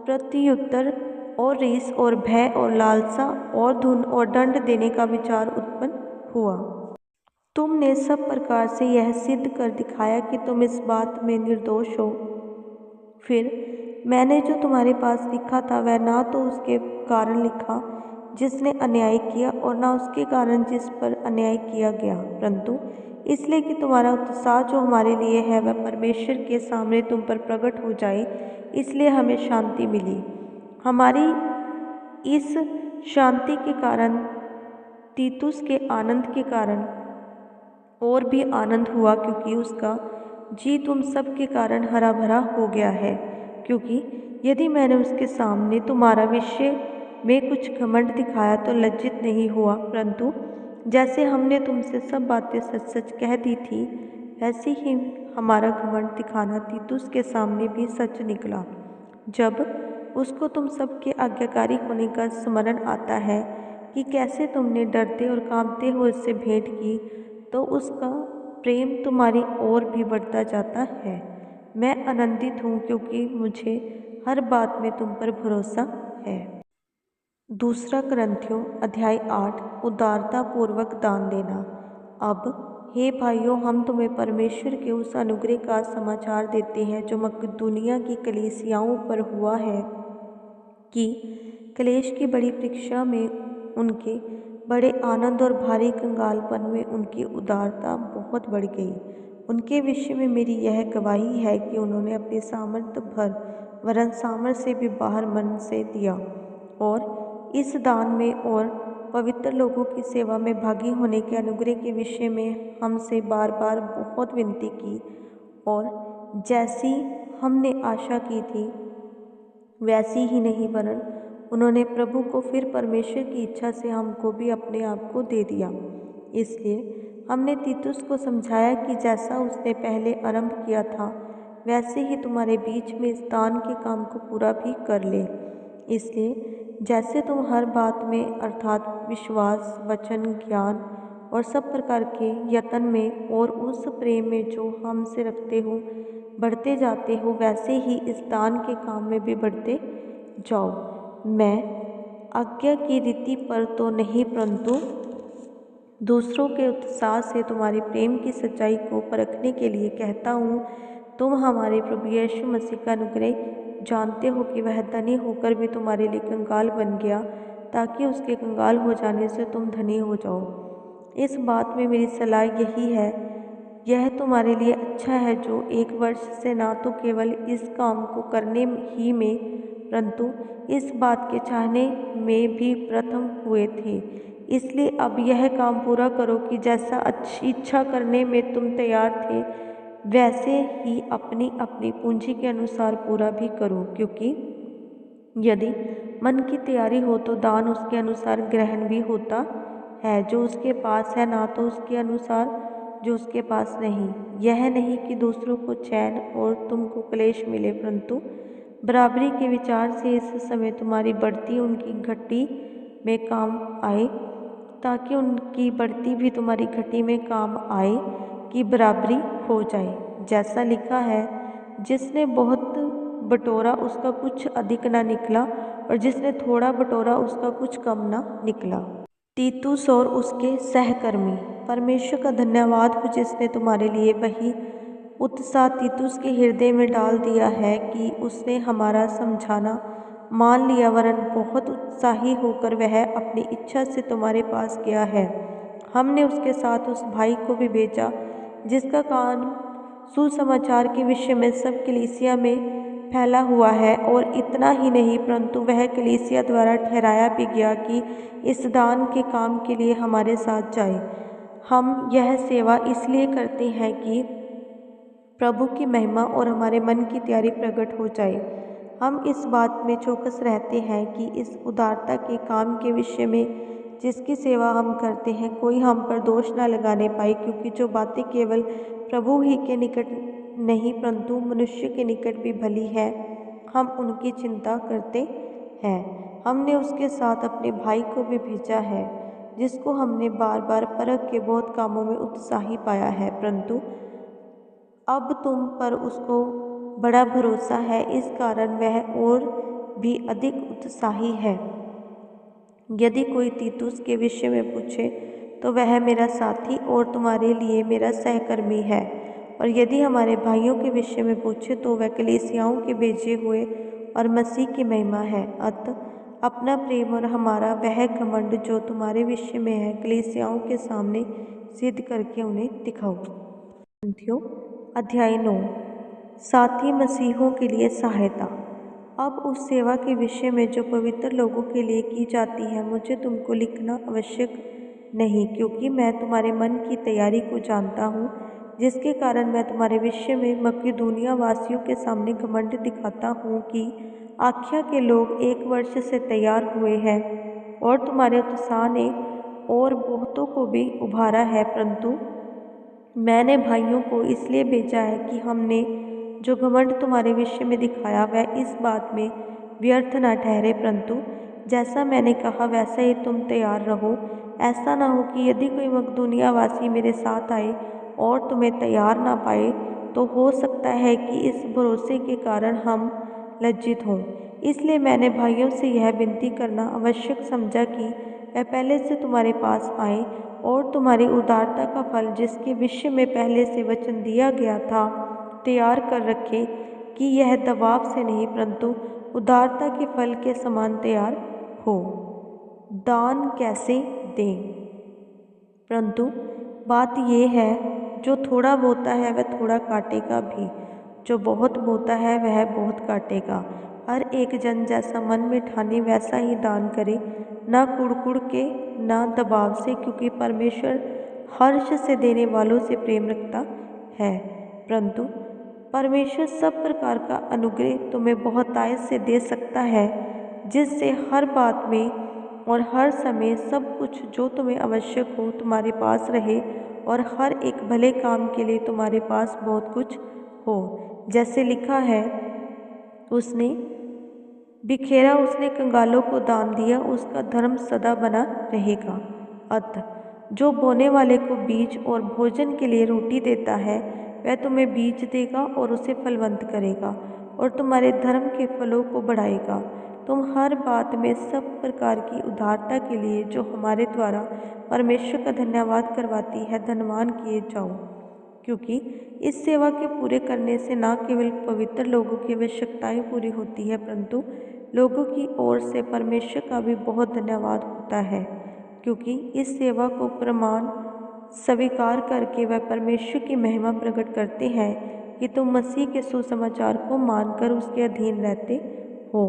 प्रत्युत्तर और रीस और भय और लालसा और धुन और दंड देने का विचार उत्पन्न हुआ। तुमने सब प्रकार से यह सिद्ध कर दिखाया कि तुम इस बात में निर्दोष हो। फिर मैंने जो तुम्हारे पास लिखा था, वह ना तो उसके कारण लिखा जिसने अन्याय किया, और ना उसके कारण जिस पर अन्याय किया गया, परंतु इसलिए कि तुम्हारा उत्साह जो हमारे लिए है वह परमेश्वर के सामने तुम पर प्रकट हो जाए, इसलिए हमें शांति मिली। हमारी इस शांति के कारण तीतुस के आनंद के कारण और भी आनंद हुआ, क्योंकि उसका जी तुम सब के कारण हरा भरा हो गया है। क्योंकि यदि मैंने उसके सामने तुम्हारा विषय में कुछ घमंड दिखाया तो लज्जित नहीं हुआ, परंतु जैसे हमने तुमसे सब बातें सच सच कह दी थी, वैसे ही हमारा घमंड दिखाना तीतुस के सामने भी सच निकला। जब उसको तुम सबके आज्ञाकारी होने का स्मरण आता है कि कैसे तुमने डरते और कांपते हुए उससे भेंट की, तो उसका प्रेम तुम्हारी ओर भी बढ़ता जाता है। मैं आनंदित हूँ क्योंकि मुझे हर बात में तुम पर भरोसा है। दूसरा करंथियों अध्याय 8 उदारता पूर्वक दान देना। अब हे भाइयों, हम तुम्हें परमेश्वर के उस अनुग्रह का समाचार देते हैं जो मकदूनिया की कलीसियाओं पर हुआ है कि क्लेश की बड़ी परीक्षा में उनके बड़े आनंद और भारी कंगालपन में उनकी उदारता बहुत बढ़ गई। उनके विषय में मेरी यह गवाही है कि उन्होंने अपनी सामर्थ्य भर वरन सामर्थ्य से भी बाहर मन से दिया और इस दान में और पवित्र लोगों की सेवा में भागी होने के अनुग्रह के विषय में हमसे बार बार बहुत विनती की और जैसी हमने आशा की थी वैसी ही नहीं वरन उन्होंने प्रभु को फिर परमेश्वर की इच्छा से हमको भी अपने आप को दे दिया। इसलिए हमने तीतुस को समझाया कि जैसा उसने पहले आरंभ किया था वैसे ही तुम्हारे बीच में इस दान के काम को पूरा भी कर ले। इसलिए जैसे तुम हर बात में अर्थात विश्वास, वचन, ज्ञान और सब प्रकार के यत्न में और उस प्रेम में जो हमसे रखते हो बढ़ते जाते हो, वैसे ही इस दान के काम में भी बढ़ते जाओ। मैं आज्ञा की रीति पर तो नहीं, परंतु दूसरों के उत्साह से तुम्हारे प्रेम की सच्चाई को परखने के लिए कहता हूँ। तुम हमारे प्रभु यीशु मसीह का अनुग्रह जानते हो कि वह धनी होकर भी तुम्हारे लिए कंगाल बन गया, ताकि उसके कंगाल हो जाने से तुम धनी हो जाओ। इस बात में मेरी सलाह यही है, यह तुम्हारे लिए अच्छा है जो 1 वर्ष से ना तो केवल इस काम को करने ही में परंतु इस बात के चाहने में भी प्रथम हुए थे। इसलिए अब यह काम पूरा करो कि जैसा अच्छी इच्छा करने में तुम तैयार थे वैसे ही अपनी अपनी पूंजी के अनुसार पूरा भी करो, क्योंकि यदि मन की तैयारी हो तो दान उसके अनुसार ग्रहण भी होता है जो उसके पास है, ना तो उसके अनुसार जो उसके पास नहीं। यह नहीं कि दूसरों को चैन और तुमको क्लेश मिले, परंतु बराबरी के विचार से इस समय तुम्हारी बढ़ती उनकी घटी में काम आए, ताकि उनकी बढ़ती भी तुम्हारी घटी में काम आए कि बराबरी हो जाए। जैसा लिखा है, जिसने बहुत बटोरा उसका कुछ अधिक ना निकला और जिसने थोड़ा बटोरा उसका कुछ कम ना निकला। तीतुस और उसके सहकर्मी। परमेश्वर का धन्यवाद हो जिसने तुम्हारे लिए वही उत्साह तीतुस के हृदय में डाल दिया है कि उसने हमारा समझाना मान लिया, वरन बहुत उत्साही होकर वह अपनी इच्छा से तुम्हारे पास गया है। हमने उसके साथ उस भाई को भी भेजा जिसका काम सुसमाचार के विषय में सब कलीसिया में फैला हुआ है, और इतना ही नहीं परंतु वह कलीसिया द्वारा ठहराया भी गया कि इस दान के काम के लिए हमारे साथ जाए। हम यह सेवा इसलिए करते हैं कि प्रभु की महिमा और हमारे मन की तैयारी प्रकट हो जाए। हम इस बात में चौकस रहते हैं कि इस उदारता के काम के विषय में जिसकी सेवा हम करते हैं कोई हम पर दोष न लगाने पाए, क्योंकि जो बातें केवल प्रभु ही के निकट नहीं परंतु मनुष्य के निकट भी भली है, हम उनकी चिंता करते हैं। हमने उसके साथ अपने भाई को भी भेजा है जिसको हमने बार बार परख के बहुत कामों में उत्साही पाया है, परंतु अब तुम पर उसको बड़ा भरोसा है, इस कारण वह और भी अधिक उत्साही है। यदि कोई तीतुस के विषय में पूछे तो वह मेरा साथी और तुम्हारे लिए मेरा सहकर्मी है, और यदि हमारे भाइयों के विषय में पूछे तो वह कलीसियाओं के भेजे हुए और मसीह की महिमा है। अतः अपना प्रेम और हमारा वह घमंड जो तुम्हारे विषय में है कलीसियाओं के सामने सिद्ध करके उन्हें दिखाओ। अध्याय 9 साथी मसीहों के लिए सहायता। अब उस सेवा के विषय में जो पवित्र लोगों के लिए की जाती है मुझे तुमको लिखना आवश्यक नहीं, क्योंकि मैं तुम्हारे मन की तैयारी को जानता हूँ, जिसके कारण मैं तुम्हारे विषय में मकिदुनिया वासियों के सामने घमंड दिखाता हूँ कि आख्या के लोग 1 वर्ष से तैयार हुए हैं और तुम्हारे उत्साह ने और बहुतों को भी उभारा है, परंतु मैंने भाइयों को इसलिए भेजा है कि हमने जो घमंड तुम्हारे विषय में दिखाया वह इस बात में व्यर्थ न ठहरे, परंतु जैसा मैंने कहा वैसा ही तुम तैयार रहो। ऐसा ना हो कि यदि कोई मकदूनियावासी मेरे साथ आए और तुम्हें तैयार ना पाए, तो हो सकता है कि इस भरोसे के कारण हम लज्जित हों। इसलिए मैंने भाइयों से यह विनती करना आवश्यक समझा कि वह पहले से तुम्हारे पास आए और तुम्हारी उदारता का फल, जिसके विषय में पहले से वचन दिया गया था, तैयार कर रखे, कि यह दबाव से नहीं परंतु उदारता के फल के समान तैयार हो। दान कैसे दें? परंतु बात यह है, जो थोड़ा बोता है वह थोड़ा काटेगा भी, जो बहुत बोता है वह बहुत काटेगा। हर एक जन जैसा मन में ठाने वैसा ही दान करे, ना कुड़कुड़ के ना दबाव से, क्योंकि परमेश्वर हर्ष से देने वालों से प्रेम रखता है। परंतु परमेश्वर सब प्रकार का अनुग्रह तुम्हें बहुतायत से दे सकता है, जिससे हर बात में और हर समय सब कुछ जो तुम्हें आवश्यक हो तुम्हारे पास रहे, और हर एक भले काम के लिए तुम्हारे पास बहुत कुछ हो। जैसे लिखा है, उसने बिखेरा, उसने कंगालों को दान दिया, उसका धर्म सदा बना रहेगा। अतः जो बोने वाले को बीज और भोजन के लिए रोटी देता है, वह तुम्हें बीज देगा और उसे फलवंत करेगा और तुम्हारे धर्म के फलों को बढ़ाएगा। तुम हर बात में सब प्रकार की उदारता के लिए, जो हमारे द्वारा परमेश्वर का धन्यवाद करवाती है, धनवान किए जाओ, क्योंकि इस सेवा के पूरे करने से न केवल पवित्र लोगों की आवश्यकताएं पूरी होती है, परंतु लोगों की ओर से परमेश्वर का भी बहुत धन्यवाद होता है, क्योंकि इस सेवा को प्रमाण स्वीकार करके वह परमेश्वर की महिमा प्रकट करते हैं कि तुम मसीह के सुसमाचार को मानकर उसके अधीन रहते हो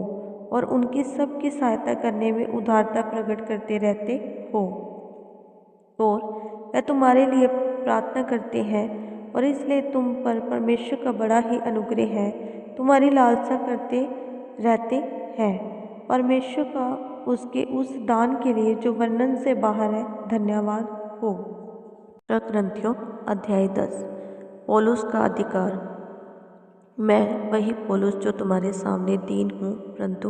और उनकी सबकी सहायता करने में उदारता प्रकट करते रहते हो। और वह तुम्हारे लिए प्रार्थना करते हैं, और इसलिए तुम पर परमेश्वर का बड़ा ही अनुग्रह है। तुम्हारी लालसा करते रहते हैं परमेश्वर का उसके उस दान के लिए जो वर्णन से बाहर है, धन्यवाद हो। ग्रंथियों अध्याय 10। पौलुस का अधिकार। मैं वही पौलुस जो तुम्हारे सामने दीन हूँ, परंतु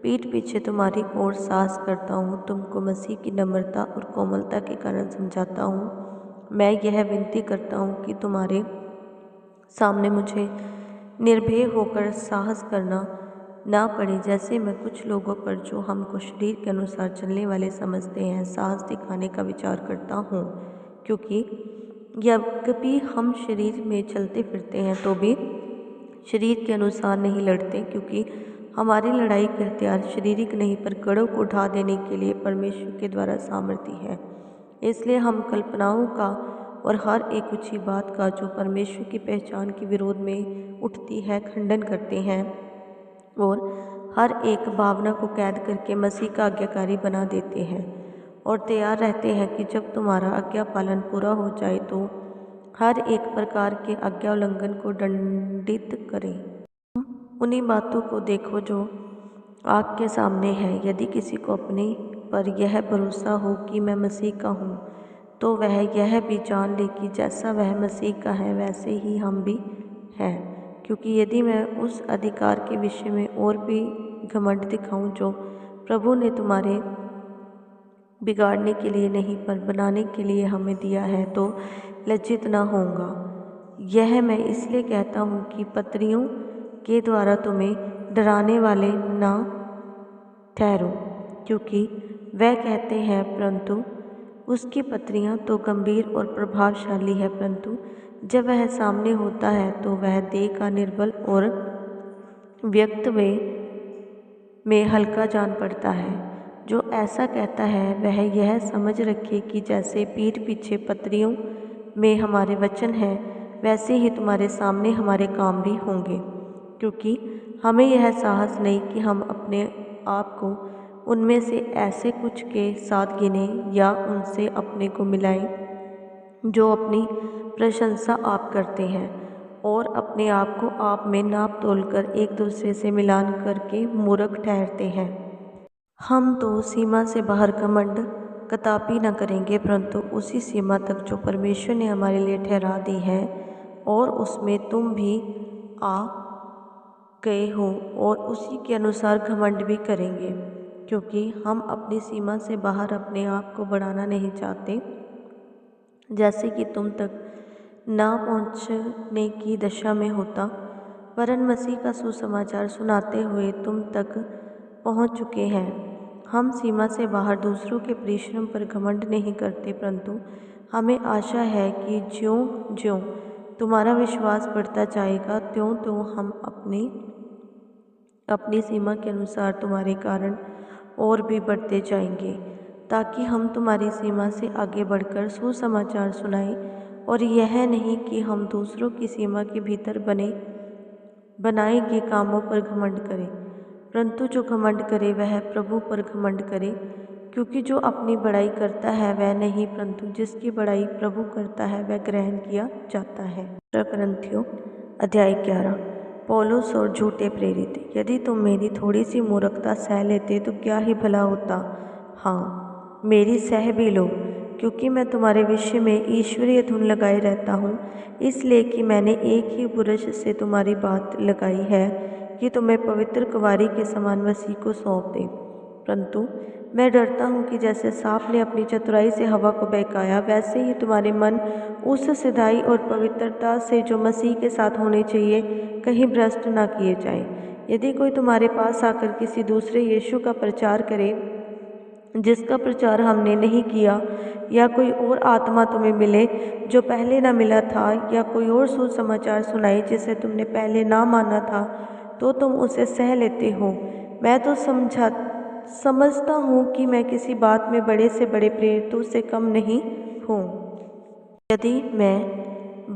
पीठ पीछे तुम्हारी ओर साहस करता हूँ, तुमको मसीह की नम्रता और कोमलता के कारण समझाता हूँ। मैं यह विनती करता हूँ कि तुम्हारे सामने मुझे निर्भय होकर साहस करना ना पड़े, जैसे मैं कुछ लोगों पर, जो हमको शरीर के अनुसार चलने वाले समझते हैं, साहस दिखाने का विचार करता हूँ। क्योंकि यद्यपि हम शरीर में चलते फिरते हैं तो भी शरीर के अनुसार नहीं लड़ते, क्योंकि हमारी लड़ाई के हथियार शारीरिक नहीं पर गढ़ों को ढा देने के लिए परमेश्वर के द्वारा सामर्थ्य है। इसलिए हम कल्पनाओं का और हर एक ऊंची बात का जो परमेश्वर की पहचान के विरोध में उठती है खंडन करते हैं, और हर एक भावना को कैद करके मसीह का आज्ञाकारी बना देते हैं, और तैयार रहते हैं कि जब तुम्हारा आज्ञा पालन पूरा हो जाए तो हर एक प्रकार के आज्ञा उल्लंघन को दंडित करें। उन्हीं बातों को देखो जो आग के सामने है। यदि किसी को अपने पर यह भरोसा हो कि मैं मसीह का हूँ, तो वह यह भी जान ले कि जैसा वह मसीह का है वैसे ही हम भी हैं। क्योंकि यदि मैं उस अधिकार के विषय में और भी घमंड दिखाऊं जो प्रभु ने तुम्हारे बिगाड़ने के लिए नहीं पर बनाने के लिए हमें दिया है, तो लज्जित न होऊंगा। यह मैं इसलिए कहता हूँ कि पत्रियों के द्वारा तुम्हें डराने वाले ना ठहरो, क्योंकि वह कहते हैं, परंतु उसकी पत्रियां तो गंभीर और प्रभावशाली है, परंतु जब वह सामने होता है तो वह देह का निर्बल और व्यक्त में हल्का जान पड़ता है। जो ऐसा कहता है वह यह समझ रखे कि जैसे पीठ पीछे पत्रियों में हमारे वचन हैं, वैसे ही तुम्हारे सामने हमारे काम भी होंगे। क्योंकि हमें यह साहस नहीं कि हम अपने आप को उनमें से ऐसे कुछ के साथ गिने या उनसे अपने को मिलाएं जो अपनी प्रशंसा आप करते हैं और अपने आप को आप में नाप तोलकर एक दूसरे से मिलान करके मूर्ख ठहरते हैं। हम तो सीमा से बाहर घमंड कदापि न करेंगे, परंतु उसी सीमा तक जो परमेश्वर ने हमारे लिए ठहरा दी है और उसमें तुम भी आ गए हो, और उसी के अनुसार घमंड भी करेंगे, क्योंकि हम अपनी सीमा से बाहर अपने आप को बढ़ाना नहीं चाहते, जैसे कि तुम तक ना पहुंचने की दशा में होता, वरन मसीह का सुसमाचार सुनाते हुए तुम तक पहुंच चुके हैं। हम सीमा से बाहर दूसरों के परिश्रम पर घमंड नहीं करते, परंतु हमें आशा है कि ज्यों ज्यों तुम्हारा विश्वास बढ़ता जाएगा, त्यों त्यों हम अपनी सीमा के अनुसार तुम्हारे कारण और भी बढ़ते जाएंगे, ताकि हम तुम्हारी सीमा से आगे बढ़कर सुसमाचार सुनाएं, और यह नहीं कि हम दूसरों की सीमा के भीतर बनाए गए कामों पर घमंड करें, परंतु जो घमंड करे वह प्रभु पर घमंड करे, क्योंकि जो अपनी बड़ाई करता है वह नहीं, परंतु जिसकी बड़ाई प्रभु करता है वह ग्रहण किया जाता है। करंथियों अध्याय 11। पौलुस और झूठे प्रेरित। यदि तुम मेरी थोड़ी सी मूर्खता सह लेते तो क्या ही भला होता। हाँ, मेरी सह भी लो, क्योंकि मैं तुम्हारे विषय में ईश्वरीय धुन लगाए रहता हूँ, इसलिए कि मैंने एक ही बुरश से तुम्हारी बात लगाई है कि तुम्हें पवित्र कुंवारी के समान मसीह को सौंप दे। परंतु मैं डरता हूँ कि जैसे सांप ने अपनी चतुराई से हवा को बहकाया, वैसे ही तुम्हारे मन उस सिधाई और पवित्रता से जो मसीह के साथ होने चाहिए कहीं भ्रष्ट ना किए जाएं। यदि कोई तुम्हारे पास आकर किसी दूसरे यीशु का प्रचार करे जिसका प्रचार हमने नहीं किया, या कोई और आत्मा तुम्हें मिले जो पहले ना मिला था, या कोई और सुसमाचार सुनाए जिसे तुमने पहले ना माना था, तो तुम उसे सह लेते हो। मैं तो समझता हूँ कि मैं किसी बात में बड़े से बड़े प्रेरितों से कम नहीं हूँ। यदि मैं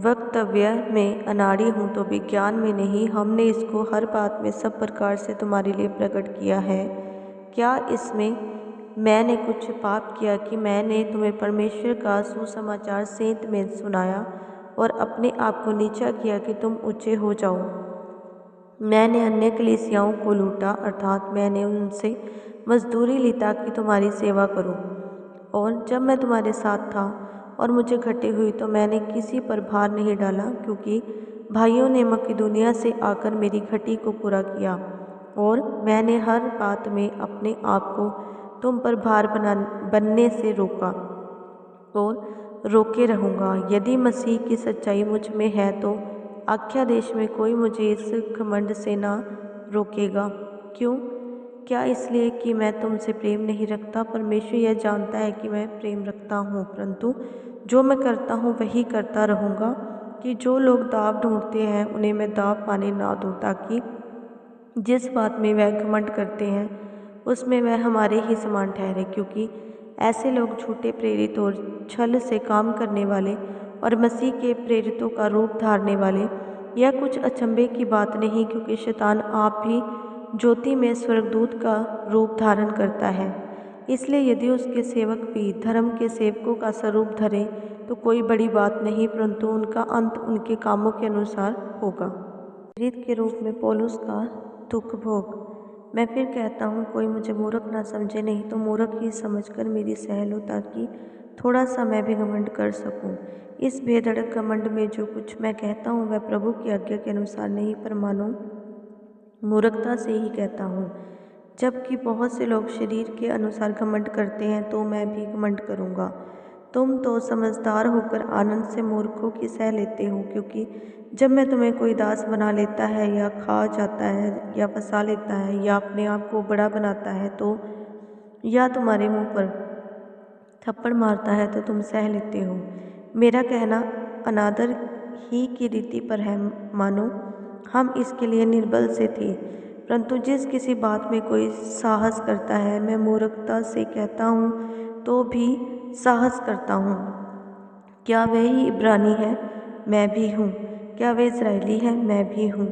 वक्तव्य में अनाड़ी हूँ तो विज्ञान में नहीं। हमने इसको हर बात में सब प्रकार से तुम्हारे लिए प्रकट किया है। क्या इसमें मैंने कुछ पाप किया कि मैंने तुम्हें परमेश्वर का सुसमाचार सेंत में सुनाया और अपने आप को नीचा किया कि तुम ऊंचे हो जाओ? मैंने अन्य कलीसियाओं को लूटा, अर्थात मैंने उनसे मजदूरी ली ताकि तुम्हारी सेवा करूं। और जब मैं तुम्हारे साथ था और मुझे घटी हुई तो मैंने किसी पर भार नहीं डाला, क्योंकि भाइयों ने मकिदुनिया से आकर मेरी घटी को पूरा किया, और मैंने हर बात में अपने आप को तुम पर भार बनने से रोका और रोके रहूँगा। यदि मसीह की सच्चाई मुझ में है तो आख्या देश में कोई मुझे इस घमंड से ना रोकेगा। क्यों? क्या इसलिए कि मैं तुमसे प्रेम नहीं रखता? परमेश्वर यह जानता है कि मैं प्रेम रखता हूँ, परंतु जो मैं करता हूँ वही करता रहूँगा, कि जो लोग दाव ढूंढते हैं उन्हें मैं दाव पाने ना दूँ, ताकि जिस बात में वह घमंड करते हैं उसमें वह हमारे ही समान ठहरे। क्योंकि ऐसे लोग झूठे प्रेरित और छल से काम करने वाले और मसीह के प्रेरितों का रूप धारने वाले, यह कुछ अचंभे की बात नहीं, क्योंकि शैतान आप भी ज्योति में स्वर्गदूत का रूप धारण करता है। इसलिए यदि उसके सेवक भी धर्म के सेवकों का स्वरूप धरें तो कोई बड़ी बात नहीं, परंतु उनका अंत उनके कामों के अनुसार होगा। प्रेरित के रूप में पौलुस का दुख भोग। मैं फिर कहता हूँ, कोई मुझे मूर्ख ना समझे, नहीं तो मूर्ख ही समझकर मेरी सह लो, ताकि थोड़ा सा मैं भी घमंड कर सकूँ। इस बेधड़क घमंड में जो कुछ मैं कहता हूँ वह प्रभु की आज्ञा के अनुसार नहीं, पर मानो मूर्खता से ही कहता हूँ। जबकि बहुत से लोग शरीर के अनुसार घमंड करते हैं, तो मैं भी घमंड करूँगा। तुम तो समझदार होकर आनंद से मूर्खों की सह लेते हो, क्योंकि जब मैं तुम्हें कोई दास बना लेता है, या खा जाता है, या फंसा लेता है, या अपने आप को बड़ा बनाता है, तो या तुम्हारे मुंह पर थप्पड़ मारता है तो तुम सह लेते हो। मेरा कहना अनादर ही की रीति पर है, मानो हम इसके लिए निर्बल से थे। परंतु जिस किसी बात में कोई साहस करता है, मैं मूर्खता से कहता हूँ तो भी साहस करता हूँ। क्या वह ही इब्रानी है? मैं भी हूँ। क्या वह इज़राइली है? मैं भी हूँ।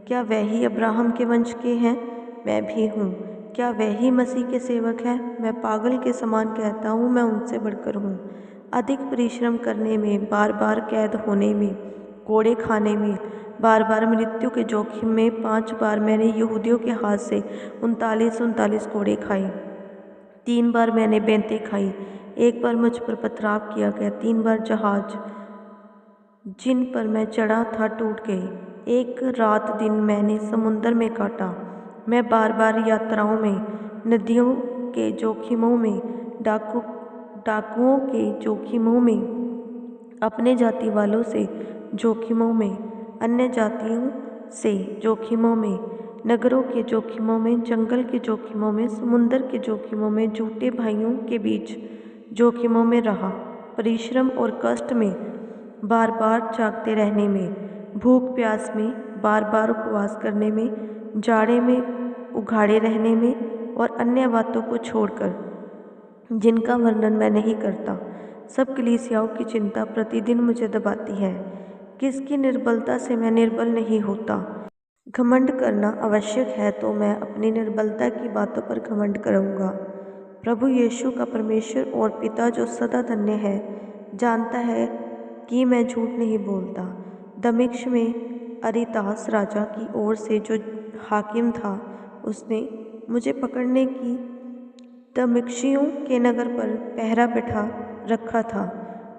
क्या वह ही अब्राहम के वंश के हैं? मैं भी हूँ। क्या वह ही मसीह के सेवक है? मैं पागल के समान कहता हूँ, मैं उनसे बढ़कर हूँ। अधिक परिश्रम करने में, बार बार कैद होने में, कोड़े खाने में, बार बार मृत्यु के जोखिम में 5 बार मैंने यहूदियों के हाथ से 39 कोड़े खाए। 3 बार मैंने बेंतें खाई। एक बार मुझ पर पथराव किया गया, 3 बार जहाज जिन पर मैं चढ़ा था टूट गए। एक रात दिन मैंने समुद्र में काटा। मैं बार बार यात्राओं में, नदियों के जोखिमों में, डाकुओं के जोखिमों में, अपने जाति वालों से जोखिमों में, अन्य जातियों से जोखिमों में, नगरों के जोखिमों में, जंगल के जोखिमों में, समुद्र के जोखिमों में, झूठे भाइयों के बीच जोखिमों में रहा। परिश्रम और कष्ट में, बार बार जागते रहने में, भूख प्यास में, बार बार उपवास करने में, जाड़े में उघाड़े रहने में और अन्य बातों को छोड़कर जिनका वर्णन मैं नहीं करता। सब कलीसियाओं की चिंता प्रतिदिन मुझे दबाती है। किसकी निर्बलता से मैं निर्बल नहीं होता। घमंड करना आवश्यक है तो मैं अपनी निर्बलता की बातों पर घमंड करूँगा। प्रभु यीशु का परमेश्वर और पिता जो सदा धन्य है जानता है कि मैं झूठ नहीं बोलता। दमिश्क में अरितास राजा की ओर से जो हाकिम था, उसने मुझे पकड़ने की दमिश्कियों के नगर पर पहरा बैठा रखा था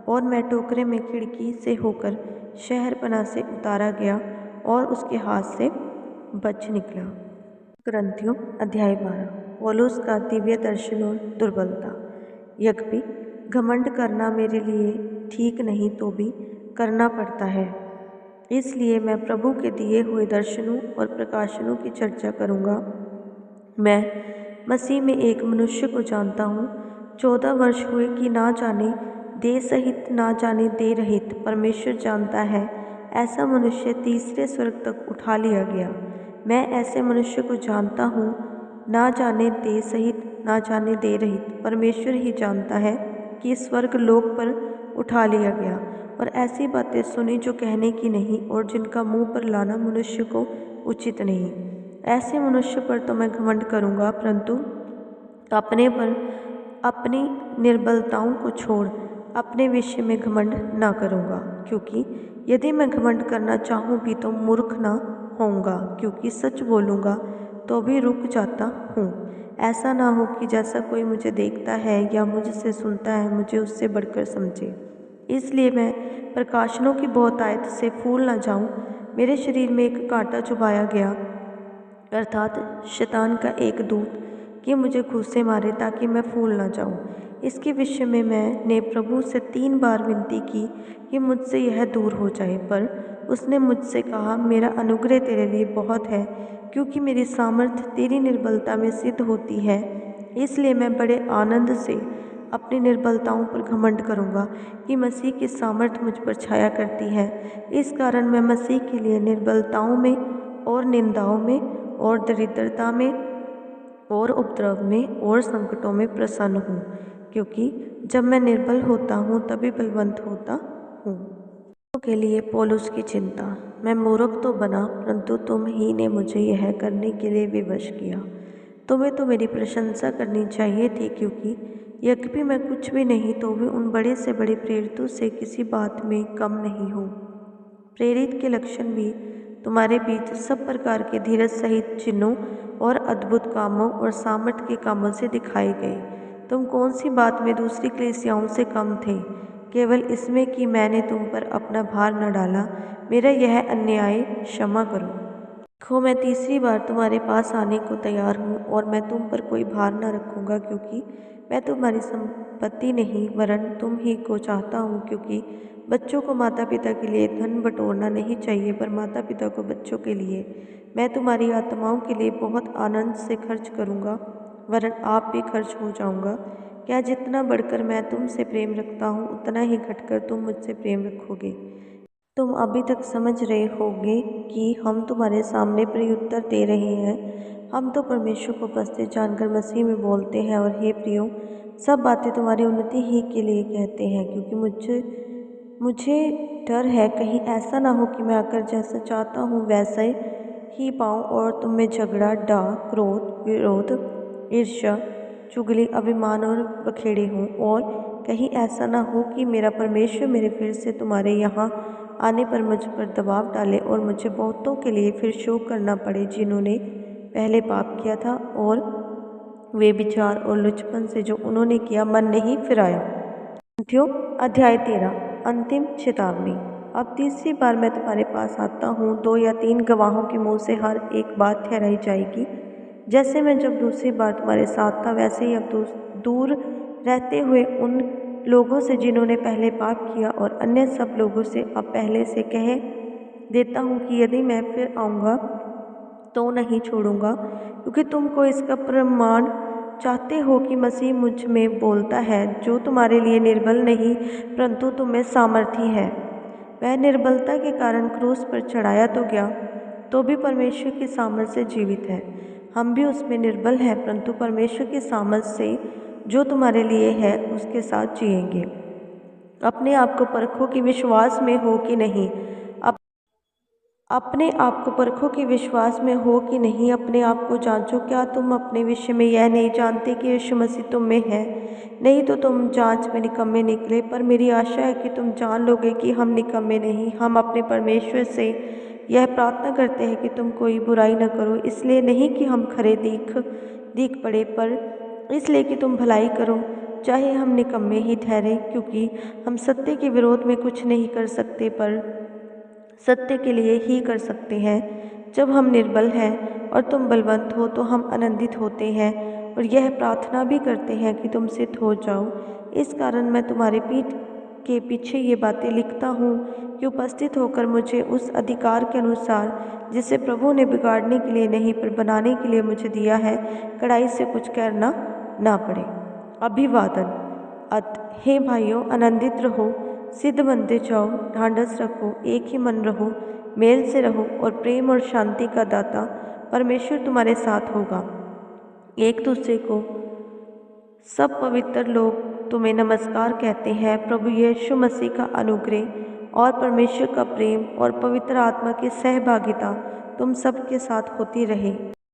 और मैं टोकरे में खिड़की से होकर शहरपनाह से उतारा गया और उसके हाथ से बच निकला। कुरिन्थियों अध्याय 12। पौलुस का दिव्य दर्शन और दुर्बलता। यद्यपि घमंड करना मेरे लिए ठीक नहीं तो भी करना पड़ता है, इसलिए मैं प्रभु के दिए हुए दर्शनों और प्रकाशनों की चर्चा करूँगा। मैं मसीह में एक मनुष्य को जानता हूँ। 14 वर्ष हुए कि ना जाने देह सहित ना जाने देह रहित परमेश्वर जानता है, ऐसा मनुष्य तीसरे स्वर्ग तक उठा लिया गया। मैं ऐसे मनुष्य को जानता हूँ, ना जाने देह सहित ना जाने देह रहित परमेश्वर ही जानता है कि स्वर्ग लोक पर उठा लिया गया। और ऐसी बातें सुनी जो कहने की नहीं और जिनका मुंह पर लाना मनुष्य को उचित नहीं। ऐसे मनुष्य पर तो मैं घमंड करूँगा, परंतु अपने पर अपनी निर्बलताओं को छोड़ अपने विषय में घमंड ना करूँगा। क्योंकि यदि मैं घमंड करना चाहूँ भी तो मूर्ख ना होऊंगा, क्योंकि सच बोलूँगा तो भी रुक जाता हूँ। ऐसा ना हो कि जैसा कोई मुझे देखता है या मुझसे सुनता है मुझे उससे बढ़कर समझे। इसलिए मैं प्रकाशनों की बहुतायत से फूल ना जाऊँ। मेरे शरीर में एक कांटा चुभाया गया, अर्थात शैतान का एक दूत, कि मुझे घूंसे मारे ताकि मैं फूल ना जाऊं। इसके विषय में मैंने प्रभु से 3 बार विनती की कि मुझसे यह दूर हो जाए, पर उसने मुझसे कहा, मेरा अनुग्रह तेरे लिए बहुत है, क्योंकि मेरी सामर्थ्य तेरी निर्बलता में सिद्ध होती है। इसलिए मैं बड़े आनंद से अपनी निर्बलताओं पर घमंड करूँगा कि मसीह की सामर्थ्य मुझ पर छाया करती है। इस कारण मैं मसीह के लिए निर्बलताओं में और निंदाओं में और दरिद्रता में और उपद्रव में और संकटों में प्रसन्न हूँ, क्योंकि जब मैं निर्बल होता हूँ तभी बलवंत होता हूँ। के लिए पौलुस की चिंता। मैं मूर्ख तो बना, परंतु तुम ही ने मुझे यह करने के लिए विवश किया। तुम्हें तो मेरी प्रशंसा करनी चाहिए थी, क्योंकि यद्यपि मैं कुछ भी नहीं तो भी उन बड़े से बड़े प्रेरितों से किसी बात में कम नहीं हूँ। प्रेरित के लक्षण भी तुम्हारे बीच सब प्रकार के धीरज सहित चिन्हों और अद्भुत कामों और सामर्थ्य के कामों से दिखाए गए। तुम कौन सी बात में दूसरी कलीसियाओं से कम थे? केवल इसमें कि मैंने तुम पर अपना भार न डाला। मेरा यह अन्याय क्षमा करो। देखो, मैं तीसरी बार तुम्हारे पास आने को तैयार हूँ और मैं तुम पर कोई भार न रखूँगा, क्योंकि मैं तुम्हारी संपत्ति नहीं वरन तुम ही को चाहता हूँ। क्योंकि बच्चों को माता पिता के लिए धन बटोरना नहीं चाहिए, पर माता पिता को बच्चों के लिए। मैं तुम्हारी आत्माओं के लिए बहुत आनंद से खर्च करूँगा, वरन आप भी खर्च हो जाऊँगा। क्या जितना बढ़कर मैं तुमसे प्रेम रखता हूँ उतना ही घटकर तुम मुझसे प्रेम रखोगे? तुम अभी तक समझ रहे होगे कि हम तुम्हारे सामने प्रत्युत्तर दे रहे हैं। हम तो परमेश्वर को उपस्थित जानकर मसीह में बोलते हैं, और हे प्रियो, सब बातें तुम्हारी उन्नति ही के लिए कहते हैं, क्योंकि मुझे डर है कहीं ऐसा ना हो कि मैं आकर जैसा चाहता हूँ वैसा ही पाऊँ और तुम में झगड़ा, डाह, क्रोध, विरोध, ईर्ष्या, चुगली, अभिमान और बखेड़े हों। और कहीं ऐसा ना हो कि मेरा परमेश्वर मेरे फिर से तुम्हारे यहाँ आने पर मुझ पर दबाव डाले और मुझे बहुतों के लिए फिर शोक करना पड़े जिन्होंने पहले पाप किया था और वे विचार और लुचपन से जो उन्होंने किया मन नहीं फिराया। अध्याय 13 अंतिम चेतावनी। अब तीसरी बार मैं तुम्हारे पास आता हूँ, 2 या 3 गवाहों के मुंह से हर एक बात ठहराई जाएगी। जैसे मैं जब दूसरी बार तुम्हारे साथ था, वैसे ही अब दूर रहते हुए उन लोगों से जिन्होंने पहले पाप किया और अन्य सब लोगों से अब पहले से कह देता हूँ कि यदि मैं फिर आऊँगा तो नहीं छोड़ूंगा, क्योंकि तुमको इसका प्रमाण चाहते हो कि मसीह मुझ में बोलता है, जो तुम्हारे लिए निर्बल नहीं परंतु तुम में सामर्थी है। वह निर्बलता के कारण क्रूस पर चढ़ाया तो गया, तो भी परमेश्वर की सामर्थ से जीवित है। हम भी उसमें निर्बल हैं, परंतु परमेश्वर की सामर्थ से जो तुम्हारे लिए है उसके साथ जिएंगे। अपने आप को परखो कि विश्वास में हो कि नहीं। अपने आप को परखो कि विश्वास में हो कि नहीं। अपने आप को जांचो, क्या तुम अपने विषय में यह नहीं जानते कि यीशु मसीह तुम में है? नहीं तो तुम जांच में निकम्मे निकले। पर मेरी आशा है कि तुम जान लोगे कि हम निकम्मे नहीं। हम अपने परमेश्वर से यह प्रार्थना करते हैं कि तुम कोई बुराई न करो, इसलिए नहीं कि हम खरे दिख पड़े, पर इसलिए कि तुम भलाई करो, चाहे हम निकम्मे ही ठहरे, क्योंकि हम सत्य के विरोध में कुछ नहीं कर सकते, पर सत्य के लिए ही कर सकते हैं। जब हम निर्बल हैं और तुम बलवंत हो तो हम आनंदित होते हैं और यह प्रार्थना भी करते हैं कि तुम सिद्ध हो जाओ। इस कारण मैं तुम्हारे पीठ के पीछे ये बातें लिखता हूँ कि उपस्थित होकर मुझे उस अधिकार के अनुसार जिसे प्रभु ने बिगाड़ने के लिए नहीं पर बनाने के लिए मुझे दिया है, कड़ाई से कुछ कहना ना पड़े। अभिवादन। हे भाइयों, आनंदित रहो, सिद्ध बनते जाओ, ढांढस रखो, एक ही मन रहो, मेल से रहो और प्रेम और शांति का दाता परमेश्वर तुम्हारे साथ होगा। एक दूसरे को सब पवित्र लोग तुम्हें नमस्कार कहते हैं। प्रभु यीशु मसीह का अनुग्रह और परमेश्वर का प्रेम और पवित्र आत्मा की सहभागिता तुम सबके साथ होती रहे।